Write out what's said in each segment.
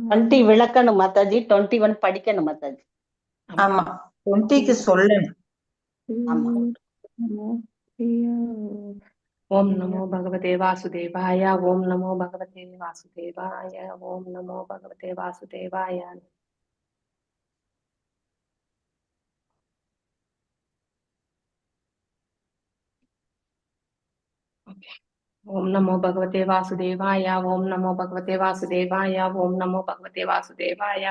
20 விளக்கணும் மாதாஜி, 21 படிக்கணும் மாதாஜி. ஆமா, 20க்கு சொல்லணும். ஆமா. ஓம் நமோ பகவதே வாசுதேவாய. ஓம் நமோ பகவதே வாசுதேவாய. ஓம் நமோ பகவதே வாசுதேவாய. ஓம் நமோ பகவதே வாசுதேவாய. ஓம் நமோ பகவதே வாசுதேவாய. ஓம் நமோ பகவதே வாசுதேவாய.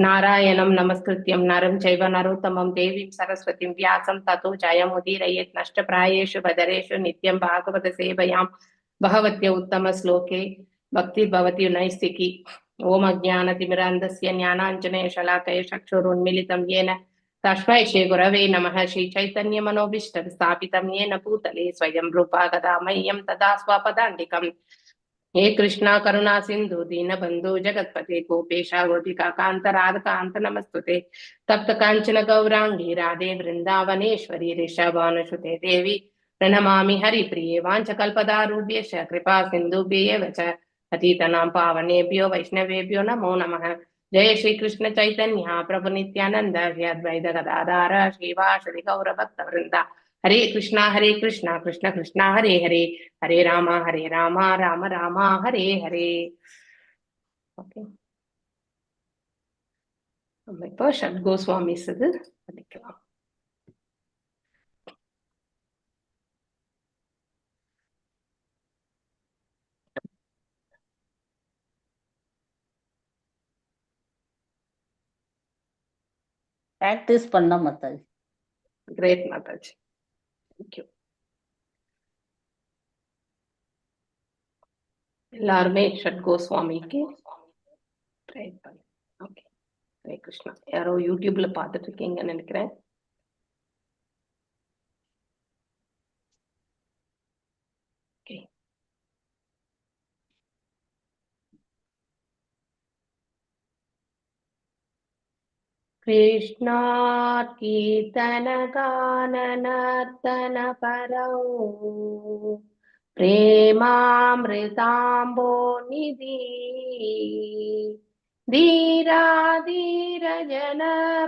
நாராயணம் நமஸ்கிருத்யம் நரம் சைவ நரோத்தமம் தேவீம் சரஸ்வதிம் வியாசம் ததோ ஜயமுதீரயேத் நஷ்டப்ராயேஷு பதரேஷு நித்யம் பாகவத சேவையாம் பகவத்ய உத்தம ஸ்லோகே பக்தி பவதி நைஸ்திகி. ஓம் அஜ்ஞானதிமிராந்தஸ்ய ஞானாஞ்சனய ஷலாகய சக்ஷுருன்மிலிதம் येन तस्मै श्री गुरवे नमः. श्री चैतन्य मनोभीष्टं स्थापितं येन भूतले स्वयं रूपा कदा मह्यं तदा स्वपदान्तिकम्. हे कृष्णा करुणा सिन्धु दीनबन्धु जगत्पते गोपेशा गोपिका कान्त राधकान्त नमस्तुते. तप्त काञ्चन गौराङ्गी राधे वृन्दावनेश्वरी ऋषभानुसुते देवी प्रणमामि हरिप्रिये. वाञ्छकल्पदारुभ्यश्च कृपा सिन्धुभ्येव च पतितानां पावनेभ्यो वैष्णवेभ्यो नमो नमः. जय श्री कृष्ण चैतन्य प्रभु नित्यानंद श्री अद्वैत गदाधर श्रीवासदि गौर भक्त वृंदा. हरे कृष्णा कृष्ण कृष्णा हरे हरे, हरे राम राम राम हरे हरे. ஓகே, நம்ம இப்போ ஷட் கோஸ்வாமிஸ் இது படிக்கலாம். பிராக்டிஸ் பண்ண மாதாஜி. Great Mataji, thank you. எல்லாருமே ஷட் கோஸ்வாமிக்கு ட்ரை பண்ணு. ஓகே, ஹரே கிருஷ்ணா. யாரோ யூடியூப்ல பார்த்துட்டு இருக்கீங்கன்னு நினைக்கிறேன். ஓகே, कृष्णा कीर्तन गान नर्तन परौ प्रेमामृताम्बो निधि धीरा धीर जन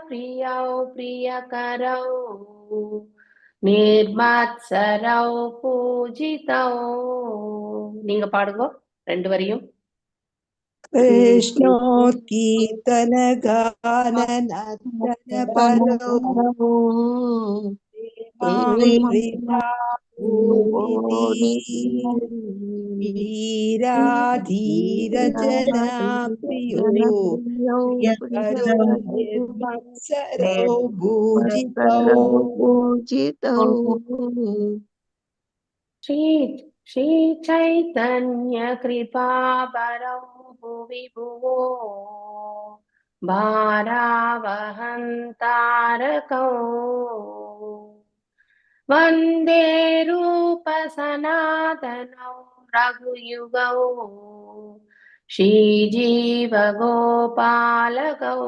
प्रियौ प्रियकरौ निर्मत्सरौ पूजितौ. நீங்க பாடுங்க ரெண்டு வரியும். कृष्णोत्कीर्तन गान नर्तन परौ धीरा धीर जना प्रियो निर्मत्सरौ पूजितौ. श्री चैतन्य कृपा बरौ भुवि भुवो भारावहन्तारकौ वन्दे रूप सनातनौ रघुयुगौ श्रीजीव गोपालकौ.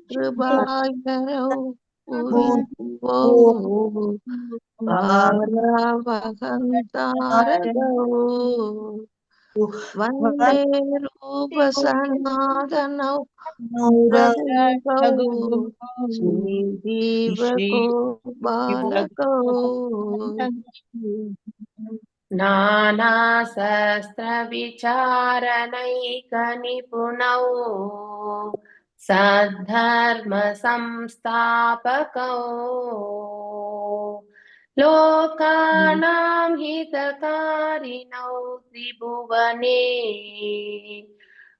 कृपाकरौ भारावहन्तारकौ वन्दे रूप सनातनौ रघुयुगौ श्रीजीव गोपालकौ. नाना शस्त्र विचारणैक निपुणौ सद्धर्म संस्थापकौ लोकानां हितकारिणौ त्रिभुवने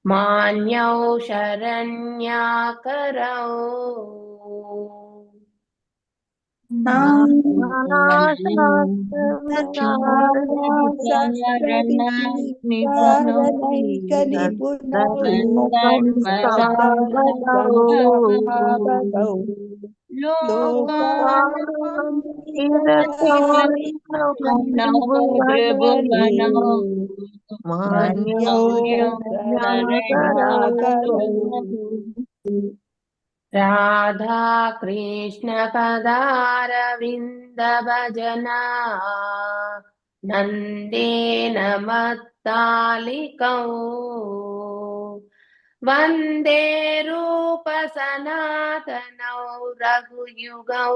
मान्यौ शरण्याकरौ राधा कृष्ण पदारविन्द भजना नन्देन मत्तालिकौ वन्दे रूप सनातनौ रघुयुगौ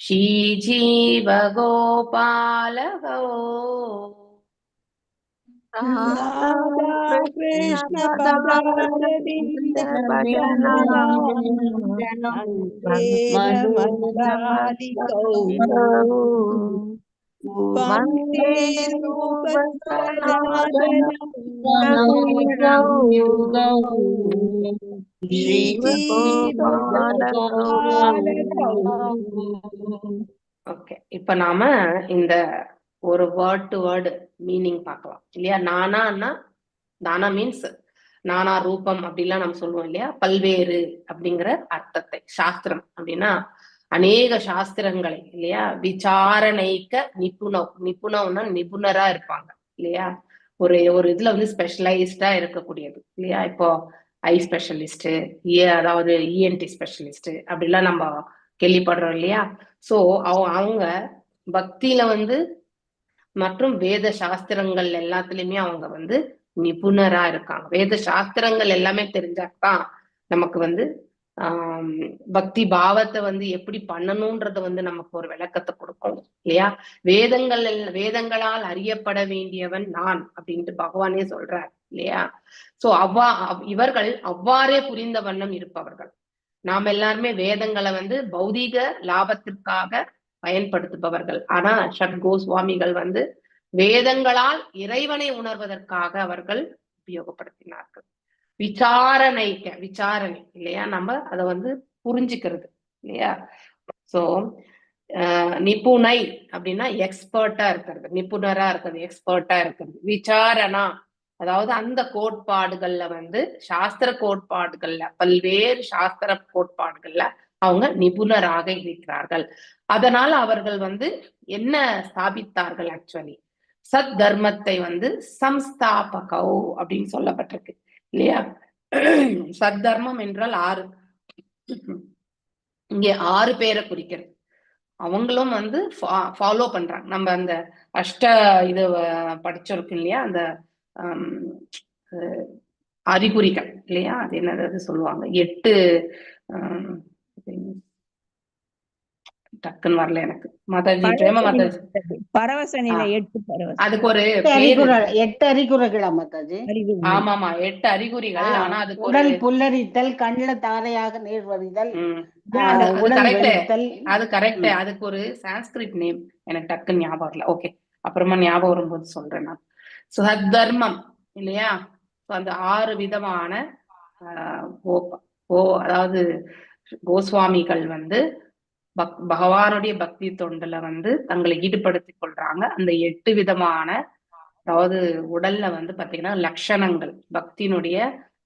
श्रीजीव गोपालकौ राधा राधा कृष्ण कृष्ण पदारविन्द पदारविन्द भजना नन्देन मत्तालिकौ वन्दे वन्दे रूप रूप सनातन रघुयुगौ श्रीजीवगोपालकौ ஓகே, இப்ப நாம இந்த ஒரு வேர்ட் டு வேர்டு மீனிங் பார்க்கலாம் இல்லையா. நானான்னா, நானா மீன்ஸ் நானா ரூபம் அப்படிலாம் நம்ம சொல்லுவோம் இல்லையா. பல்வேறு அப்படிங்கிற அர்த்தத்தை, சாஸ்திரம் அப்படின்னா அநேக சாஸ்திரங்களை இல்லையா, விசாரணைக்க நிபுணம்னா நிபுணரா இருப்பாங்க இல்லையா. ஒரு ஒரு இதுல வந்து ஸ்பெஷலைஸ்டா இருக்கக்கூடியது இல்லையா. இப்போ ஐ ஸ்பெஷலிஸ்ட், அதாவது இஎன்டி ஸ்பெஷலிஸ்ட் அப்படிலாம் நம்ம கேள்விப்படுறோம் இல்லையா. சோ அவங்க பக்தியில வந்து மற்றும் வேத சாஸ்திரங்கள் எல்லாத்துலயுமே அவங்க வந்து நிபுணரா இருக்காங்க. வேத சாஸ்திரங்கள் எல்லாமே தெரிஞ்சாதான் நமக்கு வந்து பக்தி பாவத்தை வந்து எப்படி பண்ணணும்ன்றத வந்து நமக்கு ஒரு விளக்கத்தை கொடுக்கும் இல்லையா. வேதங்களால் அறியப்பட வேண்டியவன் நான் அப்படின்ட்டு பகவானே சொல்றார் இல்லையா. சோ இவர்கள் அவ்வாறே புரிந்த வண்ணம் இருப்பவர்கள். நாம் எல்லாருமே வேதங்களை வந்து பௌதீக லாபத்திற்காக பயன்படுத்துபவர்கள். ஆனா ஷட் கோஸ்வாமிகள் வந்து வேதங்களால் இறைவனை உணர்வதற்காக அவர்கள் உபயோகப்படுத்தினார்கள். விசாரணை இல்லையா, நம்ம அதை வந்து புரிஞ்சுக்கிறது இல்லையா. சோ நிபுணை அப்படின்னா எக்ஸ்பர்ட்டா இருக்கிறது, நிபுணரா இருக்கிறது, எக்ஸ்பர்ட்டா இருக்கிறது. விசாரணா அதாவது அந்த கோட்பாடுகள்ல வந்து சாஸ்திர கோட்பாடுகள்ல, பல்வேறு சாஸ்திர கோட்பாடுகள்ல அவங்க நிபுணராக இருக்கிறார்கள். அதனால அவர்கள் வந்து என்ன ஸ்தாபித்தார்கள், ஆக்சுவலி சத் தர்மத்தை வந்து சம்ஸ்தாபகௌ அப்படின்னு சொல்லப்பட்டிருக்கு இல்லையா. சத் தர்மம் என்றால் 6, இங்கே 6 பேரை குறிக்கிறது. அவங்களும் வந்து ஃபாலோ பண்றாங்க. நம்ம அந்த இது படிச்சிருக்கோம் இல்லையா, அந்த அறிகுறிகள் இல்லையா, அது என்னது சொல்லுவாங்க, 8 டக்குன்னு வரல எனக்கு. மாதாஜி, பிரேம மாதாஜி, பரவச நிலை 8 பரவச, அதுக்கு ஒரு 8 அறிகுறிகளா மாதாஜி? ஆமாமா 8 அறிகுறிகள். ஆனா அதுக்கு உடல் புல்லரித்தல், கண்ணில தாரையாக நீர் வடிதல், அது கரெக்ட். அதுக்கு ஒரு சான்ஸ்கிரிட் நேம் எனக்கு டக்குன்னு ஞாபகம் இல்ல. ஓகே, அப்புறமா ஞாபகம் வரும்போது சொல்றேன் நான். சத் தர்மம் இல்லையா. அந்த 6 விதமான அதாவது கோஸ்வாமிகள் வந்து பகவானுடைய பக்தி தொண்டுல வந்து தங்களை ஈடுபடுத்திக் கொள்றாங்க. அந்த 8 விதமான, அதாவது உடல்ல வந்து பாத்தீங்கன்னா லட்சணங்கள், பக்தியினுடைய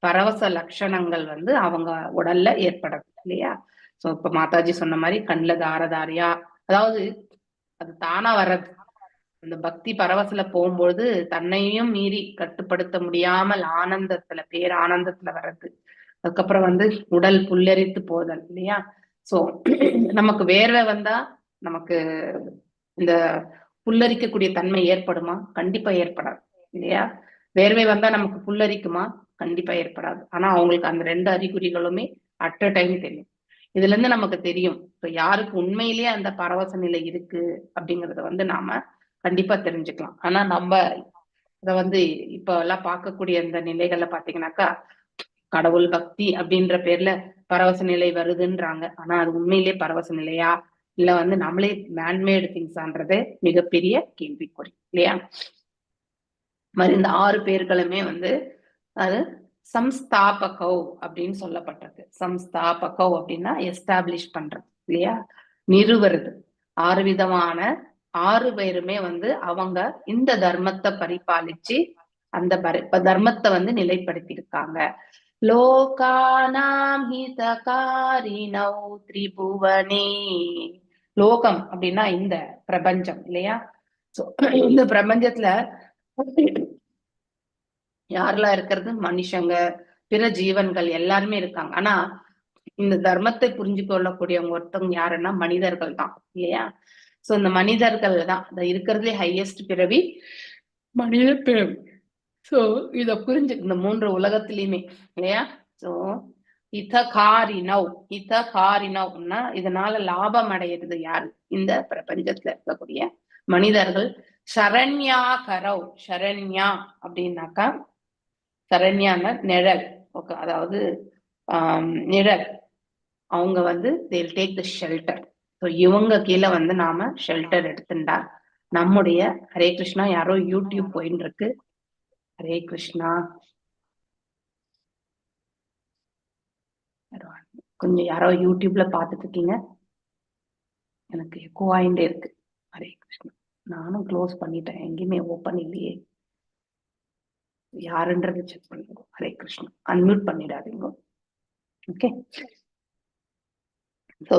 பரவச லட்சணங்கள் வந்து அவங்க உடல்ல ஏற்படுது இல்லையா. சோ இப்ப மாதாஜி சொன்ன மாதிரி கண்ணுல தாரதாரியா, அதாவது அது தானா வர்றது. அந்த பக்தி பரவசல போகும்போது தன்னையும் மீறி கட்டுப்படுத்த முடியாமல் ஆனந்தத்துல, பேரானந்தத்துல வர்றது. அதுக்கப்புறம் வந்து உடல் புல்லரித்து போதல் இல்லையா. சோ நமக்கு வேர்வை வந்தா நமக்கு இந்த புல்லரிக்கக்கூடிய தன்மை ஏற்படுமா? கண்டிப்பா ஏற்படாது இல்லையா. வேர்வை வந்தா நமக்கு புல்லரிக்குமா? கண்டிப்பா ஏற்படாது. ஆனா அவங்களுக்கு அந்த 2 அறிகுறிகளுமே அட் அ டைம் தெரியும். இதுல இருந்து நமக்கு தெரியும் இப்ப யாருக்கு உண்மையிலேயே அந்த பரவச நிலை இருக்கு அப்படிங்கறத வந்து நாம கண்டிப்பா தெரிஞ்சுக்கலாம். ஆனா நம்ம இத வந்து இப்ப எல்லாம் பார்க்கக்கூடிய இந்த நிலைகள்ல பாத்தீங்கன்னாக்கா, கடவுள் பக்தி அப்படின்ற பேர்ல பரவச நிலை வருதுன்றாங்க. ஆனா அது உண்மையிலேயே பரவச நிலையா, இல்ல வந்து நம்மளே மேன்மேடு திங்ஸான்றது மிகப்பெரிய கேள்விக்குறி இல்லையா. மாதிரி இந்த 6 பேர்களுமே வந்து அது சம்ஸ்தாபகௌ அப்படின்னு சொல்லப்பட்டிருக்கு. சம்ஸ்தாபகௌ அப்படின்னா எஸ்டாப்ளிஷ் பண்றது இல்லையா, நிறுவுறது. 6 விதமான 6 பேருமே வந்து அவங்க இந்த தர்மத்தை பரிபாலிச்சு அந்த தர்மத்தை வந்து நிலைப்படுத்தி இருக்காங்க. லோகானாம் ஹிதகாரிணௌ திரிபுவனே. லோகம் அப்படின்னா இந்த பிரபஞ்சம் இல்லையா. இந்த பிரபஞ்சத்துல யாரெல்லாம் இருக்கிறது? மனுஷங்க, பிற ஜீவன்கள் எல்லாருமே இருக்காங்க. ஆனா இந்த தர்மத்தை புரிஞ்சு கொள்ளக்கூடியவங்க ஒருத்தவங்க யாருன்னா மனிதர்கள் தான் இல்லையா. சோ இந்த மனிதர்கள் தான் இருக்கிறதுலே ஹையஸ்ட் பிறவி மனித பிறவி. சோ இத புரிஞ்சு இந்த 3 உலகத்திலயுமே இல்லையா. சோ இதனால லாபம் அடையிறது யாரு? இந்த பிரபஞ்சத்துல இருக்கக்கூடிய மனிதர்கள். சரண்யா கரவ், சரண்யா அப்படின்னாக்கா சரண்யான நிழல், அதாவது நிழல். அவங்க they'll take the shelter. So இவங்க கீழே நாம ஷெல்டர் எடுத்துட்டா நம்முடைய ஹரே கிருஷ்ணா. யாரோ யூடியூப் போயின்னு இருக்கு. ஹரே கிருஷ்ணா. கொஞ்சம் யாரோ யூடியூப்ல பாத்துட்டு இருக்கீங்க, எனக்கு எக்கோ ஆயிண்டே இருக்கு. ஹரே கிருஷ்ணா. நானும் க்ளோஸ் பண்ணிட்டேன், எங்கேயுமே ஓப்பன் இல்லையே. யாருன்றது செக் பண்ணுங்க. ஹரே கிருஷ்ணா. அன்மியூட் பண்ணிடாதீங்க. ஓகே. ஸோ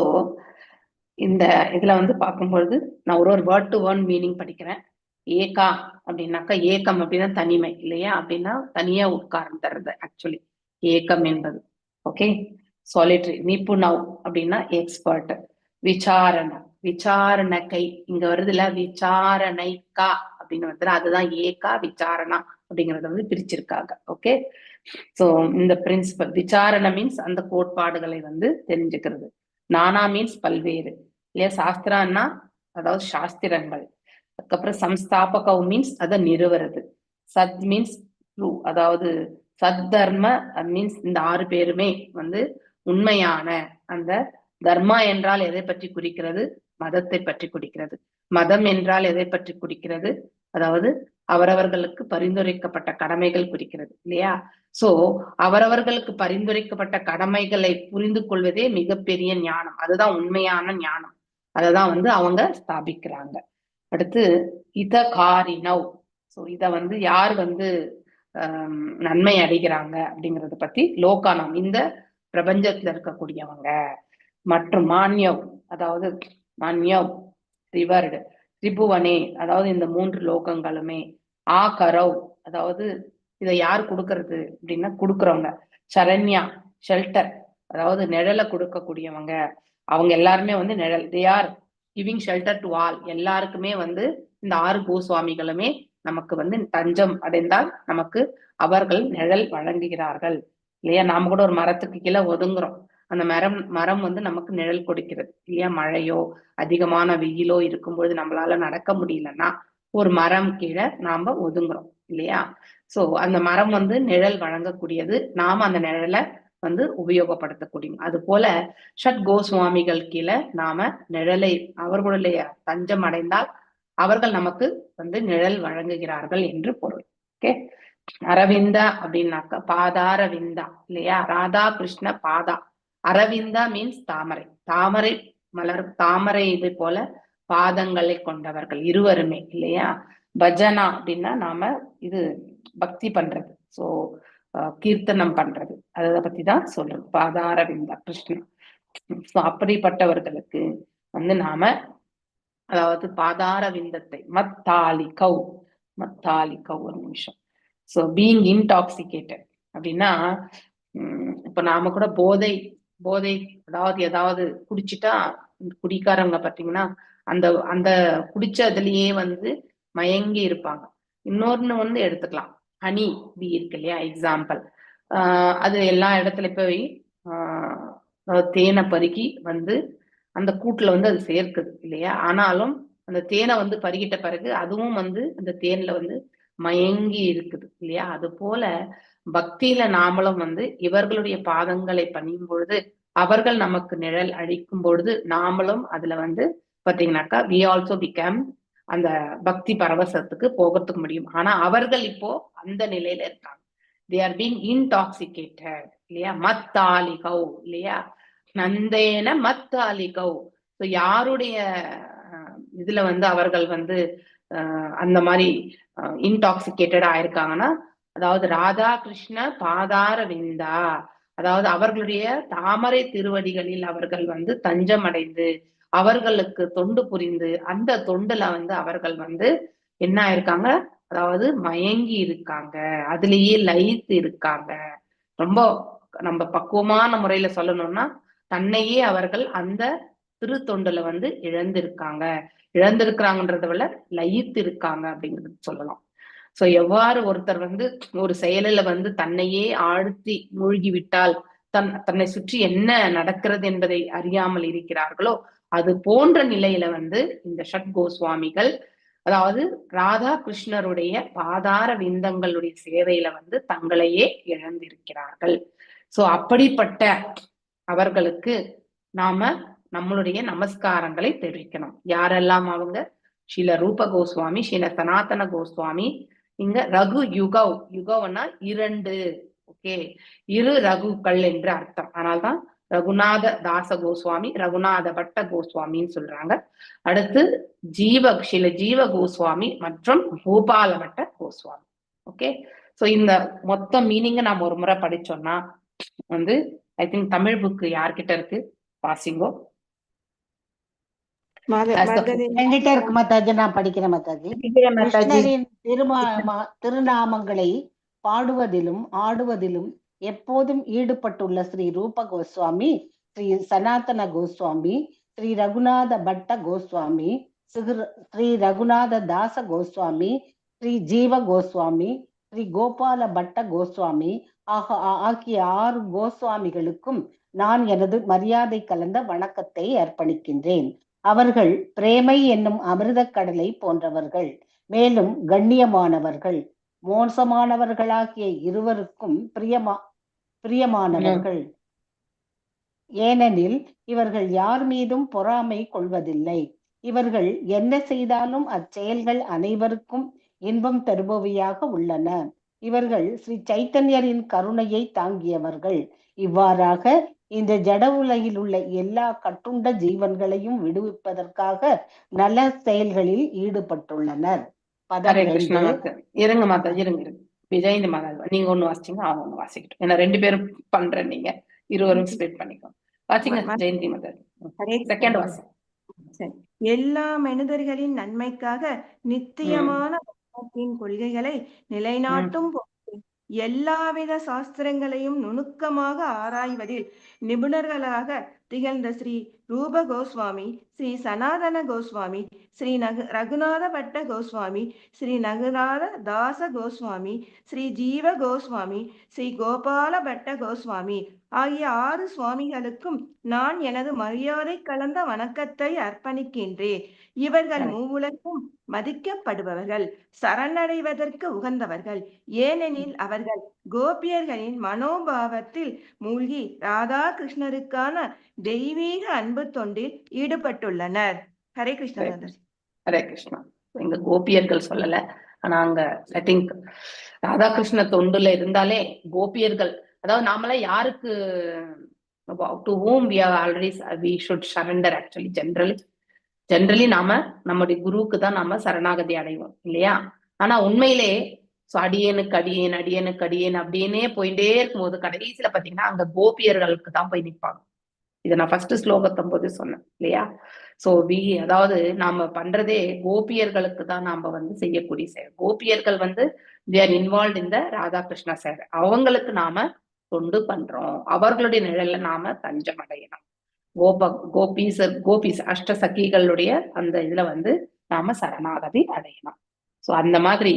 இந்த இதுல பார்க்கும்பொழுது நான் ஒரு வேர்ட் டு வேர்ட் மீனிங் படிக்கிறேன். ஏகா அப்படின்னாக்கா, ஏக்கம் அப்படின்னா தனிமை இல்லையா, அப்படின்னா தனியா உட்கார்ந்து தர்றது ஆக்சுவலி ஏக்கம் என்பது. ஓகே. சாலிட்ரி. நிபுணவ் அப்படின்னா எக்ஸ்பர்ட். விசாரணை, விசாரணை இங்க வருது இல்ல, விசாரணைக்கா அப்படின்னு வருது, அதுதான் ஏகா விசாரணா அப்படிங்கறத பிரிச்சிருக்காங்க. ஓகே. சோ இந்த பிரின்சிபல் விசாரணை மீன்ஸ் அந்த கோட்பாடுகளை தெரிஞ்சுக்கிறது. நானா மீன்ஸ் பல்வேறு இல்லையா. சாஸ்திரம்னா அதாவது சாஸ்திரங்கள். அதுக்கப்புறம் சம்ஸ்தாபகம் மீன்ஸ் அதை நிறுவறது. சத் மீன்ஸ் ட்ரூ, அதாவது சத் தர்ம மீன்ஸ் இந்த 6 பேருமே உண்மையான. அந்த தர்மா என்றால் எதை பற்றி குறிக்கிறது? மதத்தை பற்றி குறிக்கிறது. மதம் என்றால் எதை பற்றி குறிக்கிறது? அதாவது அவரவர்களுக்கு பரிந்துரைக்கப்பட்ட கடமைகள் குறிக்கிறது இல்லையா. சோ அவரவர்களுக்கு பரிந்துரைக்கப்பட்ட கடமைகளை புரிந்து கொள்வதே மிகப்பெரிய ஞானம். அதுதான் உண்மையான ஞானம். அததான் அவங்க ஸ்தாபிக்கிறாங்க. அடுத்து இதகாரினவ். சோ இத யார் நன்மை அடைகிறாங்க அப்படிங்கறத பத்தி லோகானம், இந்த பிரபஞ்சத்துல இருக்கக்கூடியவங்க. மற்றும் மான்யவ், அதாவது மான்யவ் ரிவர்டு. திரிபுவனே, அதாவது இந்த 3 லோகங்களுமே. ஆகரவ், அதாவது இதை யார் கொடுக்கறது அப்படின்னா கொடுக்குறவங்க. சரண்யா ஷெல்டர், அதாவது நிழலை கொடுக்கக்கூடியவங்க. அவங்க எல்லாருமே நிழல். They are giving shelter to all. எல்லாருக்குமே இந்த 6 கோஸ்வாமிகளுமே நமக்கு தஞ்சம் அடைந்தால் நமக்கு அவர்கள் நிழல் வழங்குகிறார்கள் இல்லையா. நாம கூட ஒரு மரத்துக்கு கீழே ஒதுங்குறோம். அந்த மரம் நமக்கு நிழல் கொடுக்கிறது இல்லையா. மழையோ அதிகமான வெயிலோ இருக்கும்பொழுது நம்மளால நடக்க முடியலன்னா ஒரு மரம் கீழே நாம ஒதுங்குறோம் இல்லையா. சோ அந்த மரம் நிழல் வழங்கக்கூடியது. நாம அந்த நிழலை உபயோகப்படுத்தக்கூடிய. அது போல ஷட் கோஸ்வாமிகள் கீழே நாம நிழலை, அவர்களுடைய தஞ்சம் அடைந்தால் அவர்கள் நமக்கு நிழல் வழங்குகிறார்கள் என்று பொருள். ஓகே. அரவிந்தா அப்படின்னாக்கா பாதாரவிந்தா இல்லையா. ராதா கிருஷ்ண பாதா. அரவிந்தா மீன்ஸ் தாமரை. தாமரை மலர், தாமரை இது போல பாதங்களை கொண்டவர்கள் இருவருமே இல்லையா. பஜனா அப்படின்னா நாம இது பக்தி பண்றது. சோ கீர்த்தனம் பண்றது, அதை பத்தி தான் சொல்றது. பாதாரவிந்தா கிருஷ்ணன். சோ அப்படிப்பட்டவர்களுக்கு நாம அதாவது பாதாரவிந்தத்தை மத்தாலிகவ், மத்தாலிகவ் ஒரு நிமிஷம். சோ பீயிங் இன்டாக்சிகேட்டட் அப்படின்னா இப்ப நாம கூட போதை அதாவது ஏதாவது குடிச்சிட்டா, குடிக்காரங்க பாத்தீங்கன்னா அந்த அந்த குடிச்சதுலயே மயங்கி இருப்பாங்க. இன்னொன்னு எடுத்துக்கலாம், ஹனி பீ இருக்கு இல்லையா, எக்ஸாம்பிள். அது எல்லா இடத்துல போய் தேனை பருகி அந்த கூட்டுல அது சேர்க்குது இல்லையா. ஆனாலும் அந்த தேனை பருகிட்ட பிறகு அதுவும் அந்த தேன்ல மயங்கி இருக்குது இல்லையா. அது போல பக்தியில நாமளும் இவர்களுடைய பாதங்களை பணியும் பொழுது, அவர்கள் நமக்கு நிழல் அளிக்கும் பொழுது நாமளும் அதுல பாத்தீங்கன்னாக்கா we also become அந்த பக்தி பரவசத்துக்கு போகிறதுக்கு முடியும். ஆனா அவர்கள் இப்போ அந்த நிலையில இருக்காங்க. they are being intoxicated இல்லையா. மத்தாலிகவ் இல்லையா. நந்தேன மத்தாலிகவ். ஸோ யாருடைய இதுல அவர்கள் அந்த மாதிரி இன்டாக்சிகேட்டட் ஆயிருக்காங்கன்னா, அதாவது ராதா கிருஷ்ண பாதார விந்தா, அதாவது அவர்களுடைய தாமரை திருவடிகளில் அவர்கள் தஞ்சம் அடைந்து அவர்களுக்கு தொண்டு புரிந்து அந்த தொண்டுல அவர்கள் என்ன ஆயிருக்காங்க, அதாவது மயங்கி இருக்காங்க, அதுலயே லயித்து இருக்காங்க. ரொம்ப நம்ம பக்குவமான முறையில சொல்லணும்னா தன்னையே அவர்கள் அந்த திரு தொண்டுல வந்து இழந்திருக்கிறாங்கன்றத விட லயித்து இருக்காங்க அப்படிங்கிறது சொல்லலாம். சோ எவ்வாறு ஒருத்தர் வந்து ஒரு செயலில வந்து தன்னையே ஆழ்த்தி மூழ்கி விட்டால் தன்னை சுற்றி என்ன நடக்கிறது என்பதை அறியாமல் இருக்கிறார்களோ, அது போன்ற நிலையில வந்து இந்த ஷட் கோஸ்வாமிகள், அதாவது ராதா கிருஷ்ணருடைய பாதார விந்தங்களுடைய சேவையில வந்து தங்களையே இழந்திருக்கிறார்கள். சோ அப்படிப்பட்ட அவர்களுக்கு நாம நம்மளுடைய நமஸ்காரங்களை தெரிவிக்கணும். யாரெல்லாம் அவங்க? ஸ்ரீல ரூப கோஸ்வாமி, ஸ்ரீல சனாதன கோஸ்வாமி, இங்க ரகு யுகவனா 2, ஓகே, 2 ரகுக்கள் என்று அர்த்தம். அதனால்தான் ரகுநாத தாச கோஸ்வாமி, ரகுநாத பட்ட கோஸ்வாமின்னு சொல்றாங்க. அடுத்து ஸ்ரீல ஜீவ கோஸ்வாமி மற்றும் கோபால பட்ட கோஸ்வாமி. ஓகே, சோ இந்த மொத்த மீனிங்க நாம ஒரு முறை படிச்சோம்னா வந்து ஐ திங்க் தமிழ் புக் யார்கிட்ட இருக்கு வாசிங்கோ. என்கிட்ட இருக்கு மாதாஜி, நான் படிக்கிறேன் மாதாஜி. கிருஷ்ணரின் திருநாமங்களை பாடுவதிலும் ஆடுவதிலும் எப்போதும் ஈடுபட்டுள்ள ஸ்ரீ ரூப கோஸ்வாமி, ஸ்ரீ சனாதன கோஸ்வாமி, ஸ்ரீ ரகுநாத பட்ட கோஸ்வாமி, ஸ்ரீ ரகுநாத தாச கோஸ்வாமி, ஸ்ரீ ஜீவ கோஸ்வாமி, ஸ்ரீ கோபால பட்ட கோஸ்வாமி ஆகிய 6 கோஸ்வாமிகளுக்கும் நான் எனது மரியாதை கலந்த வணக்கத்தை அர்ப்பணிக்கின்றேன். அவர்கள் பிரேமை என்னும் அமிர்த கடலை போன்றவர்கள், மேலும் கண்ணியமானவர்கள். மோசமானவர்களாகிய இருவருக்கும் பிரியமானவர்கள். ஏனெனில் இவர்கள் யார் மீதும் பொறாமை கொள்வதில்லை. இவர்கள் என்ன செய்தாலும் அச்செயல்கள் அனைவருக்கும் இன்பம் தருபவையாக உள்ளன. இவர்கள் ஸ்ரீ சைத்தன்யரின் கருணையை தாங்கியவர்கள். இவ்வாறாக இந்த ஜட உலகில் உள்ள எல்லா கட்டுண்ட ஜீவன்களையும் விடுவிப்பதற்காக நல்ல செயல்களில் ஈடுபட்டுள்ளனர். இருங்க மாதா, இருங்க விஜயந்தி மாதா, நீங்க ஒண்ணு வாசிச்சீங்க, அவங்க ஒண்ணு வாசிக்கிட்டோம். ஏன்னா 2 பேரும் பண்றேன், நீங்க இருவரும் ஸ்ப்ளிட் பண்ணிக்கோ. வாசிங்க ஜெயந்தி மாதா, செகண்ட் வாசி. எல்லா மனிதர்களின் நன்மைக்காக நித்தியமான கொள்கைகளை நிலைநாட்டும் எல்லாவித சாஸ்திரங்களையும் நுணுக்கமாக ஆராய்வதில் நிபுணர்களாக திகழ்ந்த ஸ்ரீ ரூப கோஸ்வாமி, ஸ்ரீ சனாதன கோஸ்வாமி, ஸ்ரீ ரகுநாத பட்ட கோஸ்வாமி, ஸ்ரீ ரகுநாத தாச கோஸ்வாமி, ஸ்ரீ ஜீவ கோஸ்வாமி, ஸ்ரீ கோபால பட்ட கோஸ்வாமி ஆகிய 6 சுவாமிகளுக்கும் நான் எனது மரியாதை கலந்த வணக்கத்தை அர்ப்பணிக்கின்றேன். இவர்கள் மூவுலகும் மதிக்கப்படுபவர்கள், சரணடைவதற்கு உகந்தவர்கள். ஏனெனில் அவர்கள் கோபியர்களின் மனோபாவத்தில் மூழ்கி ராதா கிருஷ்ணருக்கான தெய்வீக அன்பு தொண்டில் ஈடுபட்டுள்ளனர். ஹரே கிருஷ்ணா. ஹரே கிருஷ்ணா. எங்க கோபியர்கள் சொல்லல, ஆனா அங்க ஐ திங்க் ராதாகிருஷ்ண தொண்டுல இருந்தாலே கோபியர்கள், அதாவது நாமள யாருக்கு to whom we are already we should surrender actually generally நாம நம்முடைய குருவுக்கு தான் நாம சரணாகதி அடைவோம் இல்லையா? ஆனா உண்மையிலே அடியேனுக்கு அடியேன் அடியேனுக்கு அடியேன் அப்படின்னே போயிட்டே இருக்கும்போது கடைசியில பாத்தீங்கன்னா அங்க கோபியர்களுக்கு தான் போய் நிற்பாங்க. இதை நான் ஃபர்ஸ்ட் ஸ்லோகத்தும் போது சொன்னேன் இல்லையா? அதாவது நாம பண்றதே கோபியர்களுக்கு தான் நாம வந்து செய்யக்கூடிய சேவை. கோபியர்கள் வந்து they are involved in the Radhakrishna சேவை. அவங்களுக்கு நாம தொண்டு பண்றோம், அவர்களுடைய நிழல்ல நாம தஞ்சம் அடையணும். கோபிஸ் அஷ்ட சகிகளுடைய அந்த இதுல வந்து நாம சரணாகதி அடையணும். சோ அந்த மாதிரி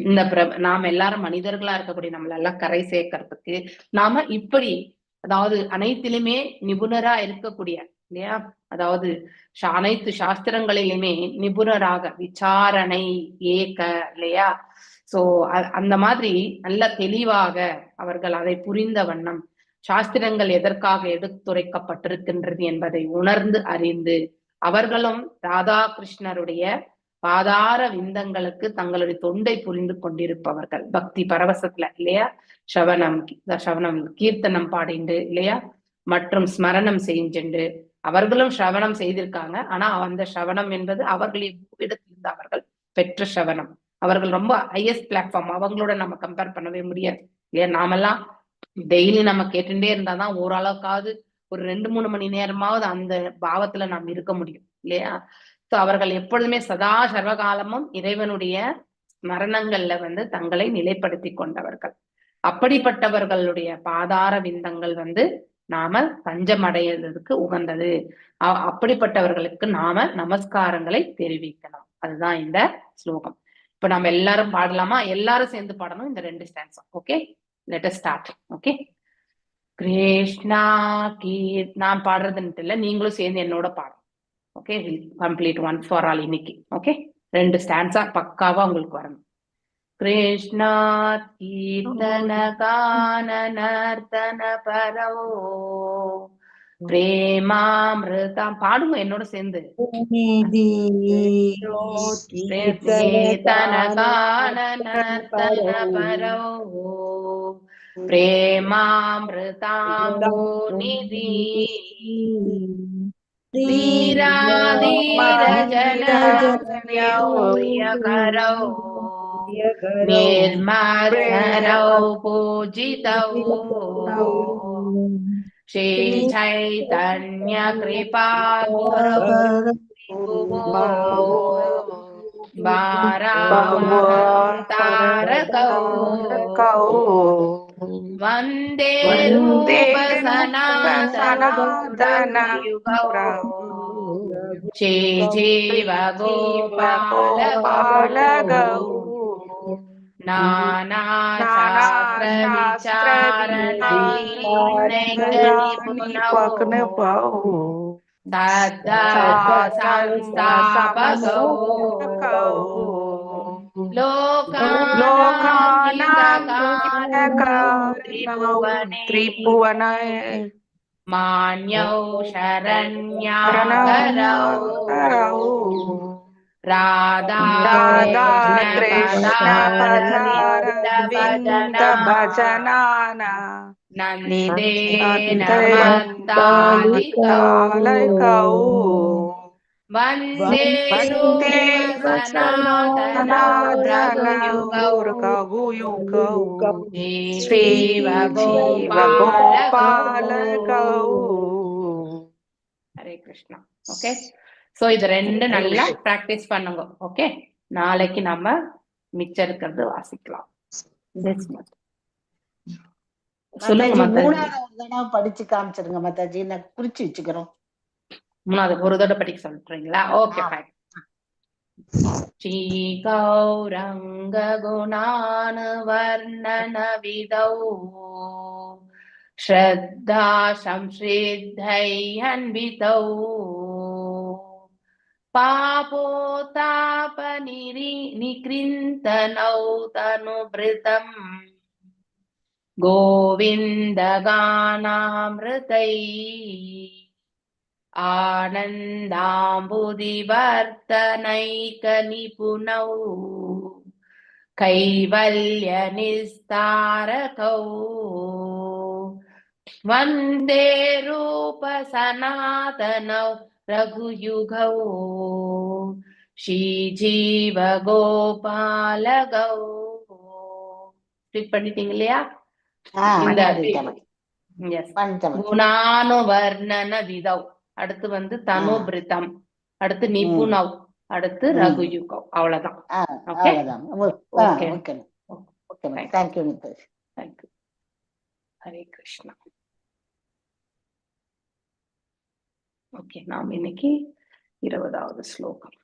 இந்த நாம எல்லாரும் மனிதர்களா இருக்கக்கூடிய நம்மள எல்லாம் கரை சேர்க்கறதுக்கு நாம இப்படி, அதாவது அனைத்திலுமே நிபுணரா இருக்கக்கூடிய இல்லையா, அதாவது அனைத்து சாஸ்திரங்களிலுமே நிபுணராக விசாரணை ஏக இல்லையா. சோ அந்த மாதிரி நல்ல தெளிவாக அவர்கள் அதை புரிந்த வண்ணம் சாஸ்திரங்கள் எதற்காக எடுத்துரைக்கப்பட்டிருக்கின்றது என்பதை உணர்ந்து அறிந்து அவர்களும் ராதா கிருஷ்ணருடைய பாதார விந்தங்களுக்கு தங்களுடைய தொண்டை புரிந்து கொண்டிருப்பவர்கள். பக்தி பரவசத்துல இல்லையா, சவனம் கீர்த்தனம் பாடிண்டு இல்லையா, மற்றும் ஸ்மரணம் செஞ்சு அவர்களும் ஸ்ரவணம் செய்திருக்காங்க. ஆனா அந்த ஸ்ரவணம் என்பது அவர்களின் இடத்திலிருந்து அவர்கள் பெற்ற ஸ்ரவணம். அவர்கள் ரொம்ப ஹையஸ்ட் பிளாட்ஃபார்ம், அவங்களோட நம்ம கம்பேர் பண்ணவே முடியாது இல்லையா. நாமெல்லாம் டெய்லி நம்ம கேட்டுட்டே இருந்தாதான் ஓரளவுக்காவது ஒரு 2-3 மணி நேரமாவது அந்த பாவத்துல நாம் இருக்க முடியும் இல்லையா. சோ அவர்கள் எப்பொழுதுமே சதா சர்வகாலமும் இறைவனுடைய ஸ்மரணங்கள்ல வந்து தங்களை நிலைப்படுத்தி கொண்டவர்கள். அப்படிப்பட்டவர்களுடைய பாதார விந்தங்கள் வந்து நாம தஞ்சம் அடையிறதுக்கு உகந்தது. அப்படிப்பட்டவர்களுக்கு நாம நமஸ்காரங்களை தெரிவிக்கலாம். அதுதான் இந்த ஸ்லோகம். இப்ப நம்ம எல்லாரும் பாடலாமா? எல்லாரும் சேர்ந்து பாடணும் இந்த 2 stanza. Okay, let us start. Okay, Krishna கீ நான் பாடுறதுன்ட்டு இல்ல, நீங்களும் சேர்ந்து என்னோட பாடணும். Okay, complete once for all இன்னைக்கு. ஓகே, 2 ஸ்டான்ஸா பக்காவா உங்களுக்கு வரணும். கிருஷ்ணா கீர்த்தன கான நர்த்தன பரோ பிரேமாமிருதம் பாடுங்க என்னோட சேர்ந்து. கீர்த்தன கான நர்த்தன பரோ பிரேமாமிருதாம்போ நிதி धीराधीर जन करो निर्मत्सरौ पूजितौ श्री चैतन्य कृपा तारकौ वंदे रूप सनातन श्री जीव गोपाल नाना शास्त्र विचारणौ संस्थापकौ त्रिभुवने मान्यौ शरण्याकरौ राधा कृष्ण भजनाना नन्देन मत्तालिकौ वन्दे रूप सनातन रघुयुगौ श्रीव गोपालकौ. हरे कृष्णा. ओके, சோ இது 2 நல்லா பிராக்டிஸ் பண்ணுங்க. ஓகே, நாளைக்கு நம்ம மிச்சம் இருக்கிறது வாசிக்கலாம். சொல்லுங்க மாதாஜி. 3வது தடவை படிச்சு காமிச்சிருங்க மாதாஜி, நான் குறிச்சு வச்சுக்கிறோம். 3வது ஒரு தடவை படிக்க சொல்றீங்களா? Okay, fine. ஸ்ரீ கௌரங்க குணான வர்ணன விதௌ ஸ்ரத்தா சம்ஸ்ரித்தை அன்பிதௌ பாபோதாப நிகிருந்தனௌ தனுபிருதம் கோவிந்த கானாமிருதை ஆனந்தாம்புதிவர்த்தனைக நிபுணௌ கைவல்ய நிஸ்தாரகௌ வந்தே ரூப சனாதனௌ ரகுயுகௌ ஸ்ரீஜீவ கோபாலகௌ. பண்ணிட்டீங்க இல்லையா? இந்த குணானுவர்ணன விதவ், அடுத்து வந்து தனுபிருதம், அடுத்து நிபுணவ், அடுத்து ரகுயுகவ். அவ்வளவுதான். ஹரே கிருஷ்ணா. ஓகே, நாம் இன்னைக்கு 20வது ஸ்லோகம்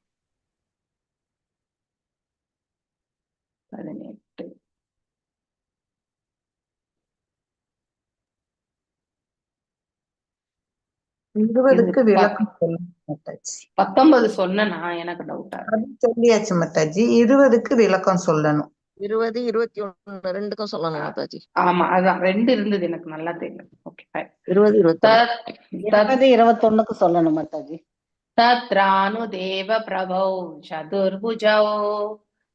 18 20க்கு விளக்கம் சொல்லுங்க மாதாஜி. 19 சொன்னா எனக்கு டவுட்டா சொல்லியாச்சு மாதாஜி. 20க்கு விளக்கம் சொல்லணும். 20, 21 2க்கும் சொல்லணும் மாதாஜி. ஆமா, அதான் 2 இருந்தது எனக்கு நல்லா தெரியும். ஓகே, 20, 21க்கு சொல்லணும் மாதாஜி. தத்ரானு தேவ பிரபௌ சதுர்புஜௌ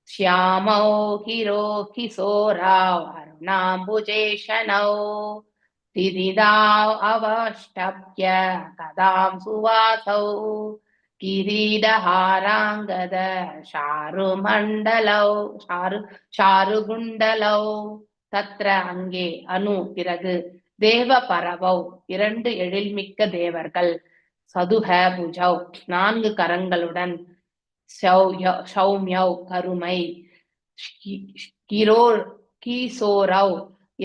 ஷ்யாமௌ ஹிரோ கிசோராவ் அருணாம்புஜேஷனௌ திதிதாவ் அவஷ்டப்ய கதாம் சுவாசௌ கிரீடஹாராங்கத ஷாருமண்டலௌ ஷாருகுண்டலௌ தத்ர அங்கே அனு பிறகு தேவ பரவௌ 2 எழில்மிக்க தேவர்கள் சதுஹ புஜௌ 4 கரங்களுடன் சௌமியௌ கருமை கீசோரௌ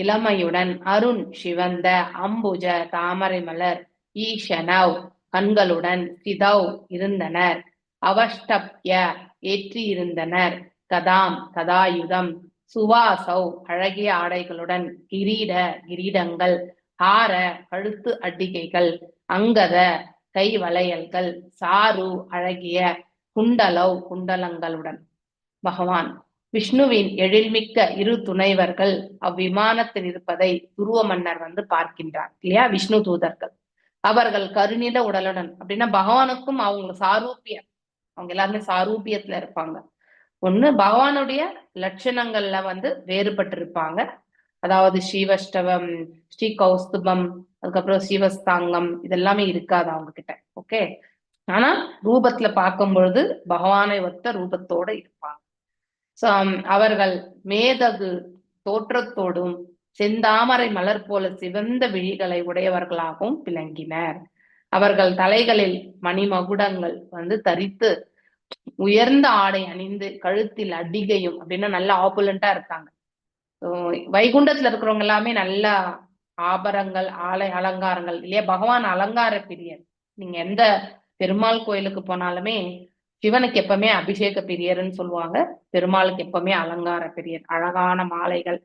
இளமையுடன் அருண் சிவந்த அம்புஜ தாமரை மலர் ஈஷனவ் கண்களுடன் சிதவ் இருந்தனர் அவஷ்டப்ய ஏற்றியிருந்தனர் கதாம் கதாயுதம் சுவாசௌ அழகிய ஆடைகளுடன் கிரீடங்கள் ஹார கழுத்து அட்டிகைகள் அங்கத கை வளையல்கள் சாரு அழகிய குண்டலவ் குண்டலங்களுடன். பகவான் விஷ்ணுவின் எழில்மிக்க இரு துணைவர்கள் அவ்விமானத்தில் இருப்பதை துருவ மன்னர் பார்க்கின்றார் இல்லையா, விஷ்ணு தூதர்கள். அவர்கள் கருநில உடலுடன், அப்படின்னா பகவானுக்கும் அவங்க சாரூபியம், அவங்க எல்லாருமே சாரூபியத்துல இருப்பாங்க. ஒண்ணு பகவானுடைய லட்சணங்கள்ல வேறுபட்டு இருப்பாங்க. அதாவது ஸ்ரீவஷ்டவம், ஸ்ரீ கௌஸ்துபம், அதுக்கப்புறம் ஸ்ரீவஸ்தாங்கம் இதெல்லாமே இருக்காது அவங்க கிட்ட. ஓகே, ஆனா ரூபத்துல பார்க்கும் பொழுது பகவானை ஒத்த ரூபத்தோட இருப்பாங்க. அவர்கள் மேதகு தோற்றத்தோடும் செந்தாமரை மலர் போல சிவந்த விழிகளை உடையவர்களாகவும் விளங்கினர். அவர்கள் தலைகளில் மணிமகுடங்கள் தரித்து உயர்ந்த ஆடை அணிந்து கழுத்தில் அடிகையும், அப்படின்னா நல்ல ஆப்புலண்டா இருக்காங்க. வைகுண்டத்துல இருக்கிறவங்க எல்லாமே நல்ல ஆபரங்கள் அலங்காரங்கள் இல்லையா, பகவான் அலங்கார பிரியர். நீங்க எந்த பெருமாள் கோயிலுக்கு போனாலுமே சிவனுக்கு எப்பவுமே அபிஷேக பிரியர்ன்னு சொல்லுவாங்க, பெருமாளுக்கு எப்பவுமே அலங்கார பிரியர். அழகான மாலைகள்,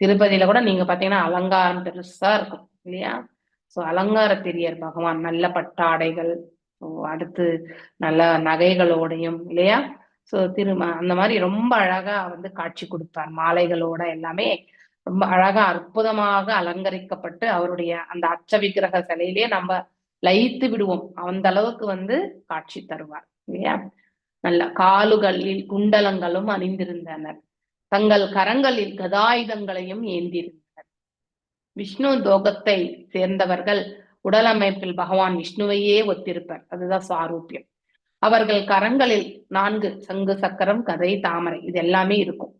திருப்பதியில கூட நீங்க பாத்தீங்கன்னா அலங்காரம் பெருசா இருக்கும் இல்லையா. சோ அலங்கார பிரியர் பகவான். நல்ல பட்டாடைகள், அடுத்து நல்ல நகைகளோடையும் இல்லையா. சோ அந்த மாதிரி ரொம்ப அழகா காட்சி கொடுப்பார். மாலைகளோட எல்லாமே ரொம்ப அழகா அற்புதமாக அலங்கரிக்கப்பட்டு அவருடைய அந்த அச்ச விக்கிரக சிலையிலேயே நம்ம லயித்து விடுவோம். அந்த அளவுக்கு காட்சி தருவார் இல்லையா. நல்ல காலுகளில் குண்டலங்களும் அணிந்திருந்தனர். தங்கள் கரங்களில் கதாயுதங்களையும் ஏந்திருந்தனர். விஷ்ணு லோகத்தை சேர்ந்தவர்கள் உடலமைப்பில் பகவான் விஷ்ணுவையே ஒத்திருப்பர். அதுதான் சாரூபியம். அவர்கள் கரங்களில் 4 சங்கு சக்கரம் கதை தாமரை இது எல்லாமே இருக்கும்.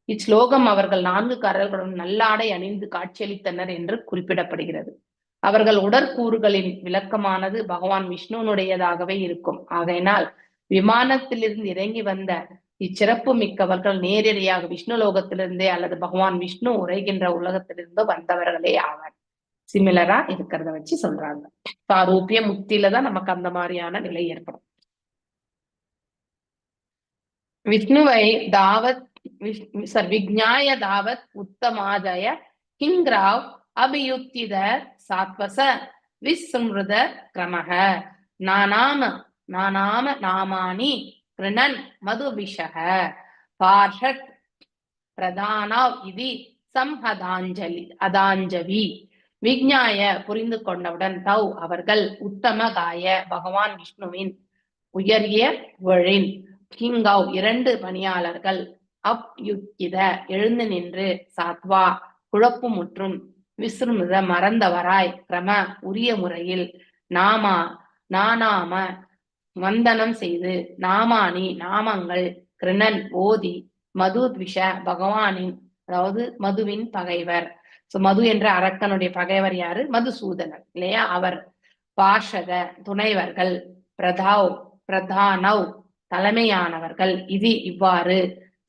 இச்லோகம் அவர்கள் 4 கரங்களுடன் நல்லாடை அணிந்து காட்சியளித்தனர் என்று குறிப்பிடப்படுகிறது. அவர்கள் உடற்கூறுகளின் விளக்கமானது பகவான் விஷ்ணுனுடையதாகவே இருக்கும். ஆகையினால் விமானத்திலிருந்து இறங்கி வந்த இச்சிறப்பு மிக்கவர்கள் நேரடியாக விஷ்ணு லோகத்திலிருந்தே அல்லது பகவான் விஷ்ணு உரைகின்ற உலகத்திலிருந்து வந்தவர்களே ஆவார். சிமிலரா இருக்கிறத வச்சு சொல்றாங்க. சாரூபிய முக்தியில தான் நமக்கு அந்த மாதிரியான நிலை ஏற்படும். விஷ்ணுவை தாவத் விஜ்ஞாய தாவத் உத்தமாஜய கிங்ராவ் அபியுக்தித சாத்வச விஸ்மிருத கிரமஹ நானாம நாமானி கிருணன் மதுபிஷக பார்ஷத் பிரதானாவ் இதி அதாஞ்சவி விஜ்ஞாய புரிந்து கொண்டவுடன் தௌ அவர்கள் உத்தம காய பகவான் விஷ்ணுவின் உயரிய வழின் கிங்காவ் 2 பணியாளர்கள் அப்யுக்தித எழுந்து நின்று சாத்வா குழப்பமுற்றும் விஸ்ருமித மறந்தவராய் கிரம உரிய முறையில் நானாம வந்தனம் செய்து நாமானி நாமங்கள் கிருணன் ஓதி மதுத்விஷ பகவானின், அதாவது மதுவின் பகைவர். மது என்ற அரக்கனுடைய பகைவர் யாரு? மதுசூதனர் இல்லையா. அவர் பார்ஷத துணைவர்கள், பிரதானவ் தலைமையானவர்கள், இது இவ்வாறு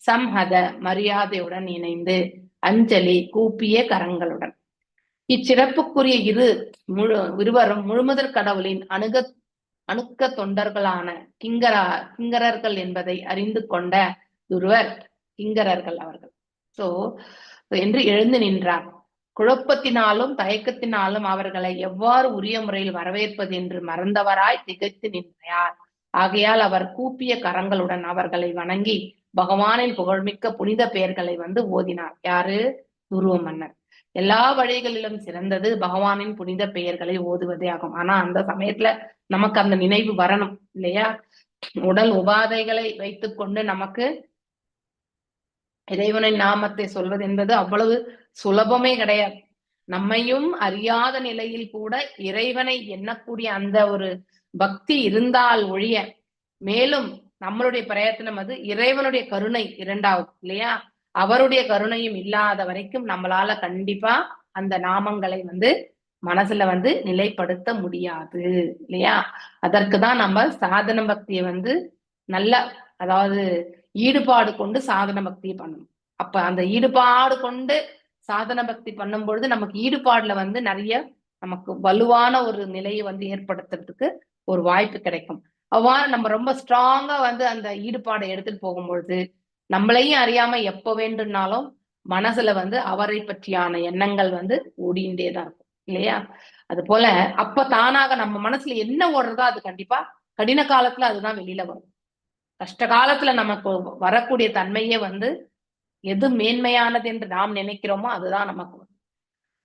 சம்ஹத மரியாதையுடன் இணைந்து அஞ்சலி கூப்பிய கரங்களுடன். இச்சிறப்புக்குரிய இருவரும் முழுமுதற் கடவுளின் அணுக்க தொண்டர்களான கிங்கரர்கள் என்பதை அறிந்து கொண்ட துருவர் கிங்கரர்கள் அவர்கள். என்று எழுந்து நின்றார். குழப்பத்தினாலும் தயக்கத்தினாலும் அவர்களை எவ்வாறு உரிய முறையில் வரவேற்பது என்று மறந்தவராய் திகைத்து நின்றார். ஆகையால் அவர் கூப்பிய கரங்களுடன் அவர்களை வணங்கி பகவானின் புகழ்மிக்க புனித பெயர்களை ஓதினார். யாரு? துருவ மன்னர். எல்லா வழிகளிலும் சிறந்தது பகவானின் புனித பெயர்களை ஓதுவதே ஆகும். ஆனா அந்த சமயத்துல நமக்கு அந்த நினைவு வரணும் இல்லையா. உடல் உபாதைகளை வைத்துக் கொண்டு நமக்கு இறைவனின் நாமத்தை சொல்வது என்பது அவ்வளவு சுலபமே கிடையாது. நம்மையும் அறியாத நிலையில் கூட இறைவனை எண்ணக்கூடிய அந்த ஒரு பக்தி இருந்தால் ஒழிய, மேலும் நம்மளுடைய பிரயத்தனம் இறைவனுடைய கருணை 2வது இல்லையா. அவருடைய கருணையும் இல்லாத வரைக்கும் நம்மளால கண்டிப்பா அந்த நாமங்களை மனசுல நிலைப்படுத்த முடியாது இல்லையா. அதற்குதான் நம்ம சாதன பக்தியை நல்ல, அதாவது ஈடுபாடு கொண்டு சாதன பக்தியை பண்ணணும். அப்ப அந்த ஈடுபாடு கொண்டு சாதன பக்தி பண்ணும் பொழுது நமக்கு ஈடுபாடுல வந்து நிறைய நமக்கு வலுவான ஒரு நிலையை வந்து ஏற்படுத்துறதுக்கு ஒரு வாய்ப்பு கிடைக்கும். அவ்வாறு நம்ம ரொம்ப ஸ்ட்ராங்கா வந்து அந்த ஈடுபாடை எடுத்துட்டு போகும்பொழுது நம்மளையும் அறியாம எப்ப வேண்டும்னாலும் மனசுல வந்து அவரை பற்றியான எண்ணங்கள் வந்து ஓடிண்டேதான் இருக்கும் இல்லையா? அது போல அப்ப தானாக நம்ம மனசுல என்ன ஓடுறதோ அது கண்டிப்பா கடின காலத்துல அதுதான் வெளியில வரும். கஷ்ட காலத்துல நமக்கு வரக்கூடிய தன்மையே வந்து எது மேன்மையானது என்று நாம் நினைக்கிறோமோ அதுதான் நமக்கு வரும்.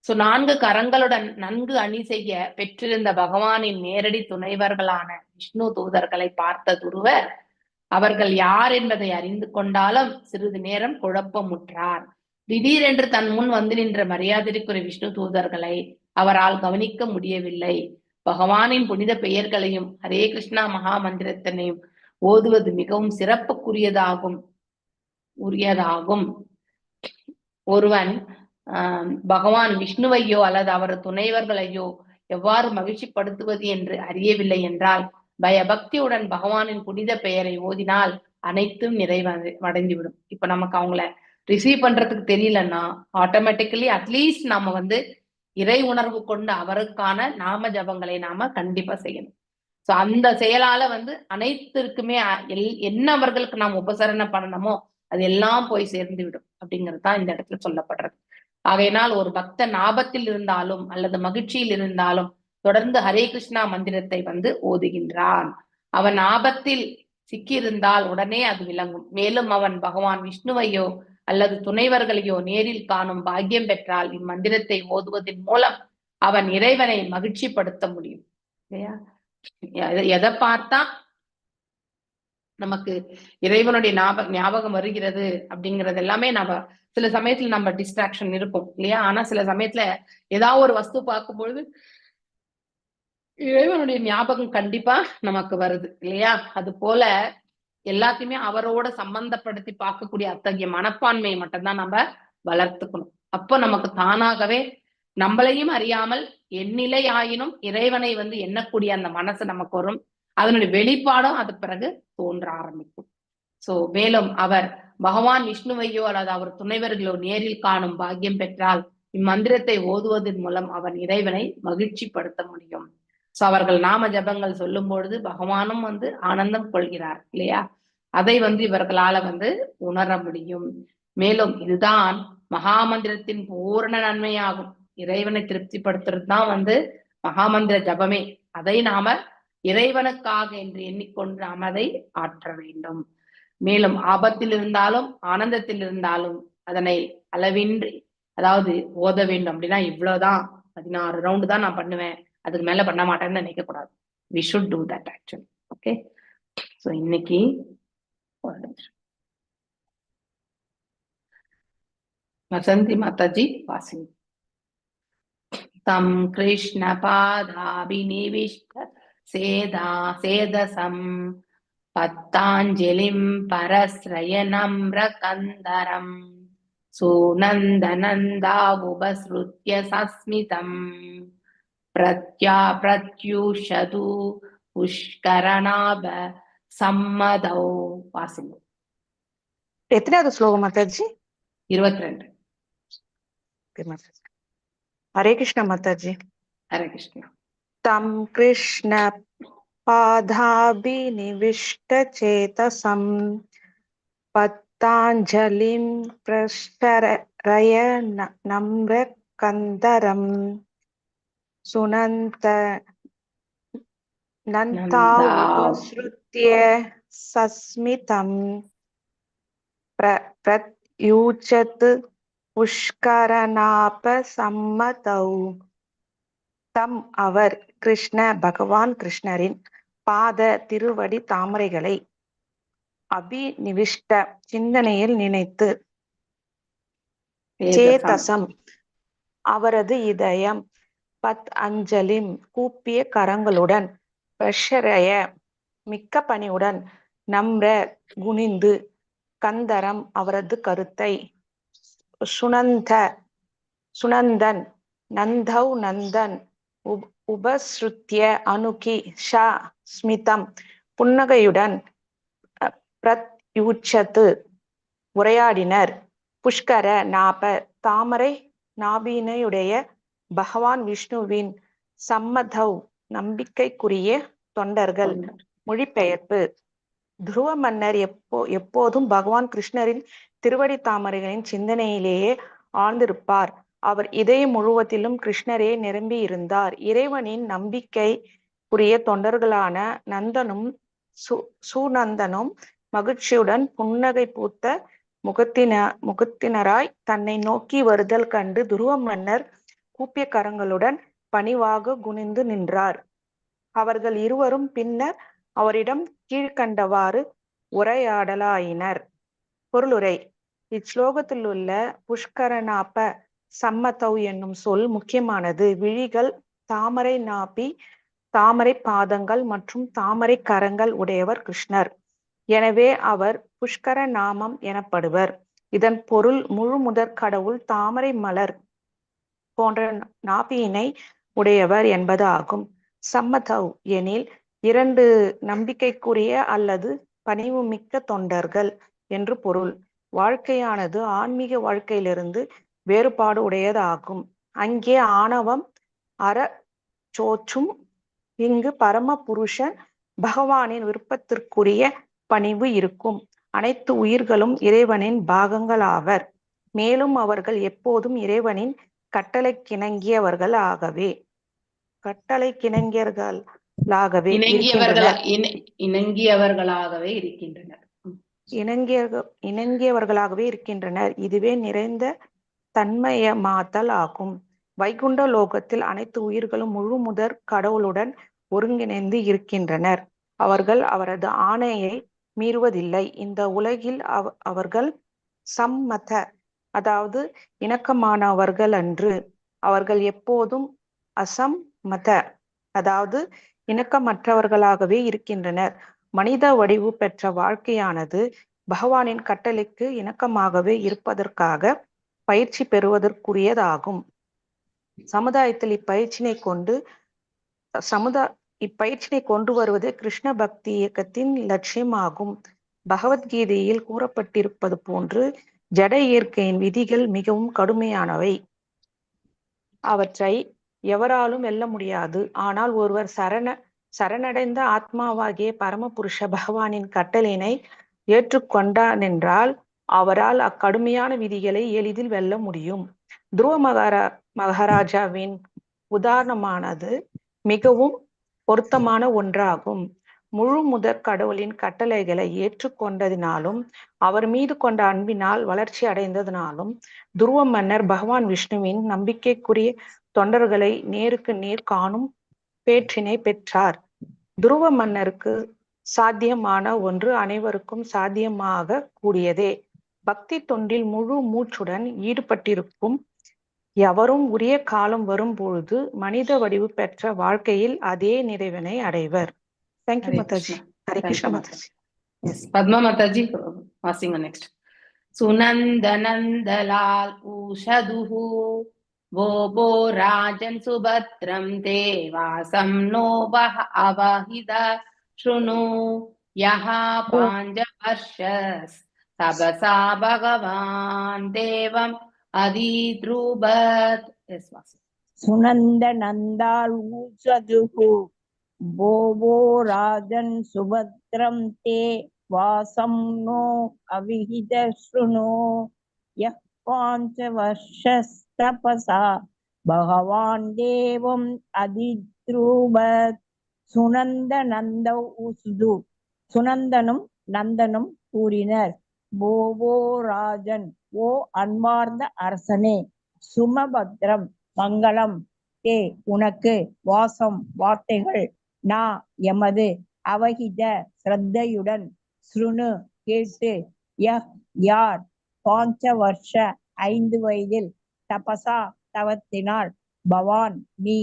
சோ 4 கரங்களுடன் நன்கு அணி செய்ய பெற்றிருந்த பகவானின் நேரடி துணைவர்களான விஷ்ணு தூதர்களை பார்த்த துருவர் அவர்கள் யார் என்பதை அறிந்து கொண்டாலும் சிறிது நேரம் குழப்பமுற்றார். திடீரென்று தன் முன் வந்து நின்ற மரியாதைக்குரிய விஷ்ணு தூதர்களை அவரால் கவனிக்க முடியவில்லை. பகவானின் புனித பெயர்களையும் ஹரே கிருஷ்ணா மகா மந்திரத்தினையும் ஓதுவது மிகவும் சிறப்புக்குரியதாகும் ஒருவன் பகவான் விஷ்ணுவையோ அல்லது அவர் துணைவர்களையோ எவ்வாறு மகிழ்ச்சிப்படுத்துவது என்று அறியவில்லை என்றால் பயபக்தியுடன் பகவானின் புனித பெயரை ஓதினால் அனைத்தும் நிறைவடைந்துவிடும். இப்ப நமக்கு அவங்கள ரிசீவ் பண்றதுக்கு தெரியலன்னா ஆட்டோமேட்டிக்கலி அட்லீஸ்ட் நாம வந்து இறை உணர்வு கொண்டு அவருக்கான நாம ஜபங்களை நாம கண்டிப்பா செய்யணும். சோ அந்த செயலால வந்து அனைத்திற்குமே என்ன அவர்களுக்கு நாம் உபசரணை பண்ணணுமோ அது எல்லாம் போய் சேர்ந்து விடும் அப்படிங்கிறது தான் இந்த இடத்துல சொல்லப்படுறது. ஆகையினால் ஒரு பக்தன் ஆபத்தில் இருந்தாலும் அல்லது மகிழ்ச்சியில் இருந்தாலும் தொடர்ந்து ஹரே கிருஷ்ணா மந்திரத்தை வந்து ஓதுகின்றான். அவன் ஆபத்தில் சிக்கியிருந்தால் உடனே அது விளங்கும். மேலும் அவன் பகவான் விஷ்ணுவையோ அல்லது துணைவர்களையோ நேரில் காணும் பாக்கியம் பெற்றால் இம்மந்திரத்தை ஓதுவதன் மூலம் அவன் இறைவனை மகிழ்ச்சிப்படுத்த முடியும் இல்லையா? எதை பார்த்தா நமக்கு இறைவனுடைய ஞாபகம் வருகிறது அப்படிங்கிறது எல்லாமே நம்ம சில சமயத்துல நம்ம டிஸ்ட்ராக்ஷன் இருக்கும் இல்லையா? ஆனா சில சமயத்துல ஏதாவது ஒரு வஸ்து பார்க்கும்பொழுது இறைவனுடைய ஞாபகம் கண்டிப்பா நமக்கு வருது இல்லையா? அது போல எல்லாத்தையுமே அவரோட சம்பந்தப்படுத்தி பார்க்கக்கூடிய அத்தகைய மனப்பான்மையை மட்டும்தான் நம்ம வளர்த்துக்கணும். அப்போ நமக்கு தானாகவே நம்மளையும் அறியாமல் எண்ணிலை ஆயினும் இறைவனை வந்து எண்ணக்கூடிய அந்த மனசு நமக்கு வரும். அதனுடைய வெளிப்பாடும் அது பிறகு தோன்ற ஆரம்பிக்கும். சோ மேலும் அவர் பகவான் விஷ்ணுவையோ அல்லது அவர் துணைவர்களோ நேரில் காணும் பாக்கியம் பெற்றால் இம்மந்திரத்தை ஓதுவதன் மூலம் அவன் இறைவனை மகிழ்ச்சிப்படுத்த முடியும். சோ அவர்கள் நாம ஜபங்கள் சொல்லும் பொழுது பகவானும் வந்து ஆனந்தம் கொள்கிறார் இல்லையா? அதை வந்து இவர்களால வந்து உணர முடியும். மேலும் இதுதான் மகாமந்திரத்தின் பூரண நன்மையாகும். இறைவனை திருப்திப்படுத்துறது தான் வந்து மகாமந்திர ஜபமே. அதை நாம இறைவனுக்காக என்று எண்ணிக்கொண்டு நாம் அதை ஆற்ற வேண்டும். மேலும் ஆபத்தில் இருந்தாலும் ஆனந்தத்தில் இருந்தாலும் அதனை அளவின்றி அதாவது ஓத வேண்டும். அப்படின்னா இவ்வளவுதான் 16 ரவுண்டு தான் நான் பண்ணுவேன், அதுக்கு மேல பண்ண மாட்டேன்னு நினைக்க கூடாது. we should do that actually. okay, so இன்னைக்கு வசந்தி மாதாஜி வாசிங். தம் கிருஷ்ண பாதாபிநிவிஷ்ட சேதசம் பத்தாஞ்சலிம் பரஸ்ரயநம்ரகந்தரம் சுநந்தநந்தாவுபஸ்ருத்ய சஸ்மிதம் பிரத்யூஷது புஷ்கரணாப சம்மதௌ. வாசிங்க. எத்தனாவது ஸ்லோகம் மாதாஜி? 22. ஹரே கிருஷ்ண மாதாஜி. ஹரே கிருஷ்ணா. தம் கிருஷ்ண பாதாபிநிவிஷ்ட சேதசம் பத்தாஞ்சலிம் பிரஷ்டரய நம்ர கந்தரம் சுனந்த நந்தாவுபஸ்ருத்ய சஸ்மிதம் பிரத்யூச்சத் புஷ்கரணாப சம்மதௌ. தம் அவர் கிருஷ்ண பகவான் கிருஷ்ணரின் பாத திருவடி தாமரைகளை அபிநிவிஷ்ட சிந்தனையில் நினைத்து சேதசம் அவரது இதயம் பத் அஞ்சலிம் கூப்பிய கரங்களுடன் பிரஷரய மிக்க பணியுடன் நம்ர குனிந்து கந்தரம் அவரது கருத்தை சுனந்தன் நந்தௌ நந்தன் உபஸ்ருத்ய அனுகி ஷா ஸ்மிதம் புன்னகையுடன் பிரத்யூச்சத்து உரையாடினர் புஷ்கர நாப தாமரை நாபினையுடைய பகவான் விஷ்ணுவின் சம்மதவ் நம்பிக்கைக்குரிய தொண்டர்கள். மொழிபெயர்ப்பு. துருவ மன்னர் எப்போதும் பகவான் கிருஷ்ணரின் திருவடி தாமரைகளின் சிந்தனையிலேயே ஆழ்ந்திருப்பார். அவர் இதயம் முழுவதிலும் கிருஷ்ணரே நிரம்பி இருந்தார். இறைவனின் நம்பிக்கைக்குரிய தொண்டர்களான நந்தனும் சுநந்தனும் மகிழ்ச்சியுடன் புன்னகை பூத்த முகத்தினராய் தன்னை நோக்கி வருதல் கண்டு துருவ மன்னர் கூப்பிய கரங்களுடன் பணிவாக குனிந்து நின்றார். அவர்கள் இருவரும் பின்னர் அவரிடம் கீழ்கண்டவாறு உரையாடலாயினர். பொருளுரை. இச்லோகத்தில் உள்ள புஷ்கரநாப சம்மதவ் என்னும் சொல் முக்கியமானது. விழிகள், தாமரை நாபி, தாமரை பாதங்கள் மற்றும் தாமரை கரங்கள் உடையவர் கிருஷ்ணர். எனவே அவர் புஷ்கர நாமம் எனப்படுவர். இதன் பொருள் முழு முதற் கடவுள் தாமரை மலர் போன்ற நாபியினை உடையவர் என்பது ஆகும். சம்மதவ் எனில் 2 நம்பிக்கைக்குரிய அல்லது பணிவுமிக்க தொண்டர்கள் என்று பொருள். வாழ்க்கையானது ஆன்மீக வாழ்க்கையிலிருந்து வேறுபாடு உடையதாகும். அங்கே ஆணவம் அறச்சோற்றும். இங்கு பரம புருஷன் பகவானின் விருப்பத்திற்குரிய பணிவு இருக்கும். அனைத்து உயிர்களும் இறைவனின் பாகங்கள் ஆவர். மேலும் அவர்கள் எப்போதும் இறைவனின் கட்டளைக்கிணங்கியவர்களாகவே இருக்கின்றனர். இதுவே நிறைந்த தன்மயமாதல் ஆகும். வைகுண்ட லோகத்தில் அனைத்து உயிர்களும் முழு முதற் கடவுளுடன் ஒருங்கிணைந்து இருக்கின்றனர். அவர்கள் அவரது ஆணையை மீறுவதில்லை. இந்த உலகில் அவர்கள் சம்மத, அதாவது இணக்கமானவர்கள் அன்று. அவர்கள் எப்போதும் அசம்மத, அதாவது இணக்கமற்றவர்களாகவே இருக்கின்றனர். மனித வடிவு பெற்ற வாழ்க்கையானது பகவானின் கட்டளைக்கு இணக்கமாகவே இருப்பதற்காக பயிற்சி பெறுவதற்குரியதாகும். சமுதாயத்தில் இப்பயிற்சினை கொண்டு வருவது கிருஷ்ண பக்தி இயக்கத்தின் லட்சியமாகும். பகவத்கீதையில் கூறப்பட்டிருப்பது போன்று ஜட இயற்கையின் விதிகள் மிகவும் கடுமையானவை. அவற்றை எவராலும் வெல்ல முடியாது. ஆனால் ஒருவர் சரணடைந்த ஆத்மாவாகிய பரமபுருஷ பகவானின் கட்டளையினை ஏற்றுக்கொண்டானென்றால் அவரால் அக்கடுமையான விதிகளை எளிதில் வெல்ல முடியும். துருவ மகாராஜாவின் உதாரணமானது மிகவும் பொருத்தமான ஒன்றாகும். முழு முதற் கடவுளின் கட்டளைகளை ஏற்றுக்கொண்டதினாலும் அவர் மீது கொண்ட அன்பினால் வளர்ச்சி அடைந்ததினாலும் துருவ மன்னர் பகவான் விஷ்ணுவின் நம்பிக்கைக்குரிய தொண்டர்களை நேருக்கு நேர் காணும் பேற்றினை பெற்றார். துருவ மன்னருக்கு சாத்தியமான ஒன்று அனைவருக்கும் சாத்தியமாக கூடியதே. பக்தி தொண்டில் முழு மூச்சுடன் ஈடுபட்டிருக்கும் எவரும் உரிய காலம் வரும்பொழுது மனித வடிவு பெற்ற வாழ்க்கையில் அதே நிறைவினை அடைவர். Thank you Mataji. Hare Krishna Mataji. Yes, Padma Mataji, passing on next. Sunandanandalal Ushaduhu Bobo Rajan Subhatram Devasam No Avahida Shrunu Yaha Panjavarshas Sabasa Bhagavan Devam Adidrubat. Yes, Vasi. Sunandanandal Ushaduhu Bobo Rajan Subhatram Te Vasam No Avihida Shrunu Yah Panchavarshas Tapasa Bhagavan Devam Adidrubat. சுனந்தனந்தவ் உசுது. சுனந்தனும் நந்தனும் கூறினர், போவோ ராஜன், ஓ அன்பார்ந்த அரசனே, சுமபத்ரம் மங்களம், தே உனக்கு, வாசம் வார்த்தைகள், நா எமது, அவகித ஸ்ரத்தையுடன், ஸ்ருணு கேட்டு, யார் பாஞ்ச வருஷ 5 வயதில், தபசா தவத்தினால், பவான் நீ,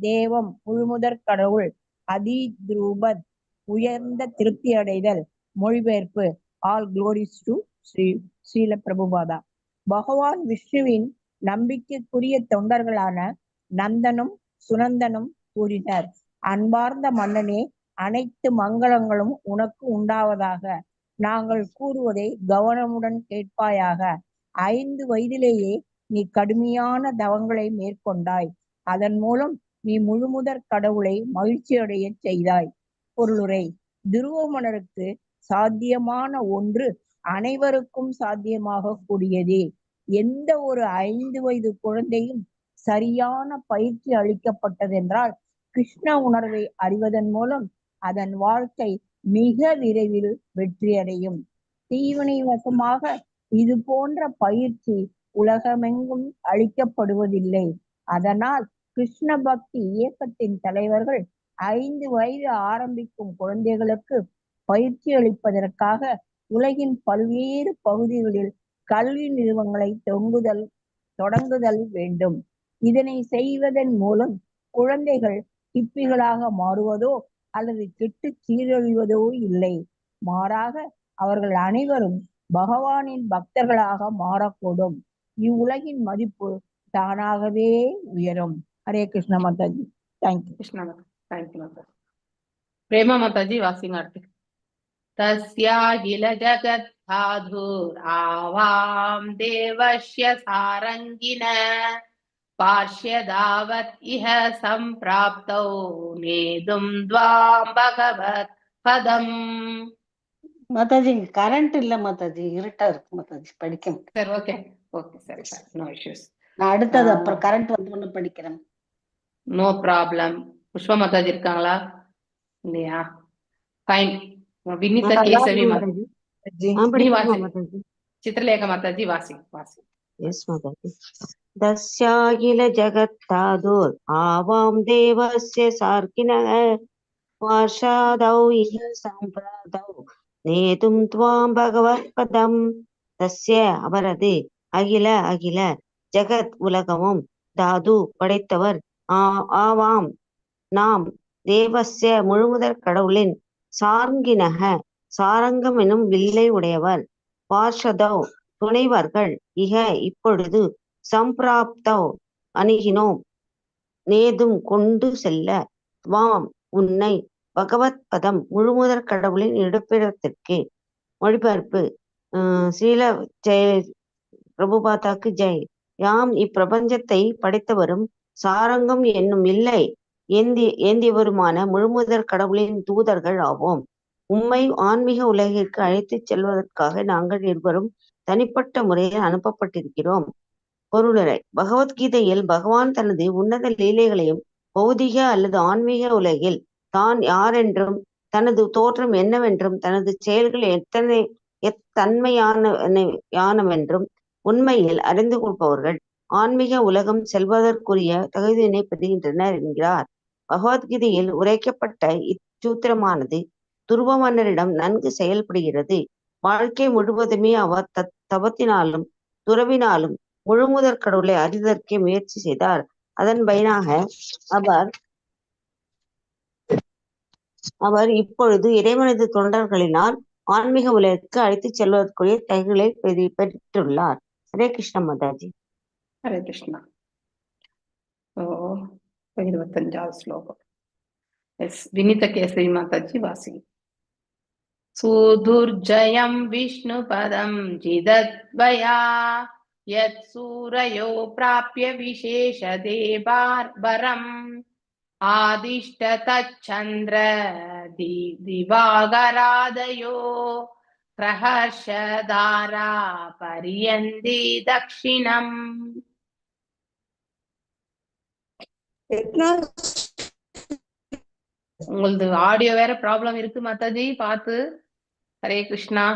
தேவம் முழுமுதற் கடவுள், அதித்ரூபத் உயர்ந்த திருப்தி அடைதல். மொழிபெயர்ப்பு. All glories to Srila Prabhupada. பகவான் விஷ்ணுவின் நம்பிக்கைக்குரிய தொண்டர்களான நந்தனும் சுனந்தனும் கூறினர், அன்பார்ந்த மன்னனே, அனைத்து மங்களங்களும் உனக்கு உண்டாவதாக. நாங்கள் கூறுவதை கவனமுடன் கேட்பாயாக. 5 வயதிலேயே நீ கடுமையான தவங்களை மேற்கொண்டாய். அதன் மூலம் நீ முழுமுதற் கடவுளை மகிழ்ச்சி அடைய செய்தாய். பொருளுரை: துருவமனருக்கு சாத்தியமான ஒன்று அனைவருக்கும் சாத்தியமாக கூடியதே. எந்த ஒரு 5 வயது குழந்தையும் சரியான பயிற்சி அளிக்கப்பட்டதென்றால் கிருஷ்ண உணர்வை அறிவதன் மூலம் அதன் வாழ்க்கை மிக விரைவில் வெற்றியடையும். தீவினை வசமாக இது போன்ற பயிற்சி உலகமெங்கும் அளிக்கப்படுவதில்லை. அதனால் கிருஷ்ண பக்தி இயக்கத்தின் தலைவர்கள் 5 வயது ஆரம்பிக்கும் குழந்தைகளுக்கு பயிற்சி அளிப்பதற்காக உலகின் பல்வேறு பகுதிகளில் கல்வி நிறுவனங்களை தொடங்குதல் வேண்டும். இதனை செய்வதன் மூலம் குழந்தைகள் ஹிப்பிகளாக மாறுவதோ அல்லது கெட்டு சீரழிவதோ இல்லை. மாறாக அவர்கள் அனைவரும் பகவானின் பக்தர்களாக மாறக்கூடும். இவ்வுலகின் மதிப்பு தானாகவே உயரும். ஹரே கிருஷ்ண மாதாஜி. தேங்க்யூ. கிருஷ்ணா மாதா, தேங்க்யூ மாதா. பிரேமா மாதாஜி வாசிங்க அடுத்து. தஸ்யாகில ஜகத் சாதுர் ஆவாம் தேவஸ்ய சாரங்கின பார்ஷ்யதாவத் இஹ சம்பிராப்தௌ நேதும் துவாம் பகவத் பதம். மாதாஜி கரண்ட் இல்ல மாதாஜி, இருட்டா இருக்கு மாதாஜி, படிக்க முடியல. சரி, ஓகே ஓகே, சரி சார், நோ இஷ்யூஸ். நான் அடுத்தது அப்புறம் கரண்ட் வந்து படிக்கிறேன். No problem. புஷ்பா மாதாஜி இருக்காங்களா? இல்லையா? ஃபைன். வினிதா கேசவி மாதாஜி, சித்திரலேகா மாதாஜி வாசி. எஸ் மாதாஜி. தஸ்யாகில ஜகத்தாதுர் ஆவாம் தேவஸ்ய சார்க்கினக வார்ஷாதௌ இஹ சம்பிராதௌ நேதும் துவாம் பகவத் பதம். தஸ்ய அவரது, அகில ஜகத் உலகமும், தாது படைத்தவர், ஆவாம் நாம், தேவஸ்ய முழுமுதற் கடவுளின், சார்ங்கினக சாரங்கம் எனும் வில்லை உடையவர், பார்ஷதௌ துணைவர்கள், இக இப்பொழுது, சம்பிராப்தௌ அணுகினோம், நேதும் கொண்டு செல்ல, துவாம் உன்னை, பகவத் பதம் முழுமுதற் கடவுளின் இருப்பிடத்திற்கு. மொழிபெயர்ப்பு ஸ்ரீல ஜெய் பிரபுபாதாக்கு ஜெய். யாம் இப்பிரபஞ்சத்தை படைத்தவரும் சாரங்கம் என்னும் இல்லை ஏந்தியவருமான முழுமுதற் கடவுளின் தூதர்கள் ஆவோம். உம்மை ஆன்மீக உலகிற்கு அழைத்துச் செல்வதற்காக நாங்கள் இருவரும் தனிப்பட்ட முறையில் அனுப்பப்பட்டிருக்கிறோம். பொருளுரை: பகவத்கீதையில் பகவான் தனது உன்னத லீலைகளையும் பௌதிக அல்லது ஆன்மீக உலகில் தான் யாரென்றும், தனது தோற்றம் என்னவென்றும், தனது செயல்கள் எத்தன்மையானவென்றும் உண்மையில் அறிந்து கொள்பவர்கள் ஆன்மீக உலகம் செல்வதற்குரிய தகுதியினை பெறுகின்றனர் என்கிறார். பகவத்கீதையில் உரைக்கப்பட்ட இச்சூத்திரமானது துருவ மன்னரிடம் நன்கு செயல்படுகிறது. வாழ்க்கை முழுவதுமே அவர் தபத்தினாலும் துறவினாலும் முழுமுதற் கடவுளை அறிவதற்கே முயற்சி செய்தார். அதன் பயனாக அவர் இப்பொழுது இறைவனது தொண்டர்களினால் ஆன்மீக உலகிற்கு அழைத்துச் செல்வதற்குரிய தகுதிகளை பெற்றுள்ளார். ஹரே கிருஷ்ண மாதாஜி. ஹரே கிருஷ்ணா. 25வது ஸ்லோகம். எஸ், வினிதா கேசவி மாதாஜி வாசி. சுதுர்ஜயம் விஷ்ணு பதம் ஜிதத்வயா யத் சூரயோ பிராப்ய விசேஷ தேவார்பரம் ஆதிஷ்ட தச்சந்திர திவாகராதயோ பிரஹர்ஷதாரா பரியந்தி தக்ஷிணம். உங்களது ஆடியோ வேற ப்ராப்ளம் இருக்கு மாதாஜி, பார்த்து. ஹரே கிருஷ்ணா.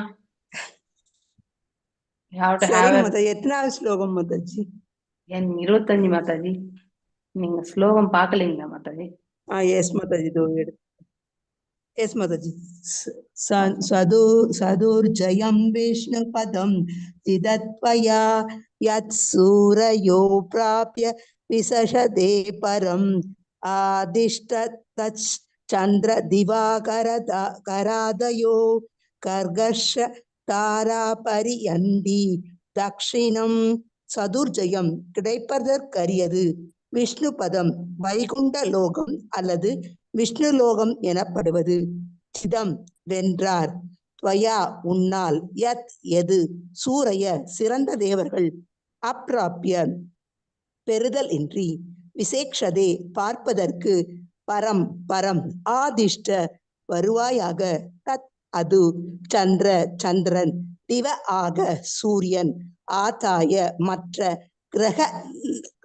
எத்தனாவது ஸ்லோகம் மாதாஜி? என் 25 மாதாஜி. நீங்க ஸ்லோகம் பாக்கலீங்களா மாதாஜி? எஸ் மாதாஜி. எஸ் மாதாஜி. சதுர்ஜயம் விஷ்ணு பதம் ஜிதத்வயா யத் சூரயோ பிராப்ய விசஷதே பரம் ஆதிஷ்ட தச் சந்திர திவாகராதயோ கர்கஷ தாரா பரியந்தி தக்ஷிணம். சதுர்ஜயம் கிடைப்பதற்கரியது. விஷ்ணு பதம் வைகுண்ட லோகம் அல்லது விஷ்ணு லோகம் எனப்படுவது. சிதம் வென்றார். துவயா உன்னால், யத் எது, சூரைய சிறந்த தேவர்கள், அப்பிராபிய பெறுதல் இன்றி, விசேக்ஷதே பார்ப்பதற்கு, பரம் பரம், ஆதிஷ்ட வருவாயாக, தத் அது, சந்திர சந்திரன், திவ ஆக சூரியன், ஆதாய மற்ற, கிரக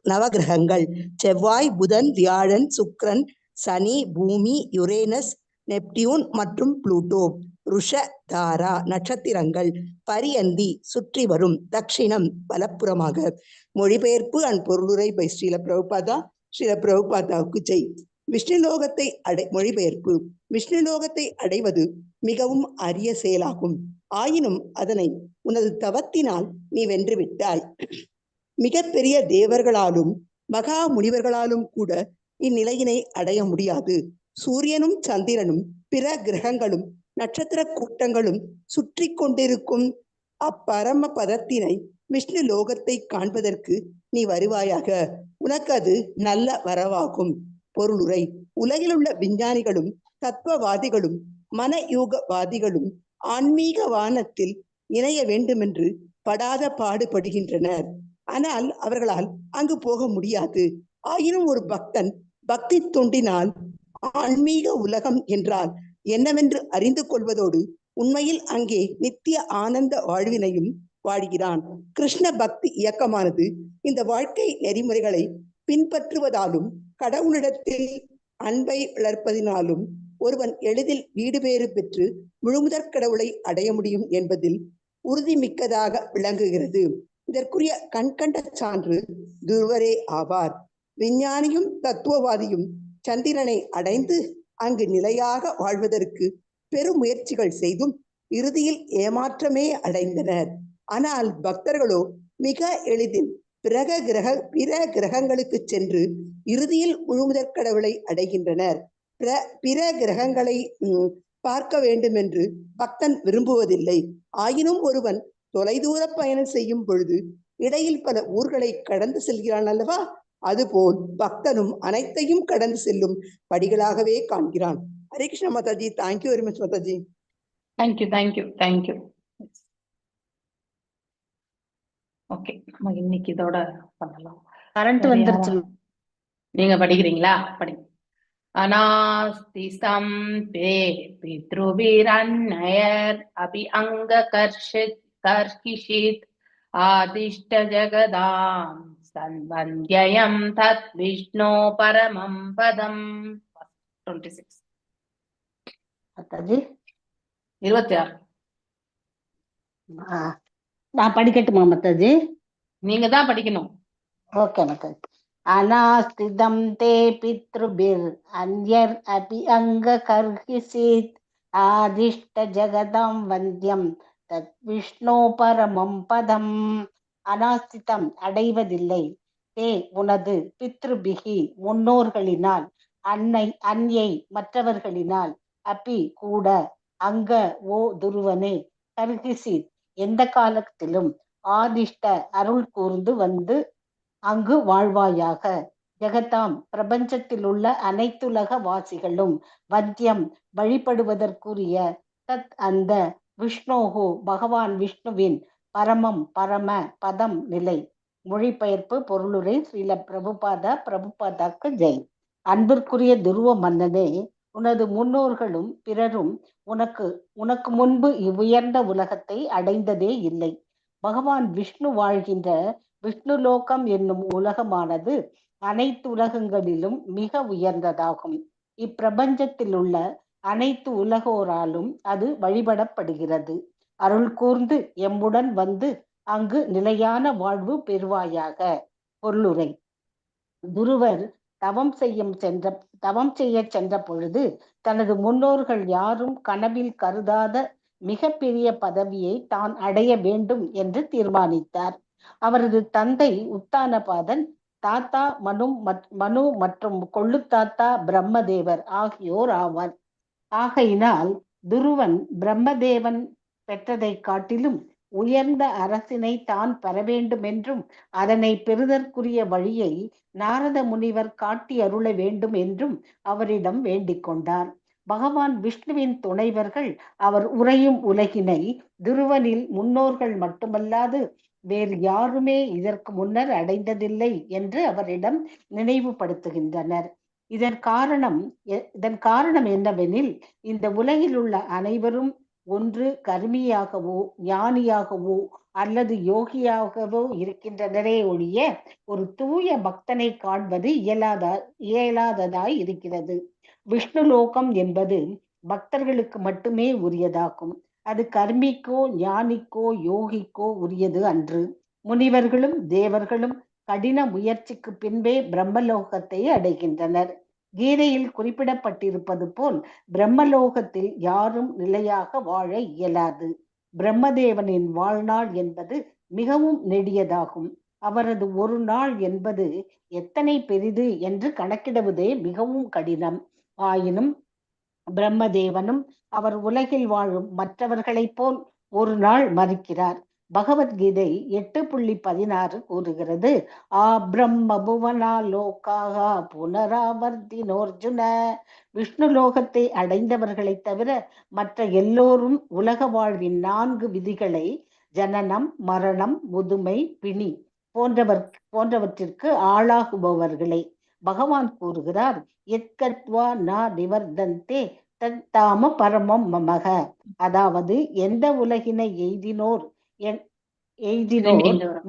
நவகிரகங்கள் செவ்வாய் புதன் வியாழன் சுக்கிரன் சனி பூமி யுரேனஸ் நெப்டியூன் மற்றும் புளூட்டோ, ருஷ தாரா நட்சத்திரங்கள், பரியந்தி சுற்றி வரும், தக்ஷிணம் வலப்புறமாக. மொழிபெயர்ப்பு அண்ட் பொருளுரை பை ஸ்ரீல பிரபுபாதா. ஸ்ரீல பிரபுபாதாவுக்கு ஜெய். விஷ்ணுலோகத்தை மொழிபெயர்ப்பு. விஷ்ணுலோகத்தை அடைவது மிகவும் அரிய செயலாகும். ஆயினும் அதனை உனது தவத்தினால் நீ வென்று விட்டாய். மிக பெரிய தேவர்களாலும் மகா முனிவர்களாலும் கூட இந்நிலையினை அடைய முடியாது. சூரியனும் சந்திரனும் பிற கிரகங்களும் நட்சத்திர கூட்டங்களும் சுற்றி கொண்டிருக்கும் அப்பரம பதத்தினை விஷ்ணு லோகத்தை காண்பதற்கு நீ வருவாயாக. உனக்கு அது நல்ல வரவாகும். பொருளுரை. உலகில் உள்ள விஞ்ஞானிகளும் தத்துவவாதிகளும் மனயூகவாதிகளும் ஆன்மீக வானத்தில் இணைய வேண்டுமென்று படாத பாடுபடுகின்றனர். ஆனால் அவர்களால் அங்கு போக முடியாது. ஆயினும் ஒரு பக்தன் பக்தி தொண்டினால் ஆன்மீக உலகம் என்றால் என்னவென்று அறிந்து கொள்வதோடு உண்மையில் அங்கே நித்திய ஆனந்த வாழ்வினையும் வாழ்கிறான். கிருஷ்ண பக்தி இயக்கமானது இந்த வாழ்க்கை நெறிமுறைகளை பின்பற்றுவதாலும் கடவுளிடத்தில் அன்பை வளர்ப்பதினாலும் ஒருவன் எளிதில் வீடு பேறு பெற்று முழுமுதற் கடவுளை அடைய முடியும் என்பதில் உறுதிமிக்கதாக விளங்குகிறது. இதற்குரிய கண்கண்ட சான்று துருவரே ஆவார். விஞ்ஞானியும் தத்துவவாதியும் சந்திரனை அடைந்து அங்கு நிலையாக வாழ்வதற்கு பெருமுயற்சிகள் செய்தும் இறுதியில் ஏமாற்றமே அடைந்தனர். ஆனால் பக்தர்களோ மிக எளிதில் பிற கிரகங்களுக்கு சென்று இறுதியில் முழுமுதற் கடவுளை அடைகின்றனர். பிற கிரகங்களை பார்க்க வேண்டும் என்று பக்தன் விரும்புவதில்லை. ஆயினும் ஒருவன் தொலைதூர பயணம் செய்யும் பொழுது இடையில் பல ஊர்களை கடந்து செல்கிறான் அல்லவா? அதுபோல் பக்தனும் அனைத்தையும் கடந்து செல்லும் படிகளாகவே காண்கிறான். Hare Krishna Mataji. Thank you very much Mataji. Thank you. Okay, நம்ம இன்னைக்கு இதோட பண்ணலாம். கரண்ட் வந்துருச்சு. நீங்க படிக்கிறீங்களா? படிங்க. அநாஸ்தி ஸ்தம்பே பித்ருபிரன்னயர் அபி அங்க கர்ஷித் ஆதிஷ்ட ஜகதாம் சன்வந்த்யயம் தத் விஷ்ணோ பரமம் பதம். 26. மாதாஜி 26. நான் படிக்கட்டுமா மாதாஜி? நீங்க தான் படிக்கணும். ஓகே மாதாஜி. அநாஸ்திதம் தே பித்ருபிர் அன்யர் அபி அங்க கர்ஹிசித் ஆதிஷ்ட ஜகதாம் வந்தியம் தத் விஷ்ணோ பரமம் பதம். அநாஸ்திதம் அடைவதில்லை. தே உனது, பித்ருபிகி முன்னோர்களினால், அன்யை மற்றவர்களினால், அபி கூட, அங்க ஓ துருவனே, கர்ஹிசித் எந்த காலத்திலும், ஆதிஷ்ட அருள் கூர்ந்து வந்து அங்கு வாழ்வாயாக. ஜெகதாம் பிரபஞ்சத்தில் உள்ள அனைத்துலக வாசிகளும், வத்தியம் வழிபடுவதற்குரிய, தத் அந்த, விஷ்ணோஹோ பகவான் விஷ்ணுவின், பரமம் பரம, பதம் நிலை. மொழிபெயர்ப்பு பொருளுரை ஸ்ரீல பிரபுபாதாக்கு ஜெய். அன்பிற்குரிய துருவ மன்னனே, உனது முன்னோர்களும் பிறரும் உனக்கு முன்பு இவ்வுயர்ந்த உலகத்தை அடைந்ததே இல்லை. பகவான் விஷ்ணு வாழ்கின்ற விஷ்ணுலோகம் என்னும் உலகமானது அனைத்து உலகங்களிலும் மிக உயர்ந்ததாகும். இப்பிரபஞ்சத்தில் உள்ள அனைத்து உலகோராலும் அது வழிபடப்படுகிறது. அருள் கூர்ந்து எம்முடன் வந்து அங்கு நிலையான வாழ்வு பெறுவாயாக. பொருளுரை. துருவர் தவம் செய்ய சென்ற பொழுது தனது முன்னோர்கள் யாரும் கனவில் கருதாத மிக பெரிய பதவியை தான் அடைய வேண்டும் என்று தீர்மானித்தார். அவரது தந்தை உத்தானபாதன், தாத்தா மனு மற்றும் கொள்ளுத்தாத்தா பிரம்மதேவர் ஆகியோர் ஆவார். ஆகையினால் துருவன் பிரம்மதேவன் பெற்றதை காட்டிலும் உயர்ந்த அரசினை தான் பெற வேண்டும் என்றும் அதனை பெறுதற்குரிய வழியை நாரத முனிவர் காட்டி அருள வேண்டும் என்றும் அவரிடம் வேண்டிக் கொண்டார். பகவான் விஷ்ணுவின் துணைவர்கள் அவர் உறையும் உலகினை துருவனில் முன்னோர்கள் மட்டுமல்லாது வேறு யாருமே இதற்கு முன்னர் அடைந்ததில்லை என்று அவரிடம் நினைவுபடுத்துகின்றனர். இதன் காரணம் என்னவெனில், இந்த உலகில் உள்ள அனைவரும் ஒன்று கர்மியாகவோ ஞானியாகவோ அல்லது யோகியாகவோ இருக்கின்றனரே ஒழிய ஒரு தூய பக்தனை காண்பது இயலாததாய் இருக்கிறது. விஷ்ணுலோகம் என்பது பக்தர்களுக்கு மட்டுமே உரியதாகும். அது கர்மிக்கோ ஞானிக்கோ யோகிக்கோ உரியது அன்று. முனிவர்களும் தேவர்களும் கடின முயற்சிக்கு பின்பே பிரம்மலோகத்தை அடைகின்றனர். கீதையில் குறிப்பிடப்பட்டிருப்பது போல் பிரம்மலோகத்தில் யாரும் நிலையாக வாழ இயலாது. பிரம்மதேவனின் வாழ்நாள் என்பது மிகவும் நெடியதாகும். அவரது ஒரு நாள் என்பது எத்தனை பெரிது என்று கணக்கிடுவதே மிகவும் கடினம். ஆயினும் பிரம்மதேவனும் அவர் உலகில் வாழும் மற்றவர்களைப் போல் ஒரு நாள் மறிக்கிறார். பகவத்கீதை 8.16 கூறுகிறது, ஆ பிரம்ம புவனா லோகாஹ புனராவர்த்தினோர்ஜுன. விஷ்ணு லோகத்தை அடைந்தவர்களை தவிர மற்ற எல்லோரும் உலக வாழ்வின் 4 விதிகளை, ஜனனம், மரணம், முதுமை, பிணி போன்றவற்றிற்கு ஆளாகுபவர்களே. பகவான் கூறுகிறார், எத்கத்வா நா நிவர்தந்தே தத்தாம பரமம் மமக. அதாவது எந்த உலகினை எய்தினோர்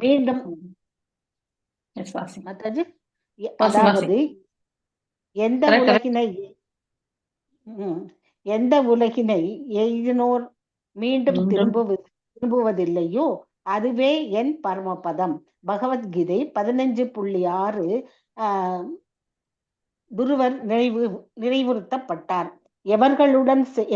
மீண்டும் அதாவது எந்த உலகினை எய்தினோர் மீண்டும் திரும்புவதில்லையோ அதுவே என் பரமபதம். பகவத்கீதை 15.6 துருவர் நினைவுறுத்தப்பட்டார்.